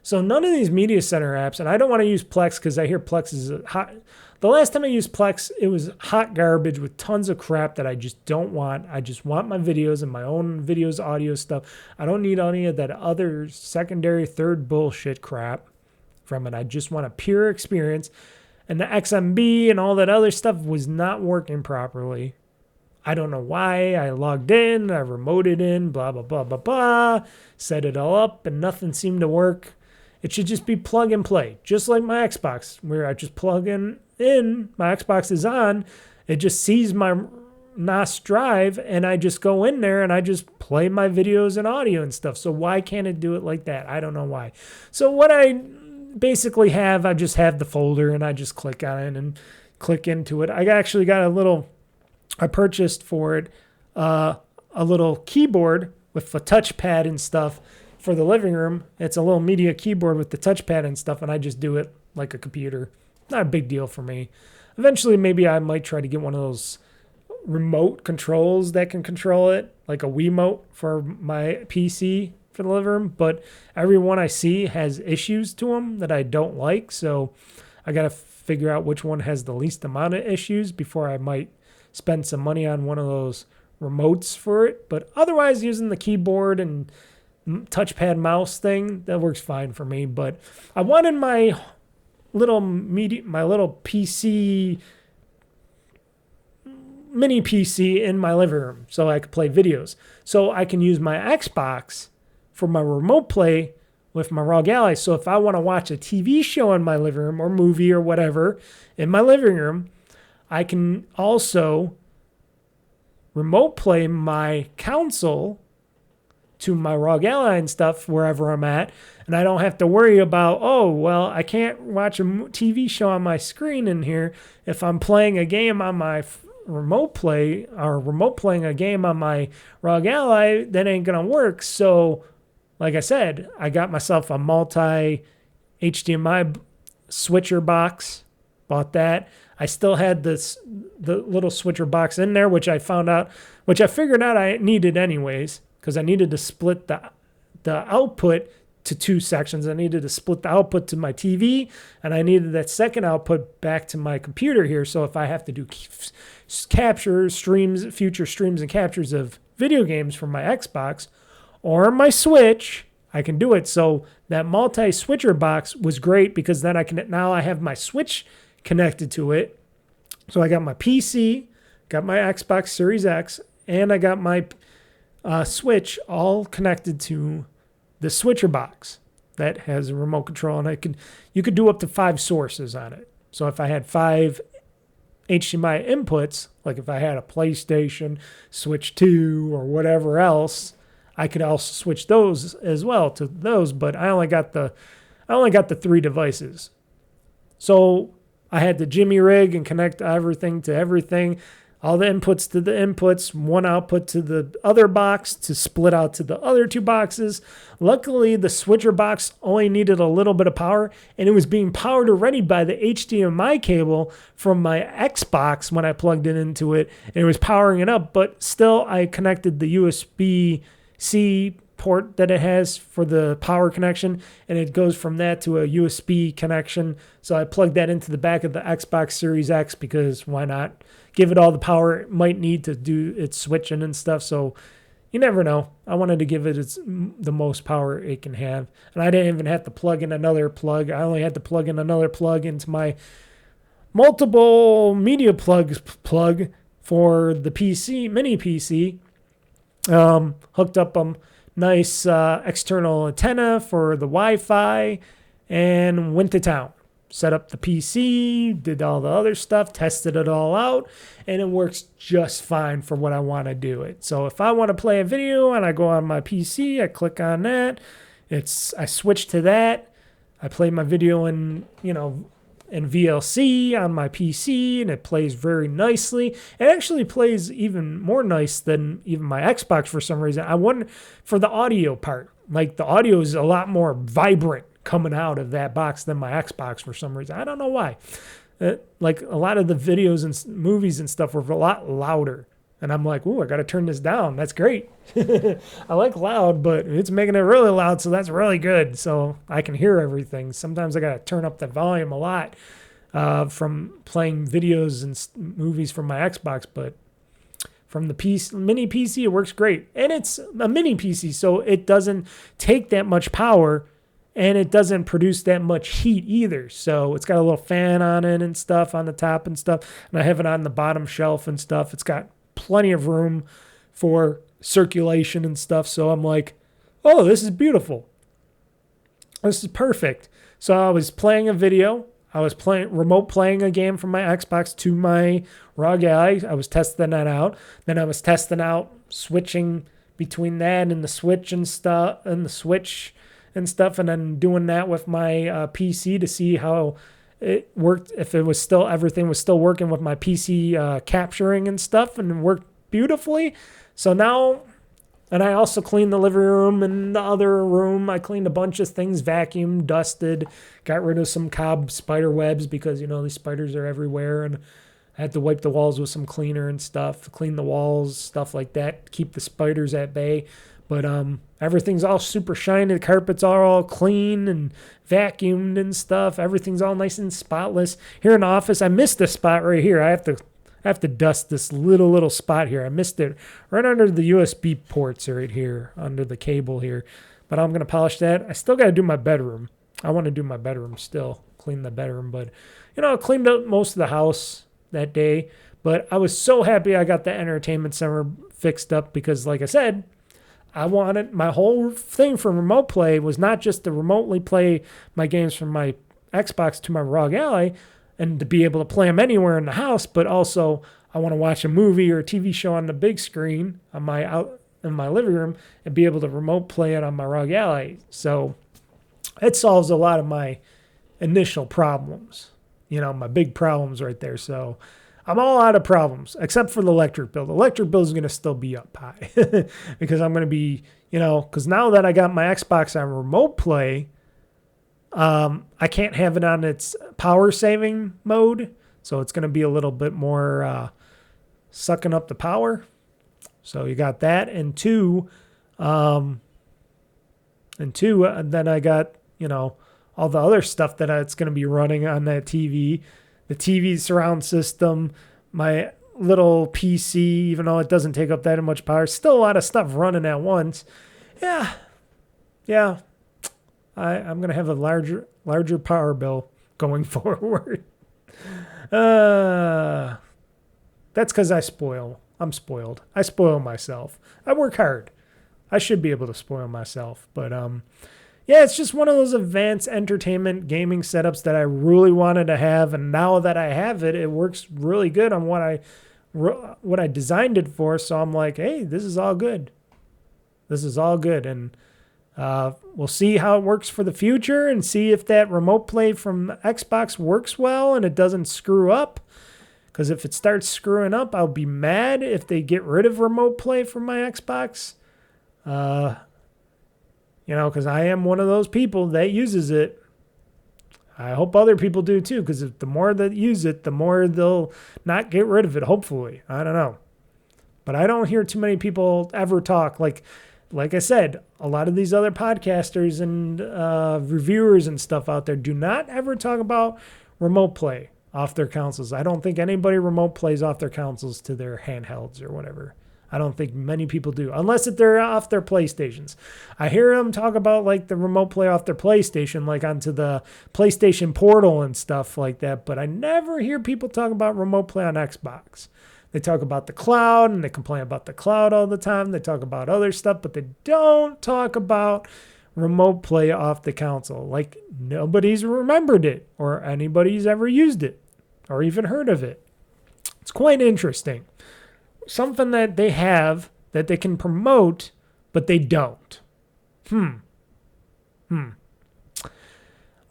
So none of these media center apps, and I don't want to use Plex because I hear Plex is hot. The last time I used Plex, it was hot garbage with tons of crap that I just don't want. I just want my videos and my own videos, audio stuff. I don't need any of that other secondary, third bullshit crap from it. I just want a pure experience. And the XMB and all that other stuff was not working properly. I don't know why. I logged in, I remoted in, blah, blah, blah, blah, blah, set it all up, and nothing seemed to work. It should just be plug and play, just like my Xbox, where I just plug in, my Xbox is on, it just sees my NAS drive, and I just go in there and I just play my videos and audio and stuff. So why can't it do it like that? I don't know why. So what I basically have, I just have the folder, and I just click on it and click into it. I actually got I purchased for it a little keyboard with the touchpad and stuff for the living room. It's a little media keyboard with the touchpad and stuff, and I just do it like a computer. Not a big deal for me. Eventually, maybe I might try to get one of those remote controls that can control it, like a Wiimote for my PC for the living room, but every one I see has issues to them that I don't like, so I got to figure out which one has the least amount of issues before I might spend some money on one of those remotes for it. But otherwise, using the keyboard and touchpad mouse thing, that works fine for me. But I wanted my little PC, mini PC in my living room so I could play videos. So I can use my Xbox for my remote play with my ROG Ally. So if I want to watch a TV show in my living room or movie or whatever in my living room, I can also remote play my console to my ROG Ally and stuff wherever I'm at, and I don't have to worry about, I can't watch a TV show on my screen in here if I'm playing a game on my remote play or remote playing a game on my ROG Ally. That ain't gonna work. So, like I said, I got myself a multi HDMI switcher box, bought that. I still had the little switcher box in there, which I figured out I needed anyways, because I needed to split the output to two sections. I needed to split the output to my TV, and I needed that second output back to my computer here. So if I have to do future streams and captures of video games from my Xbox or my Switch, I can do it. So that multi-switcher box was great because then I have my Switch connected to it. So I got my PC, got my Xbox Series X, and I got my Switch all connected to the switcher box that has a remote control, and you could do up to 5 sources on it. So if I had 5 HDMI inputs, like if I had a PlayStation, Switch 2, or whatever else, I could also switch those as well to those, but I only got the 3 devices. So I had the Jimmy rig and connect everything to everything, all the inputs to the inputs, one output to the other box to split out to the other 2 boxes. Luckily, the switcher box only needed a little bit of power, and it was being powered already by the HDMI cable from my Xbox when I plugged it into it, and it was powering it up, but still I connected the USB-C port that it has for the power connection, and it goes from that to a USB connection. So I plugged that into the back of the Xbox Series X because why not? Give it all the power it might need to do its switching and stuff. So you never know. I wanted to give it the most power it can have. And I didn't even have to plug in another plug. I only had to plug in another plug into my multiple media plug for the PC, mini PC. Hooked up a nice external antenna for the Wi-Fi and went to town. Set up the PC, did all the other stuff, tested it all out, and it works just fine for what I want to do it. So if I want to play a video and I go on my PC, I click on that. I switch to that. I play my video in VLC on my PC, and it plays very nicely. It actually plays even more nice than even my Xbox for some reason. I wonder for the audio part. Like the audio is a lot more vibrant coming out of that box than my Xbox for some reason. I don't know why. Like a lot of the videos and movies and stuff were a lot louder. And I'm like, ooh, I got to turn this down. That's great. I like loud, but it's making it really loud, so that's really good. So I can hear everything. Sometimes I got to turn up the volume a lot from playing videos and movies from my Xbox, but from the mini PC, it works great. And it's a mini PC, so it doesn't take that much power, and it doesn't produce that much heat either. So it's got a little fan on it and stuff on the top and stuff. And I have it on the bottom shelf and stuff. It's got plenty of room for circulation and stuff. So I'm like, oh, this is beautiful. This is perfect. So I was playing a video. I was remote playing a game from my Xbox to my ROG Ally. I was testing that out. Then I was testing out switching between that and the Switch and stuff, and and then doing that with my PC to see how it worked, if everything was still working with my PC capturing and stuff, and it worked beautifully. So now, and I also cleaned the living room and the other room. I cleaned a bunch of things, vacuumed, dusted, got rid of some cob spider webs because, these spiders are everywhere, and I had to wipe the walls with some cleaner and stuff, clean the walls, stuff like that, keep the spiders at bay. But everything's all super shiny. The carpets are all clean and vacuumed and stuff. Everything's all nice and spotless. Here in the office, I missed a spot right here. I have to dust this little spot here. I missed it right under the USB ports right here, under the cable here. But I'm going to polish that. I still got to do my bedroom. I want to do my bedroom still, clean the bedroom. But, I cleaned up most of the house that day. But I was so happy I got the entertainment center fixed up because, like I said, I wanted my whole thing for remote play was not just to remotely play my games from my Xbox to my ROG Ally and to be able to play them anywhere in the house, but also I want to watch a movie or a TV show on the big screen in my living room and be able to remote play it on my ROG Ally. So it solves a lot of my initial problems, my big problems right there. So I'm all out of problems except for the electric bill. The electric bill is going to still be up high because I'm going to be, because now that I got my Xbox on remote play, I can't have it on its power saving mode. So it's going to be a little bit more sucking up the power. So you got that. And two, then I got, all the other stuff that it's going to be running on that TV. The TV surround system, my little PC, even though it doesn't take up that much power, still a lot of stuff running at once. Yeah. I'm going to have a larger power bill going forward. That's because I'm spoiled. I spoil myself. I work hard. I should be able to spoil myself. But, yeah, it's just one of those advanced entertainment gaming setups that I really wanted to have. And now that I have it, it works really good on what I designed it for. So I'm like, hey, this is all good. And we'll see how it works for the future and see if that remote play from Xbox works well and it doesn't screw up. Because if it starts screwing up, I'll be mad if they get rid of remote play from my Xbox. Because I am one of those people that uses it. I hope other people do too, because the more that use it, the more they'll not get rid of it, hopefully. I don't know. But I don't hear too many people ever talk. Like I said, a lot of these other podcasters and reviewers and stuff out there do not ever talk about remote play off their consoles. I don't think anybody remote plays off their consoles to their handhelds or whatever. I don't think many people do, unless if they're off their PlayStations. I hear them talk about like the remote play off their PlayStation, like onto the PlayStation Portal and stuff like that, but I never hear people talk about remote play on Xbox. They talk about the cloud and they complain about the cloud all the time. They talk about other stuff, but they don't talk about remote play off the console. Like nobody's remembered it or anybody's ever used it or even heard of it. It's quite interesting. Something that they have that they can promote, but they don't. Why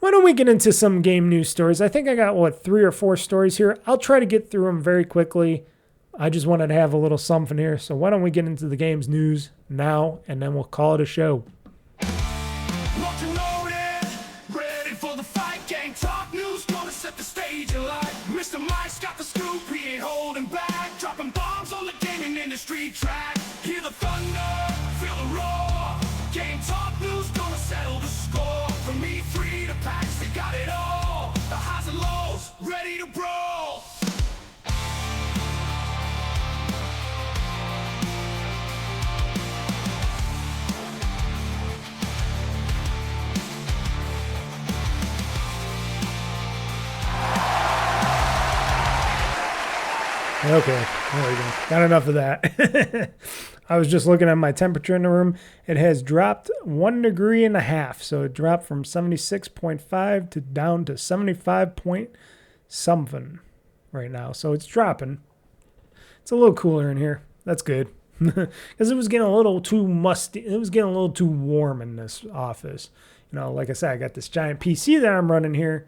don't we get into some game news stories? I think I got, 3 or 4 stories here. I'll try to get through them very quickly. I just wanted to have a little something here. So why don't we get into the game's news now, and then we'll call it a show. Locked and loaded, ready for the fight. Game talk news, gonna set the stage alight. Mr. Mike's got the scoop, he ain't holding back. Dropping bombs on the gaming industry track. Hear the thunder, feel the roar. Game talk news, gonna settle the score. From E3 to PAX, they got it all. The highs and lows, ready to brawl. Okay, there we go. Got enough of that. I was just looking at my temperature in the room. It has dropped 1.5 degrees, so it dropped from 76.5 to down to 75 point something right now. So it's dropping. It's a little cooler in here. That's good. Because it was getting a little too musty. It was getting a little too warm in this office. You know, like I said, I got this giant PC that I'm running here.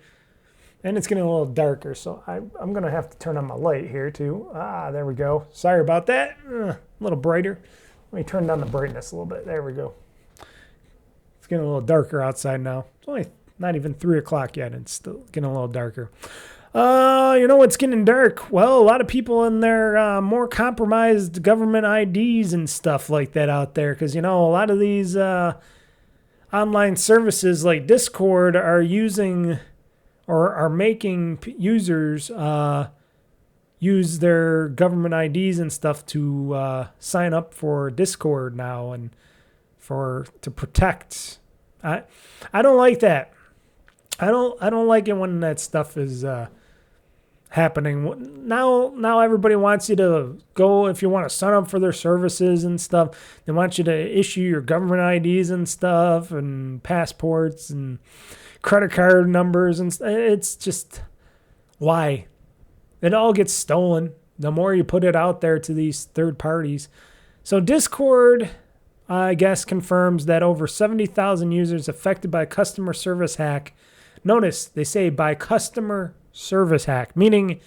And it's getting a little darker, so I'm going to have to turn on my light here, too. There we go. Sorry about that. A little brighter. Let me turn down the brightness a little bit. There we go. It's getting a little darker outside now. It's only not even 3 o'clock yet, and it's still getting a little darker. You know what's getting dark? Well, a lot of people in their more compromised government IDs and stuff like that out there. Because, you know, a lot of these online services like Discord are using... or are making users use their government IDs and stuff to sign up for Discord now and to protect. I don't like that. I don't like it when that stuff is happening. Now everybody wants you to go if you want to sign up for their services and stuff. They want you to issue your government IDs and stuff and passports and credit card numbers, and it's just, why? It all gets stolen the more you put it out there to these third parties. So Discord, I guess, confirms that over 70,000 users affected by customer service hack. Notice they say by customer service hack, meaning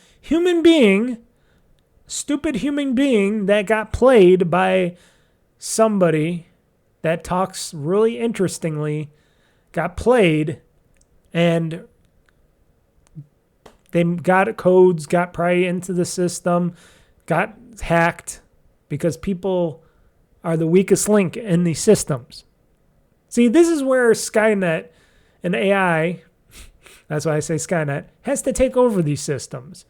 stupid human being that got played by somebody that talks really interestingly, got played. And they got codes, got probably into the system, got hacked because people are the weakest link in these systems. See, this is where Skynet and AI, that's why I say Skynet, has to take over these systems.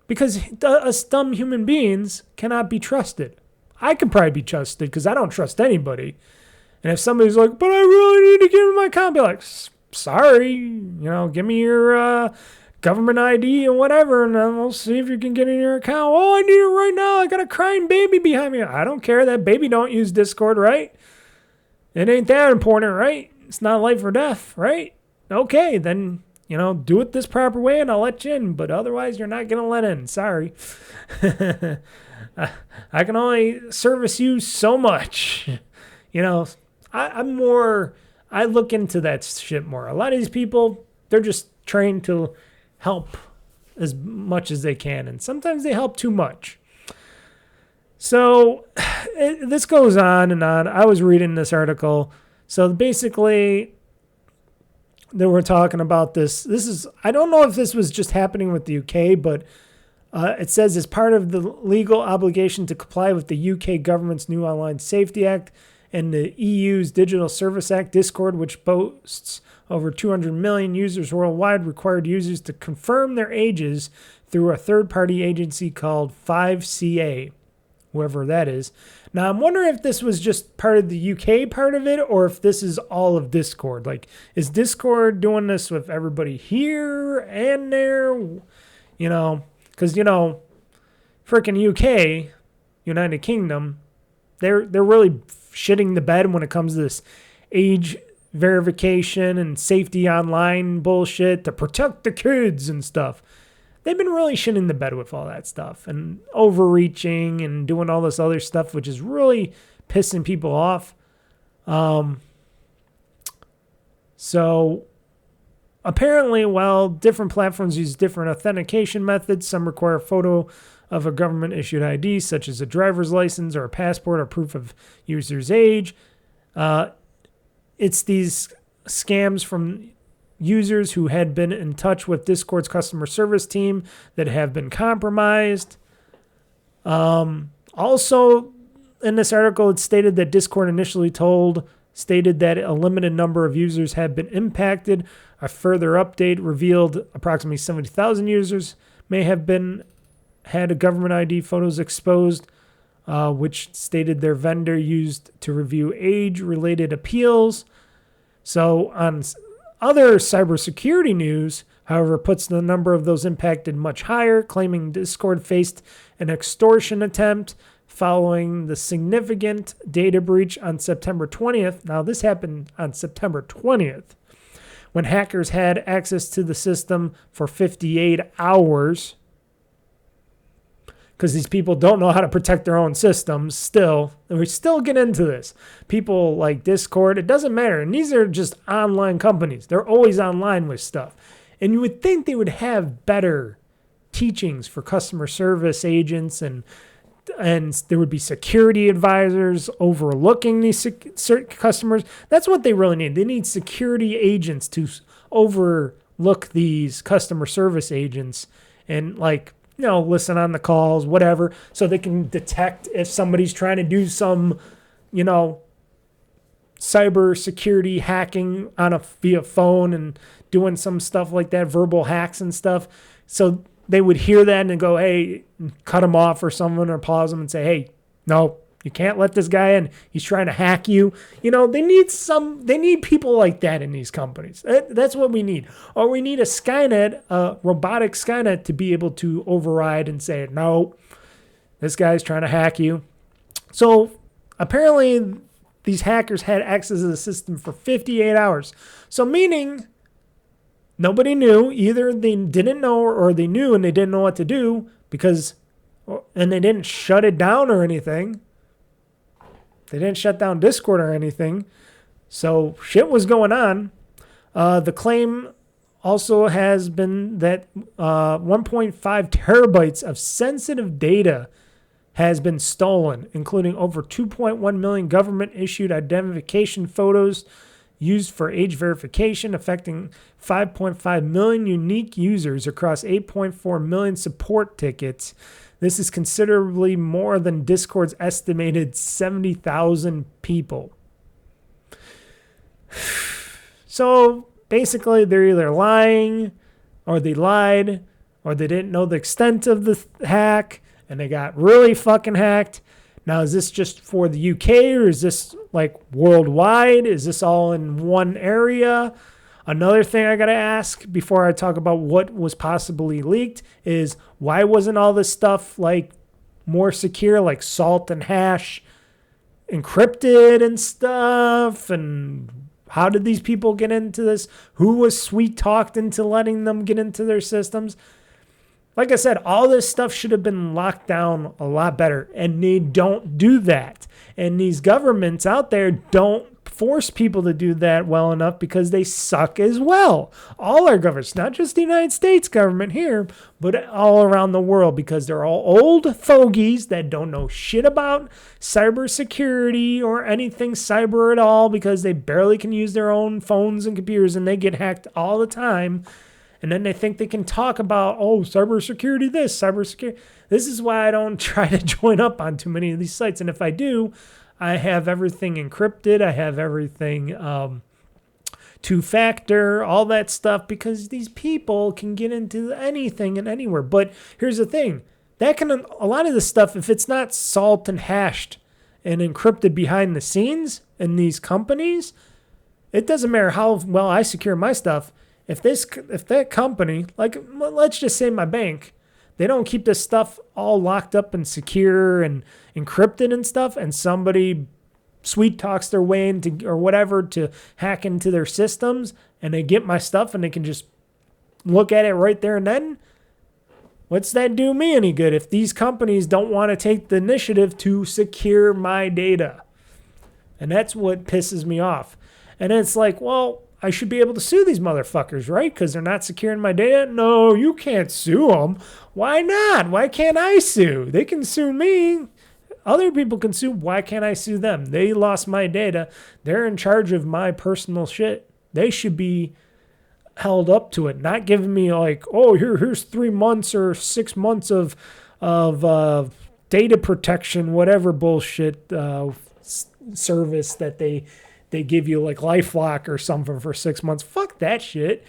Because us dumb human beings cannot be trusted. I can probably be trusted because I don't trust anybody. And if somebody's like, but I really need to give me my account, I'll be like, sorry, give me your government ID and whatever, and then we'll see if you can get in your account. Oh, I need it right now. I got a crying baby behind me. I don't care. That baby don't use Discord, right? It ain't that important, right? It's not life or death, right? Okay, then, do it this proper way and I'll let you in, but otherwise you're not going to let in. Sorry. I can only service you so much. I look into that shit more. A lot of these people, they're just trained to help as much as they can, and sometimes they help too much. So this goes on and on. I was reading this article. So basically, they were talking about this. I don't know if this was just happening with the UK, but it says as part of the legal obligation to comply with the UK government's new Online Safety Act, and the EU's Digital Service Act, Discord, which boasts over 200 million users worldwide, required users to confirm their ages through a third-party agency called 5CA, whoever that is. Now, I'm wondering if this was just part of the UK part of it, or if this is all of Discord. Like, is Discord doing this with everybody here and there? Because, freaking UK, United Kingdom, they're really shitting the bed when it comes to this age verification and safety online bullshit to protect the kids and stuff. They've been really shitting the bed with all that stuff and overreaching and doing all this other stuff, which is really pissing people off. So apparently, while different platforms use different authentication methods, some require a photo of a government-issued ID, such as a driver's license or a passport or proof of user's age. It's these scams from users who had been in touch with Discord's customer service team that have been compromised. Also, in this article, it stated that Discord initially stated that a limited number of users had been impacted. A further update revealed approximately 70,000 users may have had a government ID photos exposed, which stated their vendor used to review age-related appeals. So on other cybersecurity news, however, puts the number of those impacted much higher, claiming Discord faced an extortion attempt following the significant data breach on September 20th. Now, this happened on September 20th, when hackers had access to the system for 58 hours. Because these people don't know how to protect their own systems still. And we still get into this. People like Discord, it doesn't matter. And these are just online companies. They're always online with stuff. And you would think they would have better teachings for customer service agents, and there would be security advisors overlooking these customers. That's what they really need. They need security agents to overlook these customer service agents and listen on the calls, whatever, so they can detect if somebody's trying to do some, cyber security hacking via phone and doing some stuff like that, verbal hacks and stuff. So they would hear that and go, hey, cut them off or someone, or pause them and say, hey, no, you can't let this guy in. He's trying to hack you. They need people like that in these companies. That's what we need. Or we need a Skynet, a robotic Skynet, to be able to override and say, no, this guy's trying to hack you. So apparently these hackers had access to the system for 58 hours. So meaning nobody knew. Either they didn't know or they knew and they didn't know what to do and they didn't shut it down or anything. They didn't shut down Discord or anything. So shit was going on. The claim also has been that 1.5 terabytes of sensitive data has been stolen, including over 2.1 million government-issued identification photos used for age verification, affecting 5.5 million unique users across 8.4 million support tickets. This is considerably more than Discord's estimated 70,000 people. So basically, they're either lying, or they lied, or they didn't know the extent of the hack, and they got really fucking hacked. Now, is this just for the UK, or is this worldwide? Is this all in one area? Another thing I got to ask before I talk about what was possibly leaked is, why wasn't all this stuff more secure, like Salt and Hash encrypted and stuff? And how did these people get into this? Who was sweet talked into letting them get into their systems? Like I said, all this stuff should have been locked down a lot better, and they don't do that. And these governments out there don't force people to do that well enough because they suck as well. All our governments, not just the United States government here, but all around the world, because they're all old fogies that don't know shit about cybersecurity or anything cyber at all, because they barely can use their own phones and computers, and they get hacked all the time. And then they think they can talk about, cybersecurity this, cybersecurity. This is why I don't try to join up on too many of these sites. And if I do, I have everything encrypted. I have everything two-factor, all that stuff, because these people can get into anything and anywhere. But here's the thing. A lot of this stuff, if it's not salt and hashed and encrypted behind the scenes in these companies, it doesn't matter how well I secure my stuff. If that company, let's just say my bank, They don't keep this stuff all locked up and secure and encrypted and stuff, and somebody sweet talks their way into or whatever to hack into their systems, and they get my stuff and they can just look at it right there and then. What's that do me any good if these companies don't want to take the initiative to secure my data? And that's what pisses me off. And it's like, well, I should be able to sue these motherfuckers, right? Because they're not securing my data? No, you can't sue them. Why not? Why can't I sue? They can sue me. Other people can sue. Why can't I sue them? They lost my data. They're in charge of my personal shit. They should be held up to it, not giving me like, oh, here's 3 months or 6 months of data protection, whatever bullshit service that they give you, like LifeLock or something for 6 months. Fuck that shit.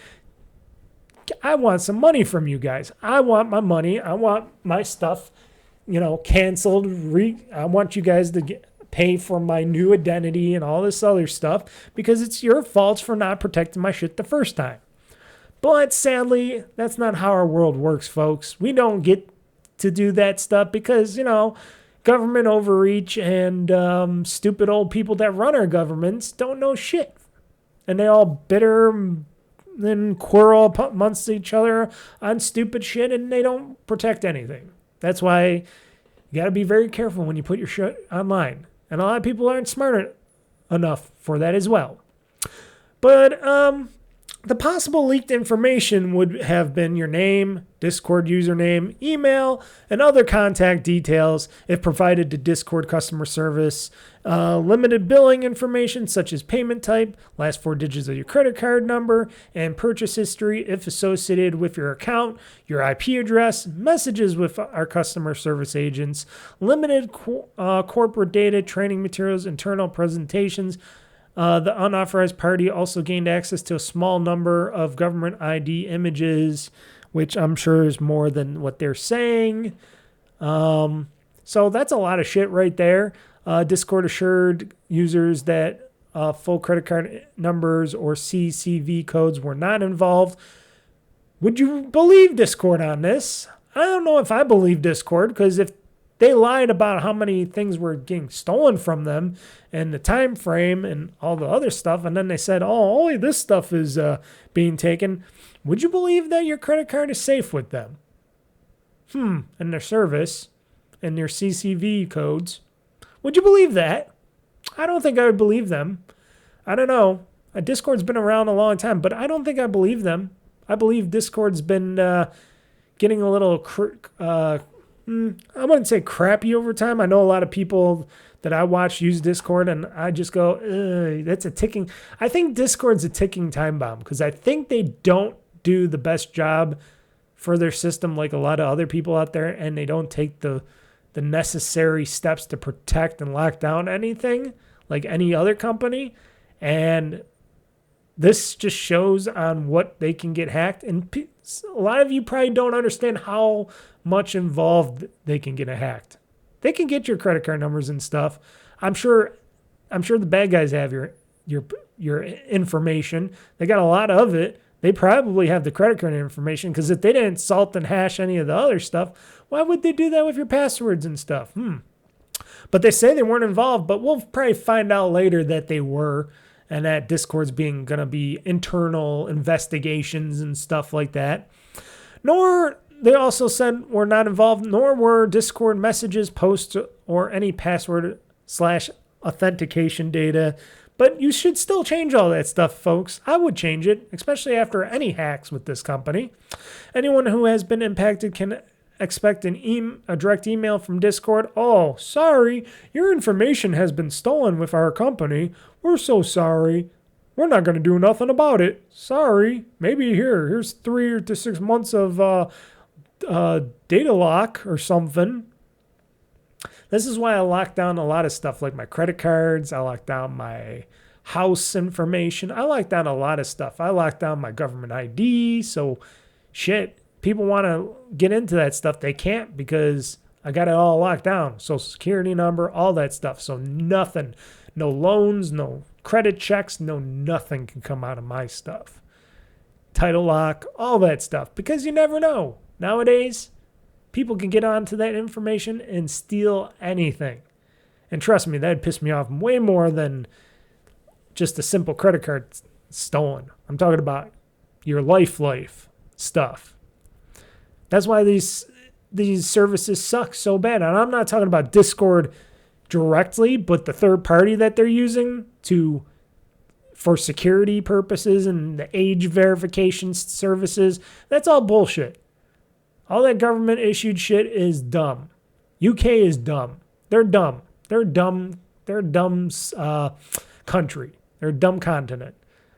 I want some money from you guys. I want my money. I want my stuff, canceled. I want you guys to pay for my new identity and all this other stuff because it's your fault for not protecting my shit the first time. But sadly, that's not how our world works, folks. We don't get to do that stuff because, government overreach and stupid old people that run our governments don't know shit. And they all bitter and quarrel amongst each other on stupid shit, and they don't protect anything. That's why you got to be very careful when you put your shit online. And a lot of people aren't smart enough for that as well. But the possible leaked information would have been your name, Discord username, email, and other contact details if provided to Discord customer service, limited billing information such as payment type, last 4 digits of your credit card number, and purchase history if associated with your account, your IP address, messages with our customer service agents, limited corporate data, training materials, internal presentations. The unauthorized party also gained access to a small number of government ID images, which I'm sure is more than what they're saying. So that's a lot of shit right there. Discord assured users that full credit card numbers or CCV codes were not involved. Would you believe Discord on this? I don't know if I believe Discord, because if they lied about how many things were getting stolen from them and the time frame and all the other stuff, and then they said, oh, only this stuff is being taken. Would you believe that your credit card is safe with them? And their service and their CCV codes. Would you believe that? I don't think I would believe them. I don't know. Discord's been around a long time, but I don't think I believe them. I believe Discord's been getting a little I wouldn't say crappy over time. I know a lot of people that I watch use Discord, and I just go, that's a ticking. I think Discord's a ticking time bomb because I think they don't do the best job for their system like a lot of other people out there, and they don't take the necessary steps to protect and lock down anything like any other company. And this just shows on what they can get hacked. And a lot of you probably don't understand how much involved they can get hacked. They can get your credit card numbers and stuff. I'm sure the bad guys have your information. They got a lot of it. They probably have the credit card information, because if they didn't salt and hash any of the other stuff, why would they do that with your passwords and stuff? But they say they weren't involved, but we'll probably find out later that they were, and that Discord's going to be internal investigations and stuff like that. Nor, they also said, we're not involved, nor were Discord messages, posts, or any password/authentication data. But you should still change all that stuff, folks. I would change it, especially after any hacks with this company. Anyone who has been impacted can expect a direct email from Discord. Oh, sorry, your information has been stolen with our company. We're so sorry. We're not going to do nothing about it. Sorry. Maybe here's 3 to 6 months of data lock or something. This is why I lock down a lot of stuff, like my credit cards. I lock down my house information. I lock down a lot of stuff. I lock down my government ID. So, shit, people want to get into that stuff. They can't, because I got it all locked down. Social security number, all that stuff. So nothing, no loans, no credit checks, no nothing can come out of my stuff. Title lock, all that stuff, because you never know. Nowadays, people can get onto that information and steal anything. And trust me, that'd piss me off way more than just a simple credit card stolen. I'm talking about your life stuff. That's why these services suck so bad. And I'm not talking about Discord directly, but the third party that they're using for security purposes and the age verification services, that's all bullshit. All that government issued shit is dumb. UK is dumb. They're dumb. They're dumb. They're a dumb country. They're a dumb continent.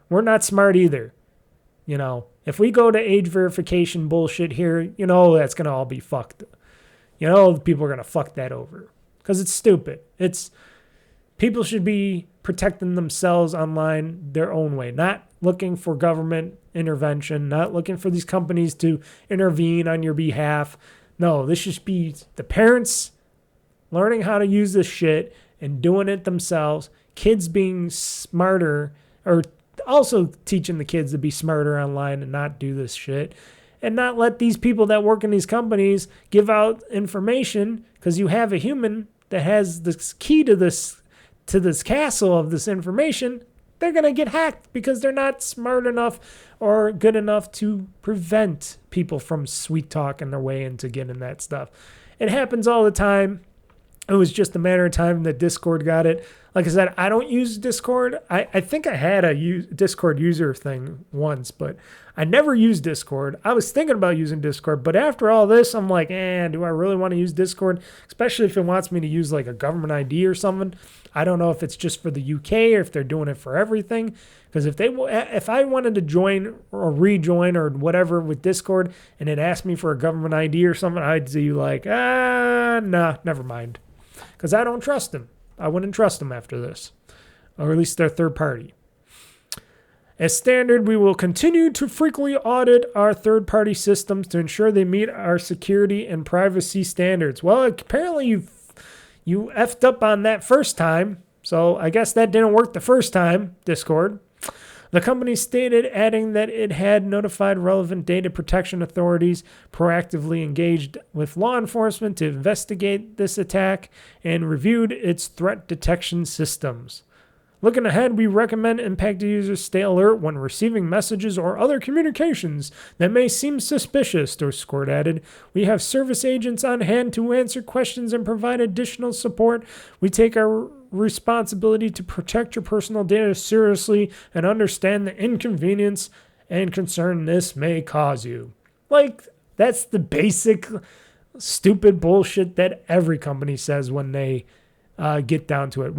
We're not smart either. You know, if we go to age verification bullshit here, you know that's going to all be fucked. You know, people are going to fuck that over because it's stupid. People should be protecting themselves online their own way, not looking for government intervention, not looking for these companies to intervene on your behalf. No, this should be the parents learning how to use this shit and doing it themselves, kids being smarter, or also teaching the kids to be smarter online and not do this shit, and not let these people that work in these companies give out information, because you have a human that has the key to this castle of this information. They're going to get hacked because they're not smart enough or good enough to prevent people from sweet talking their way into getting that stuff. It happens all the time. It was just a matter of time that Discord got it. Like I said, I don't use Discord. I think I had a Discord user thing once, but I never used Discord. I was thinking about using Discord, but after all this, I'm like, do I really want to use Discord? Especially if it wants me to use like a government ID or something. I don't know if it's just for the UK or if they're doing it for everything. Because if I wanted to join or rejoin or whatever with Discord and it asked me for a government ID or something, I'd be like, nah, never mind. Because I don't trust them. I wouldn't trust them after this. Or at least their third party. As standard, we will continue to frequently audit our third-party systems to ensure they meet our security and privacy standards. Well, apparently you effed up on that first time. So I guess that didn't work the first time, Discord. The company stated, adding that it had notified relevant data protection authorities, proactively engaged with law enforcement to investigate this attack, and reviewed its threat detection systems. Looking ahead, we recommend impacted users stay alert when receiving messages or other communications that may seem suspicious, Discord added. We have service agents on hand to answer questions and provide additional support. We take our responsibility to protect your personal data seriously and understand the inconvenience and concern this may cause you. Like, that's the basic stupid bullshit that every company says when they get down to it.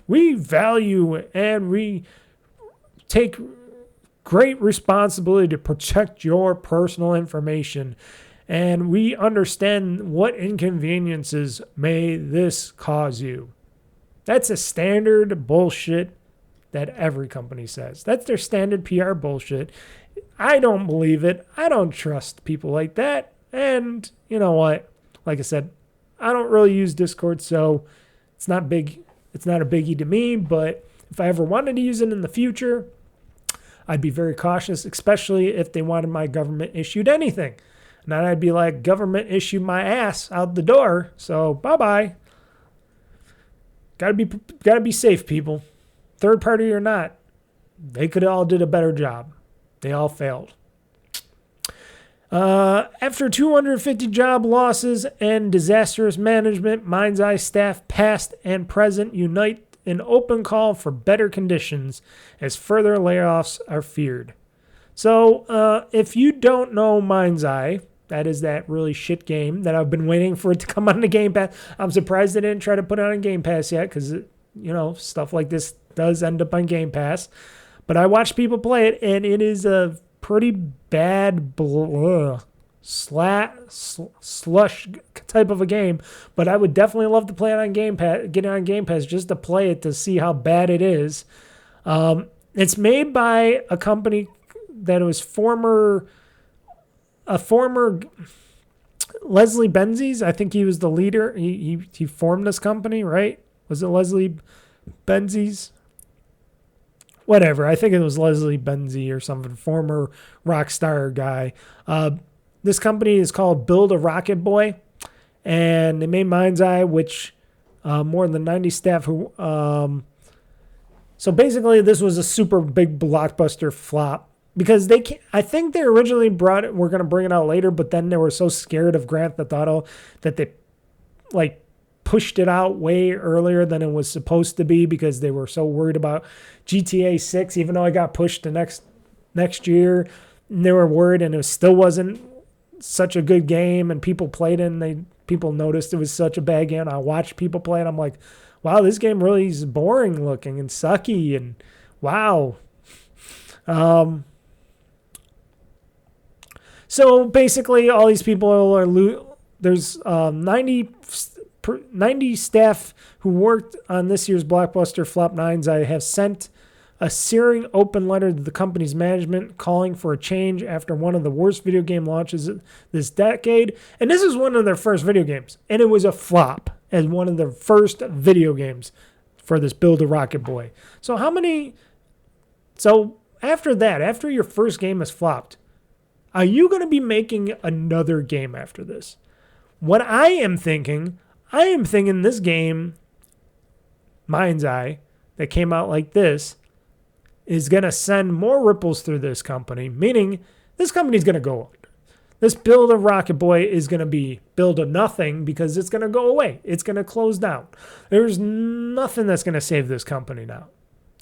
We value and we take great responsibility to protect your personal information, and we understand what inconveniences may this cause you. That's a standard bullshit that every company says. That's their standard PR bullshit. I don't believe it. I don't trust people like that. And you know what? Like I said, I don't really use Discord, so it's not big. It's not a biggie to me, but if I ever wanted to use it in the future, I'd be very cautious, especially if they wanted my government issued anything. And then I'd be like, government issue my ass out the door. So bye-bye. Gotta be safe, people. Third party or not, they could all did a better job. They all failed. After 250 job losses and disastrous management, GameZattack staff past and present unite in open call for better conditions as further layoffs are feared. So if you don't know GameZattack, that is that really shit game that I've been waiting for it to come on the Game Pass. I'm surprised they didn't try to put it on Game Pass yet because, stuff like this does end up on Game Pass. But I watched people play it, and it is a pretty bad slush type of a game. But I would definitely love to play it on Game Pass, get it on Game Pass just to play it to see how bad it is. It's made by a company that was a former Leslie Benzies. I think he was the leader. He formed this company, right? Was it Leslie Benzies? Whatever. I think it was Leslie Benzie or something, former rock star guy. This company is called Build a Rocket Boy, and they made Mind's Eye, which more than 90 staff who. So basically, this was a super big blockbuster flop because I think they originally were going to bring it out later, but then they were so scared of Grand Theft Auto that they like pushed it out way earlier than it was supposed to be because they were so worried about GTA 6, even though it got pushed to next year. And they were worried, and it still wasn't such a good game, and people played it, and people noticed it was such a bad game. I watched people play it. I'm like, wow, this game really is boring looking and sucky, and wow. So basically, all these people are there's 90 staff who worked on this year's blockbuster flop Mind's Eye have sent a searing open letter to the company's management calling for a change after one of the worst video game launches this decade. And this is one of their first video games, and it was a flop as one of their first video games for this Build a Rocket Boy. So after that, after your first game has flopped, are you going to be making another game after this? What I am thinking this game, Mind's Eye, that came out like this, is going to send more ripples through this company, meaning this company is going to go under. This Build a Rocket Boy is going to be build a nothing because it's going to go away. It's going to close down. There's nothing that's going to save this company now.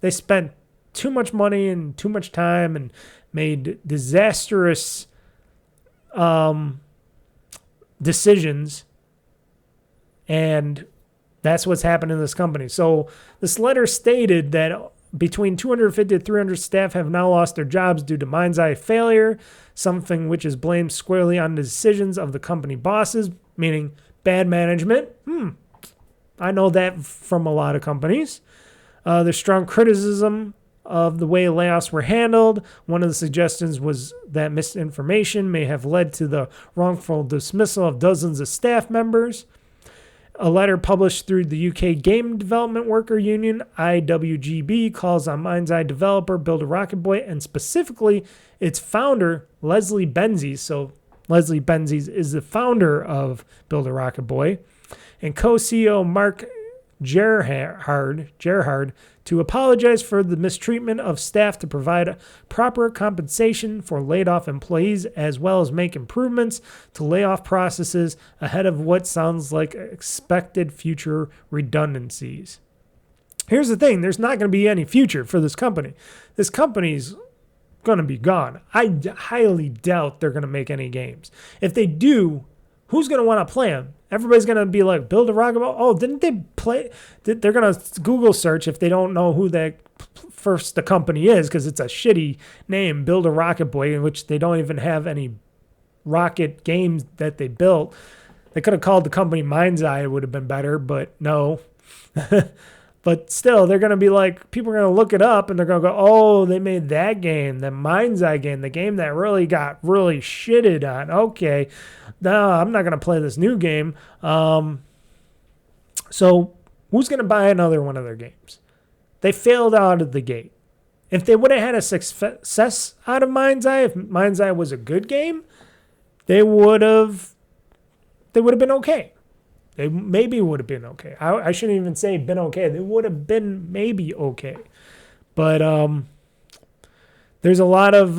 They spent too much money and too much time and made disastrous decisions, and that's what's happened in this company. So this letter stated that between 250 to 300 staff have now lost their jobs due to Mind's Eye failure, something which is blamed squarely on the decisions of the company bosses, meaning bad management. I know that from a lot of companies. There's strong criticism of the way layoffs were handled. One of the suggestions was that misinformation may have led to the wrongful dismissal of dozens of staff members. A letter published through the UK Game Development Worker Union, IWGB, calls on Mind's Eye developer Build a Rocket Boy and specifically its founder, Leslie Benzies. So Leslie Benzies is the founder of Build a Rocket Boy, and co-CEO Mark Gerhard to apologize for the mistreatment of staff, to provide proper compensation for laid-off employees, as well as make improvements to layoff processes ahead of what sounds like expected future redundancies. Here's the thing. There's not going to be any future for this company. This company's going to be gone. I highly doubt they're going to make any games. If they do, who's going to want to play them? Everybody's going to be like, Build a Rocket Boy? Oh, didn't they play? They're going to Google search if they don't know who the company is, because it's a shitty name, Build a Rocket Boy, in which they don't even have any rocket games that they built. They could have called the company Mind's Eye. It would have been better, but no. But still, they're going to be like, people are going to look it up and they're going to go, oh, they made that game, the Mind's Eye game, the game that really got really shitted on. Okay, no, I'm not going to play this new game. So who's going to buy another one of their games? They failed out of the gate. If they would have had a success out of Mind's Eye, if Mind's Eye was a good game, they would have been okay. They maybe would have been okay. I shouldn't even say been okay. They would have been maybe okay. But there's a lot of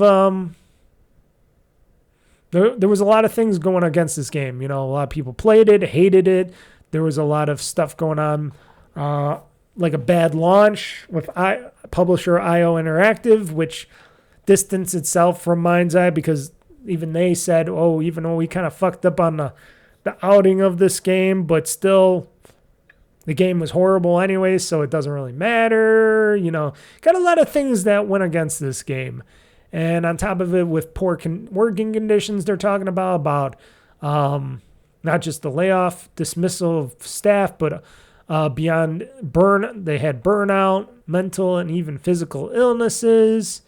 there was a lot of things going against this game. You know, a lot of people played it, hated it. There was a lot of stuff going on, like a bad launch with publisher IO Interactive, which distanced itself from Mind's Eye because even they said, oh, even though we kind of fucked up on the outing of this game, but still the game was horrible anyway, so it doesn't really matter. You know, got a lot of things that went against this game. And on top of it, with poor working conditions, they're talking about not just the layoff, dismissal of staff, but beyond they had burnout, mental and even physical illnesses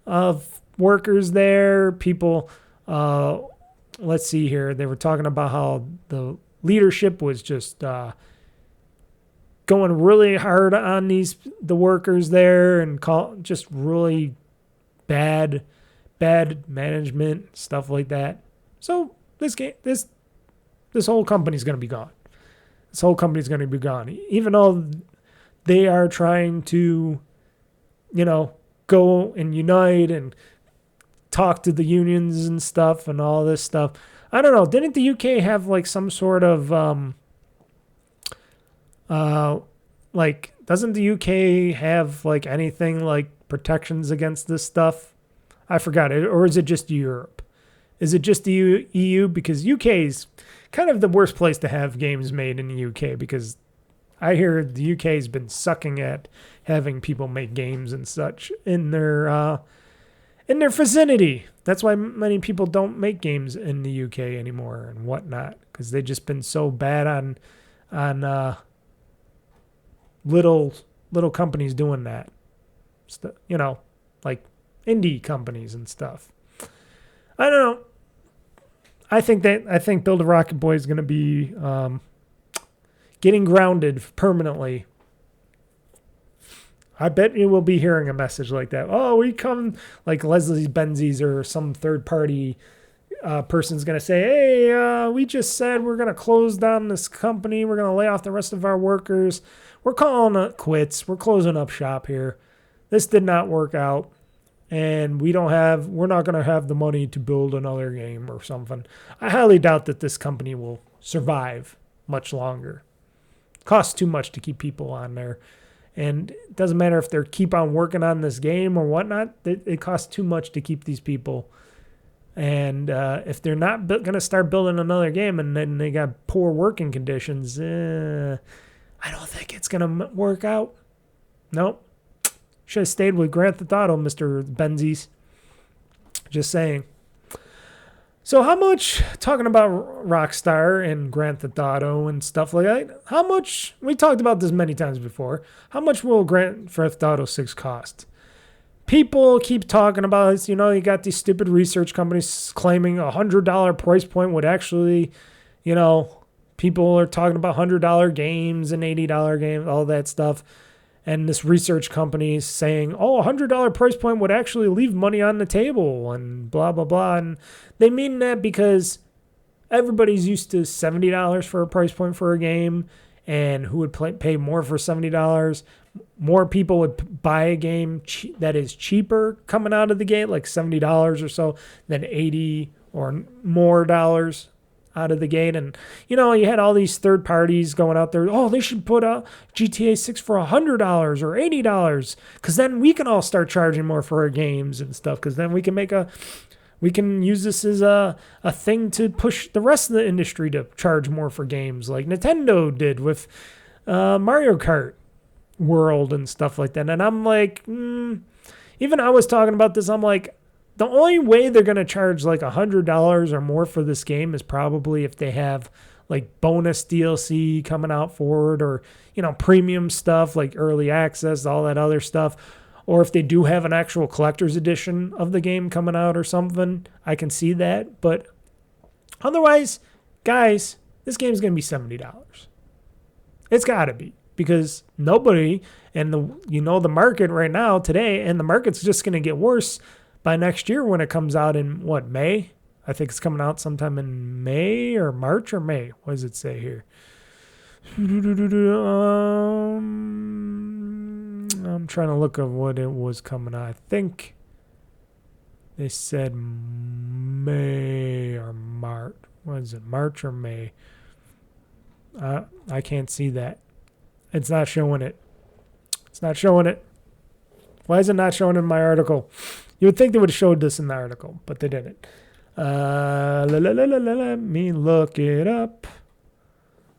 of workers there. People, let's see here. They were talking about how the leadership was just going really hard on the workers there, and just really bad management, stuff like that. So this whole company's going to be gone. This whole company's going to be gone. Even though they are trying to, go and unite and talk to the unions and stuff and all this stuff. I don't know. Didn't the UK have like some sort of, doesn't the UK have like anything like protections against this stuff? I forgot it. Or is it just Europe? Is it just the EU? Because UK is kind of the worst place to have games made in the UK, because I hear the UK has been sucking at having people make games and such in their vicinity. That's why many people don't make games in the UK anymore and whatnot, because they've just been so bad on little companies doing that. Like indie companies and stuff. I don't know. I think Build a Rocket Boy is going to be getting grounded permanently. I bet you will be hearing a message like that. Oh, we come, like Leslie Benzies or some third party person's going to say, hey, we just said we're going to close down this company. We're going to lay off the rest of our workers. We're calling it quits. We're closing up shop here. This did not work out. And we're not going to have the money to build another game or something. I highly doubt that this company will survive much longer. It costs too much to keep people on there. And it doesn't matter if they keep on working on this game or whatnot. It costs too much to keep these people. And if they're not going to start building another game and then they got poor working conditions, I don't think it's going to work out. Nope. Should have stayed with Grand Theft Auto, Mr. Benzies. Just saying. So how much, talking about Rockstar and Grand Theft Auto and stuff like that, how much, we talked about this many times before, how much will Grand Theft Auto 6 cost? People keep talking about this, you got these stupid research companies claiming a $100 price point would actually, people are talking about $100 games and $80 games, all that stuff. And this research company is saying, oh, $100 price point would actually leave money on the table and blah, blah, blah. And they mean that because everybody's used to $70 for a price point for a game. And who would pay more for $70? More people would buy a game that is cheaper coming out of the gate, like $70 or so, than $80 or more dollars out of the gate. And you had all these third parties going out there, oh, they should put a GTA 6 for $100 or $80, because then we can all start charging more for our games and stuff, because then we can use this as a thing to push the rest of the industry to charge more for games, like Nintendo did with Mario Kart World and stuff like that. And I'm like, even I was talking about this, I'm like, the only way they're going to charge like $100 or more for this game is probably if they have like bonus DLC coming out for it, or, premium stuff like early access, all that other stuff. Or if they do have an actual collector's edition of the game coming out or something, I can see that. But otherwise, guys, this game's going to be $70. It's got to be, because nobody, and the market right now today, and the market's just going to get worse by next year when it comes out in, May? I think it's coming out sometime in May or March or May. What does it say here? I'm trying to look at what it was coming out. I think they said May or March. What is it, March or May? I can't see that. It's not showing it. It's not showing it. Why is it not showing in my article? You would think they would have showed this in the article, but they didn't. Let me look it up.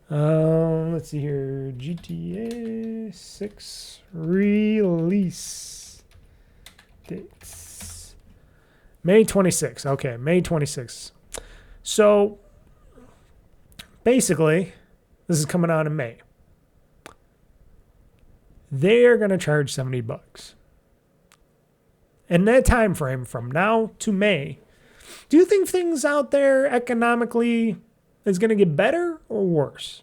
Let's see here. GTA 6 release dates. May 26th. Okay, May 26th. So, basically, this is coming out in May. They're going to charge $70. In that time frame, from now to May, do you think things out there economically is going to get better or worse?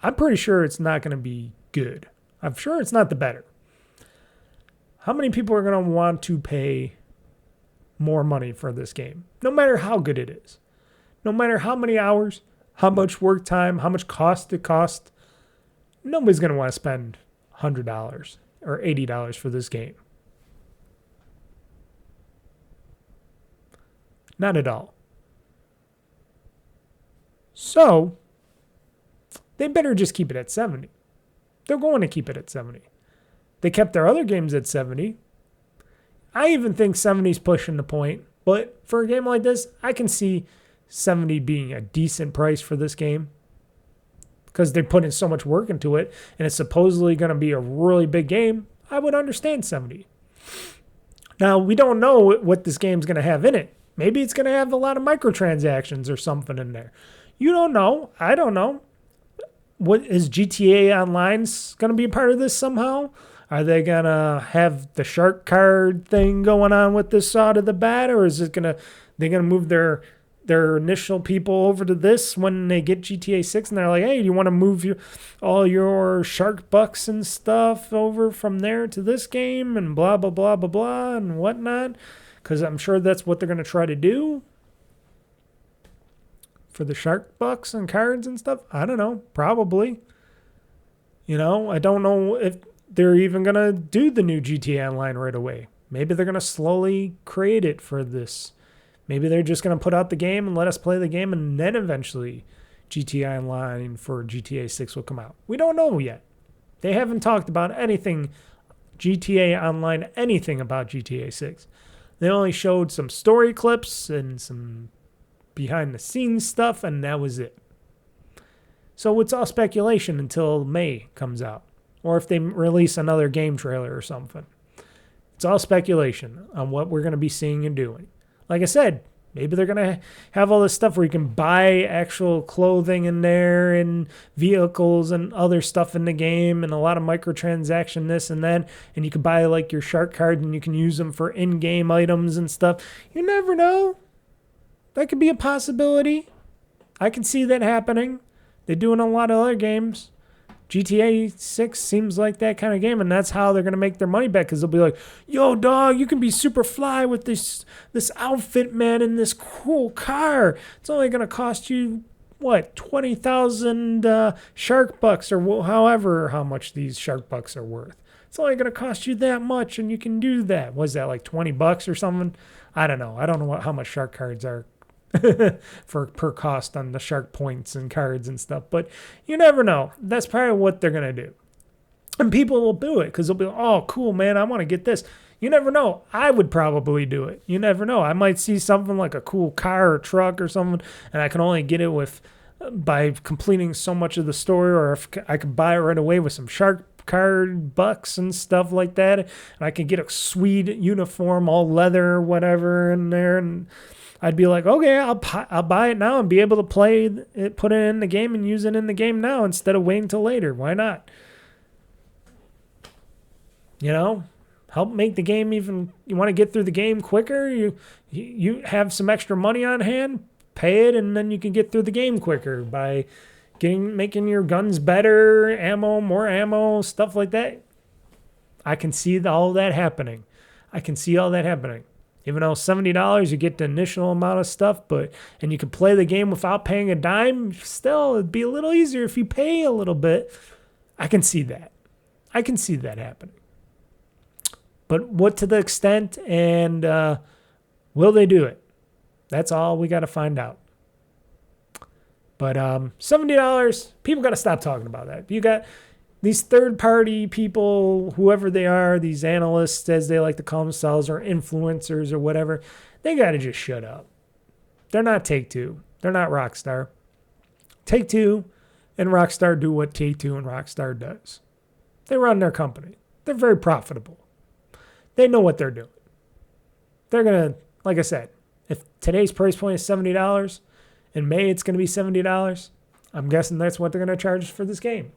I'm pretty sure it's not going to be good. I'm sure it's not the better. How many people are going to want to pay more money for this game? No matter how good it is. No matter how many hours, how much work time, how much cost it costs, nobody's going to want to spend $100 or $80 for this game. Not at all. So, they better just keep it at 70. They're going to keep it at 70. They kept their other games at 70. I even think 70 is pushing the point. But for a game like this, I can see 70 being a decent price for this game. Because they put in so much work into it. And it's supposedly going to be a really big game. I would understand 70. Now, we don't know what this game's going to have in it. Maybe it's going to have a lot of microtransactions or something in there. You don't know. I don't know. What is GTA Online going to be a part of this somehow? Are they going to have the shark card thing going on with this side of the bat? Or is it they're going to move their initial people over to this when they get GTA 6 and they're like, hey, do you want to move all your shark bucks and stuff over from there to this game and blah, blah, blah, blah, blah and whatnot? Because I'm sure that's what they're going to try to do for the shark bucks and cards and stuff. I don't know. Probably. I don't know if they're even going to do the new GTA Online right away. Maybe they're going to slowly create it for this. Maybe they're just going to put out the game and let us play the game, and then eventually GTA Online for GTA 6 will come out. We don't know yet. They haven't talked about anything, GTA Online, anything about GTA 6. They only showed some story clips and some behind-the-scenes stuff, and that was it. So it's all speculation until May comes out, or if they release another game trailer or something. It's all speculation on what we're going to be seeing and doing. Like I said, maybe they're going to have all this stuff where you can buy actual clothing in there and vehicles and other stuff in the game and a lot of microtransaction this and that. And you can buy like your shark card and you can use them for in-game items and stuff. You never know. That could be a possibility. I can see that happening. They do in a lot of other games. GTA 6 seems like that kind of game, and that's how they're going to make their money back, because they'll be like, yo, dog, you can be super fly with this outfit, man, in this cool car. It's only going to cost you, 20,000 shark bucks, or however how much these shark bucks are worth. It's only going to cost you that much, and you can do that. Was that like 20 bucks or something? I don't know. I don't know how much shark cards are per cost on the shark points and cards and stuff, but you never know. That's probably what they're gonna do, and people will do it because they'll be like, oh cool, man, I want to get this. You never know. I would probably do it. You never know. I might see something like a cool car or truck or something, and I can only get it by completing so much of the story, or if I could buy it right away with some shark card bucks and stuff like that, and I can get a sweet uniform, all leather or whatever in there, and I'd be like, okay, I'll buy it now and be able to play it, put it in the game and use it in the game now instead of waiting till later. Why not? Help make the game even. You want to get through the game quicker? You have some extra money on hand, pay it, and then you can get through the game quicker by making your guns better, more ammo, stuff like that. I can see all that happening. Even though $70, you get the initial amount of stuff, and you can play the game without paying a dime, still, it'd be a little easier if you pay a little bit. I can see that. Happening. But what to the extent, and will they do it? That's all we got to find out. But $70, people got to stop talking about that. You got these third-party people, whoever they are, these analysts, as they like to call themselves, or influencers or whatever, they got to just shut up. They're not Take-Two. They're not Rockstar. Take-Two and Rockstar do what Take-Two and Rockstar does. They run their company. They're very profitable. They know what they're doing. They're going to, like I said, if today's price point is $70, in May it's going to be $70, I'm guessing that's what they're going to charge for this game.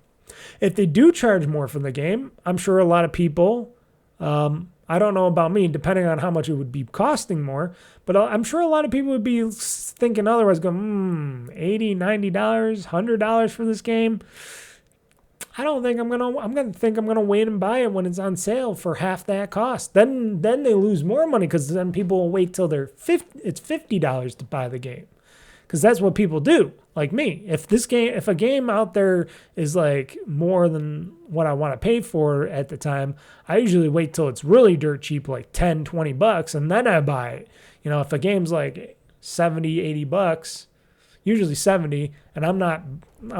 If they do charge more for the game, I'm sure a lot of people, I don't know about me, depending on how much it would be costing more, but I'm sure a lot of people would be thinking otherwise, going, $80, $90, $100 for this game. I don't think I'm gonna wait and buy it when it's on sale for half that cost. Then they lose more money because then people will wait till it's $50 to buy the game. Because that's what people do, like me. If a game out there is like more than what I want to pay for at the time, I usually wait till it's really dirt cheap, like $10-$20, and then I buy it. You know, if a game's like $70-$80, usually 70, and I'm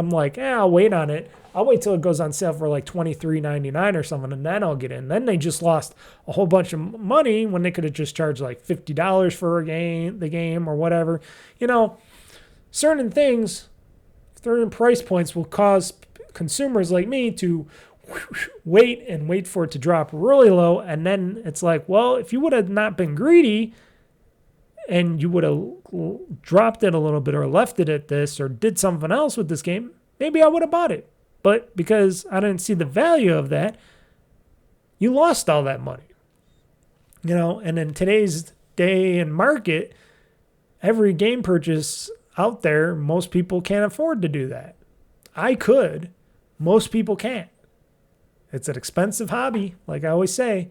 like, I'll wait on it. I'll wait till it goes on sale for like $23.99 or something, and then I'll get in. Then they just lost a whole bunch of money when they could have just charged like $50 for the game or whatever. You know, certain things, certain price points will cause consumers like me to wait for it to drop really low, and then it's like, well, if you would have not been greedy and you would have dropped it a little bit or left it at this or did something else with this game, maybe I would have bought it. But because I didn't see the value of that, you lost all that money. You know, and in today's day and market, every game purchase out there, most people can't afford to do that. I could. Most people can't. It's an expensive hobby, like I always say.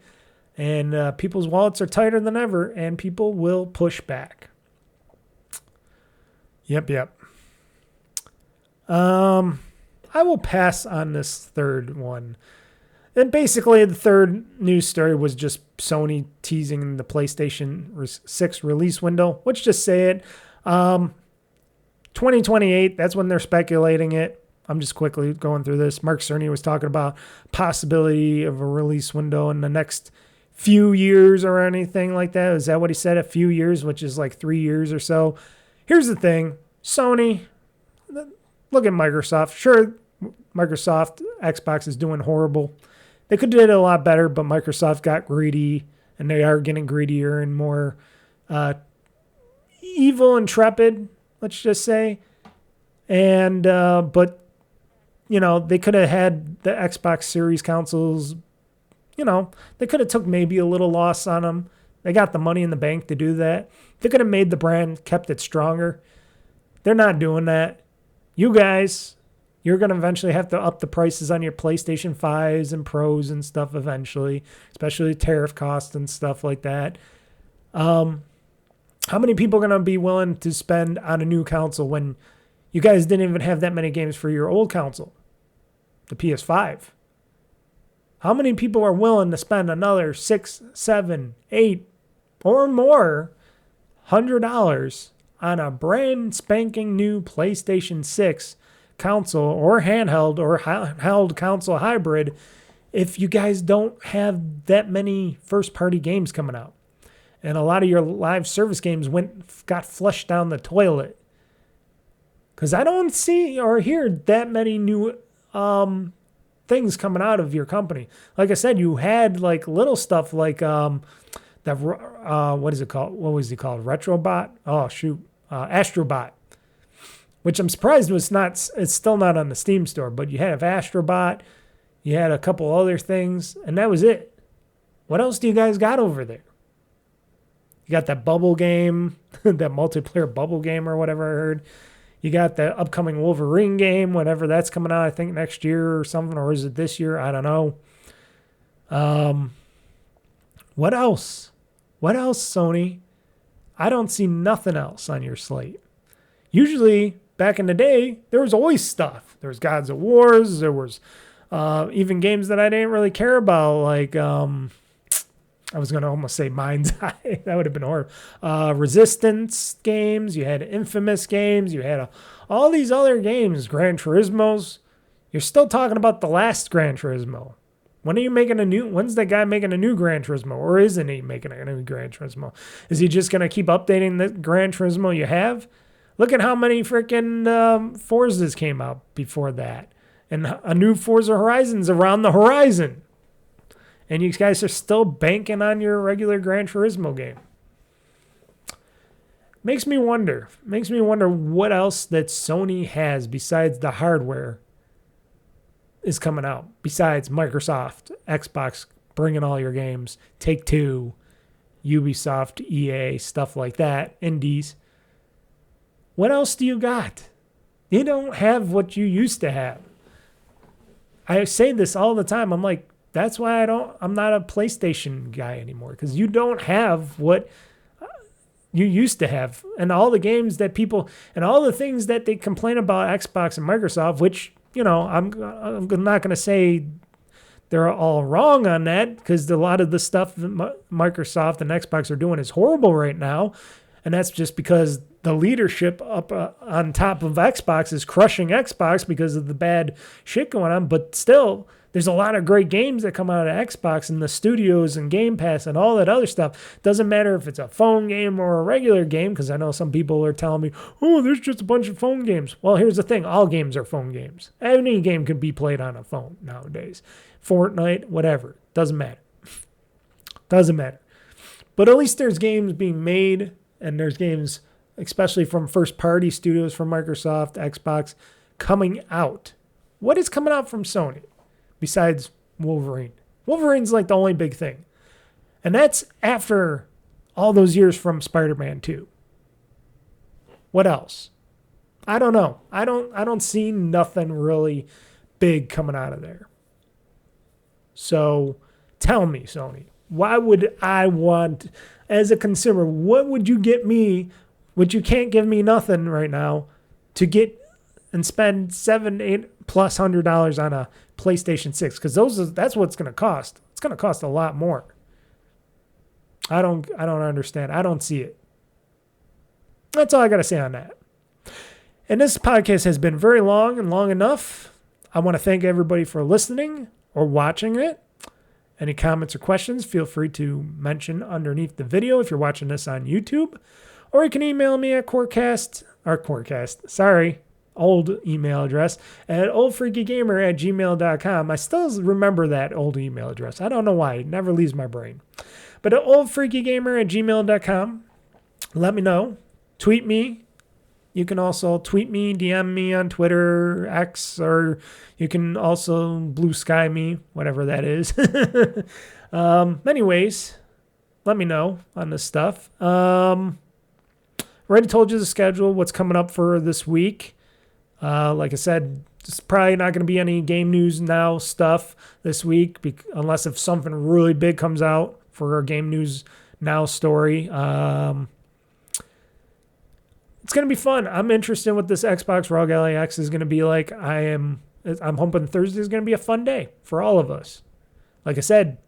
And people's wallets are tighter than ever, and people will push back. Yep. I will pass on this third one. And basically, the third news story was just Sony teasing the PlayStation 6 release window. Let's just say it. 2028, that's when they're speculating it. I'm just quickly going through this. Mark Cerny was talking about possibility of a release window in the next few years or anything like that. Is that what he said? A few years, which is like 3 years or so. Here's the thing. Sony, look at Microsoft. Sure, Microsoft, Xbox is doing horrible. They could have did it a lot better, but Microsoft got greedy, and they are getting greedier and more evil and intrepid, let's just say. And but you know, they could have had the Xbox Series consoles. You know, they could have took maybe a little loss on them. They got the money in the bank to do that. They could have made the brand, kept it stronger. They're not doing that. You guys, you're going to eventually have to up the prices on your PlayStation 5s and Pros and stuff eventually, especially tariff costs and stuff like that. How many people are going to be willing to spend on a new console when you guys didn't even have that many games for your old console, the PS5? How many people are willing to spend another $6, $7, $8 or more $100 on a brand spanking new PlayStation 6 console or handheld or held console hybrid if you guys don't have that many first-party games coming out? And a lot of your live service games got flushed down the toilet. Because I don't see or hear that many new things coming out of your company. Like I said, you had like little stuff like what is it called? What was he called? Retrobot? Oh shoot, Astrobot. Which I'm surprised it's still not on the Steam store. But you had Astrobot, you had a couple other things, and that was it. What else do you guys got over there? You got that bubble game, that multiplayer bubble game or whatever I heard. You got the upcoming Wolverine game, whenever that's coming out, I think next year or something, or is it this year? I don't know. What else? What else, Sony? I don't see nothing else on your slate. Usually, back in the day, there was always stuff. There was Gods of Wars. There was even games that I didn't really care about, like I was going to almost say Mind's Eye. That would have been horrible. Resistance games. You had Infamous games. You had all these other games. Gran Turismos. You're still talking about the last Gran Turismo. When's that guy making a new Gran Turismo? Or isn't he making a new Gran Turismo? Is he just going to keep updating the Gran Turismo you have? Look at how many freaking Forzas came out before that. And a new Forza Horizon's around the horizon. And you guys are still banking on your regular Gran Turismo game. Makes me wonder what else that Sony has besides the hardware is coming out. Besides Microsoft, Xbox bringing all your games, Take-Two, Ubisoft, EA, stuff like that, indies. What else do you got? You don't have what you used to have. I say this all the time. I'm like, that's why I'm not a PlayStation guy anymore, because you don't have what you used to have. And all the games that people, and all the things that they complain about Xbox and Microsoft, which, you know, I'm not going to say they're all wrong on that, because a lot of the stuff that Microsoft and Xbox are doing is horrible right now. And that's just because the leadership up on top of Xbox is crushing Xbox because of the bad shit going on. But still, there's a lot of great games that come out of Xbox and the studios and Game Pass and all that other stuff. Doesn't matter if it's a phone game or a regular game, because I know some people are telling me, oh, there's just a bunch of phone games. Well, here's the thing. All games are phone games. Any game can be played on a phone nowadays. Fortnite, whatever. Doesn't matter. Doesn't matter. But at least there's games being made, and there's games, especially from first-party studios from Microsoft, Xbox, coming out. What is coming out from Sony besides Wolverine? Wolverine's like the only big thing. And that's after all those years from Spider-Man 2. What else? I don't know. I don't see nothing really big coming out of there. So tell me, Sony, why would I want, as a consumer, what would you get me, which you can't give me nothing right now, to get and spend $700-800+ on a PlayStation 6? Because that's what it's going to cost. It's going to cost a lot more. I don't understand. I don't see it. That's all I got to say on that. And this podcast has been very long and long enough. I want to thank everybody for listening or watching it. Any comments or questions, feel free to mention underneath the video if you're watching this on YouTube. Or you can email me at old email address at OldFreakyGamer@gmail.com. I still remember that old email address. I don't know why. It never leaves my brain. But at OldFreakyGamer@gmail.com. Let me know. Tweet me. You can also tweet me, DM me on Twitter, X, or you can also blue sky me, whatever that is. Anyways, let me know on this stuff. Already told you the schedule, what's coming up for this week. Like I said, it's probably not going to be any game news now stuff this week, unless if something really big comes out for our game news now story. It's going to be fun. I'm interested in what this Xbox ROG Ally X is going to be like. I'm hoping Thursday is going to be a fun day for all of us. Like I said,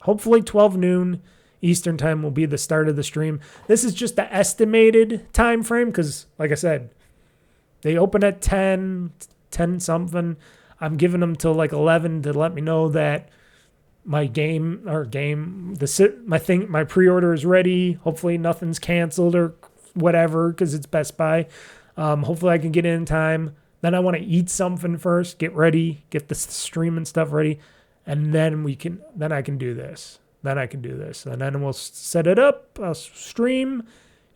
hopefully 12 noon Eastern time will be the start of the stream. This is just the estimated time frame because, like I said, they open at 10 something. I'm giving them till like 11 to let me know that my my pre-order is ready. Hopefully nothing's canceled or whatever, because it's Best Buy. Hopefully I can get in time. Then I want to eat something first, get ready, get the stream and stuff ready, and then I can do this. And then we'll set it up. I'll stream.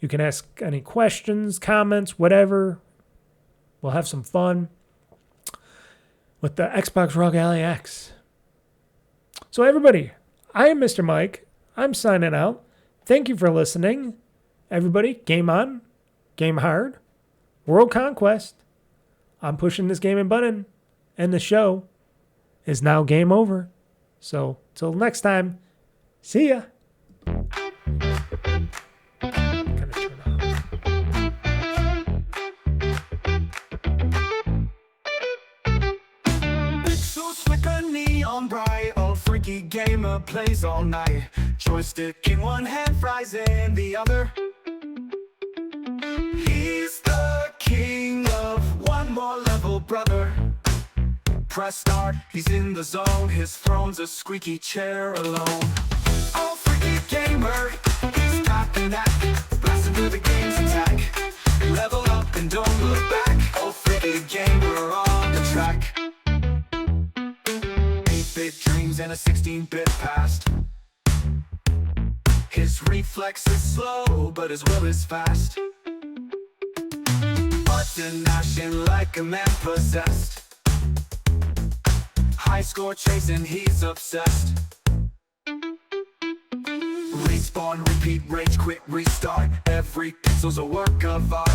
You can ask any questions, comments, whatever. We'll have some fun with the Xbox ROG Ally X. So everybody, I am Mr. Mike. I'm signing out. Thank you for listening. Everybody, game on, game hard, world conquest. I'm pushing this gaming button, and the show is now game over. So, till next time, see ya. Pixels flicker neon bright, old freaky gamer plays all night. Joystick in one hand, fries in the other. He's the king of one more level, brother. Press start, he's in the zone. His throne's a squeaky chair alone. Old freaky gamer, he's tapping that, blasting through the game's attack. Level up and don't look back. Old freaky gamer on the track. 8-bit dreams and a 16-bit past. His reflex is slow, but his will is fast. Button mashing like a man possessed. High score chasing, he's obsessed. Respawn, repeat, rage quit, restart. Every pixel's a work of art.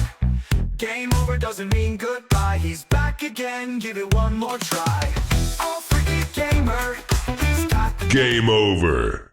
Game over doesn't mean goodbye. He's back again, give it one more try. All OldFreakyGamer. Game over.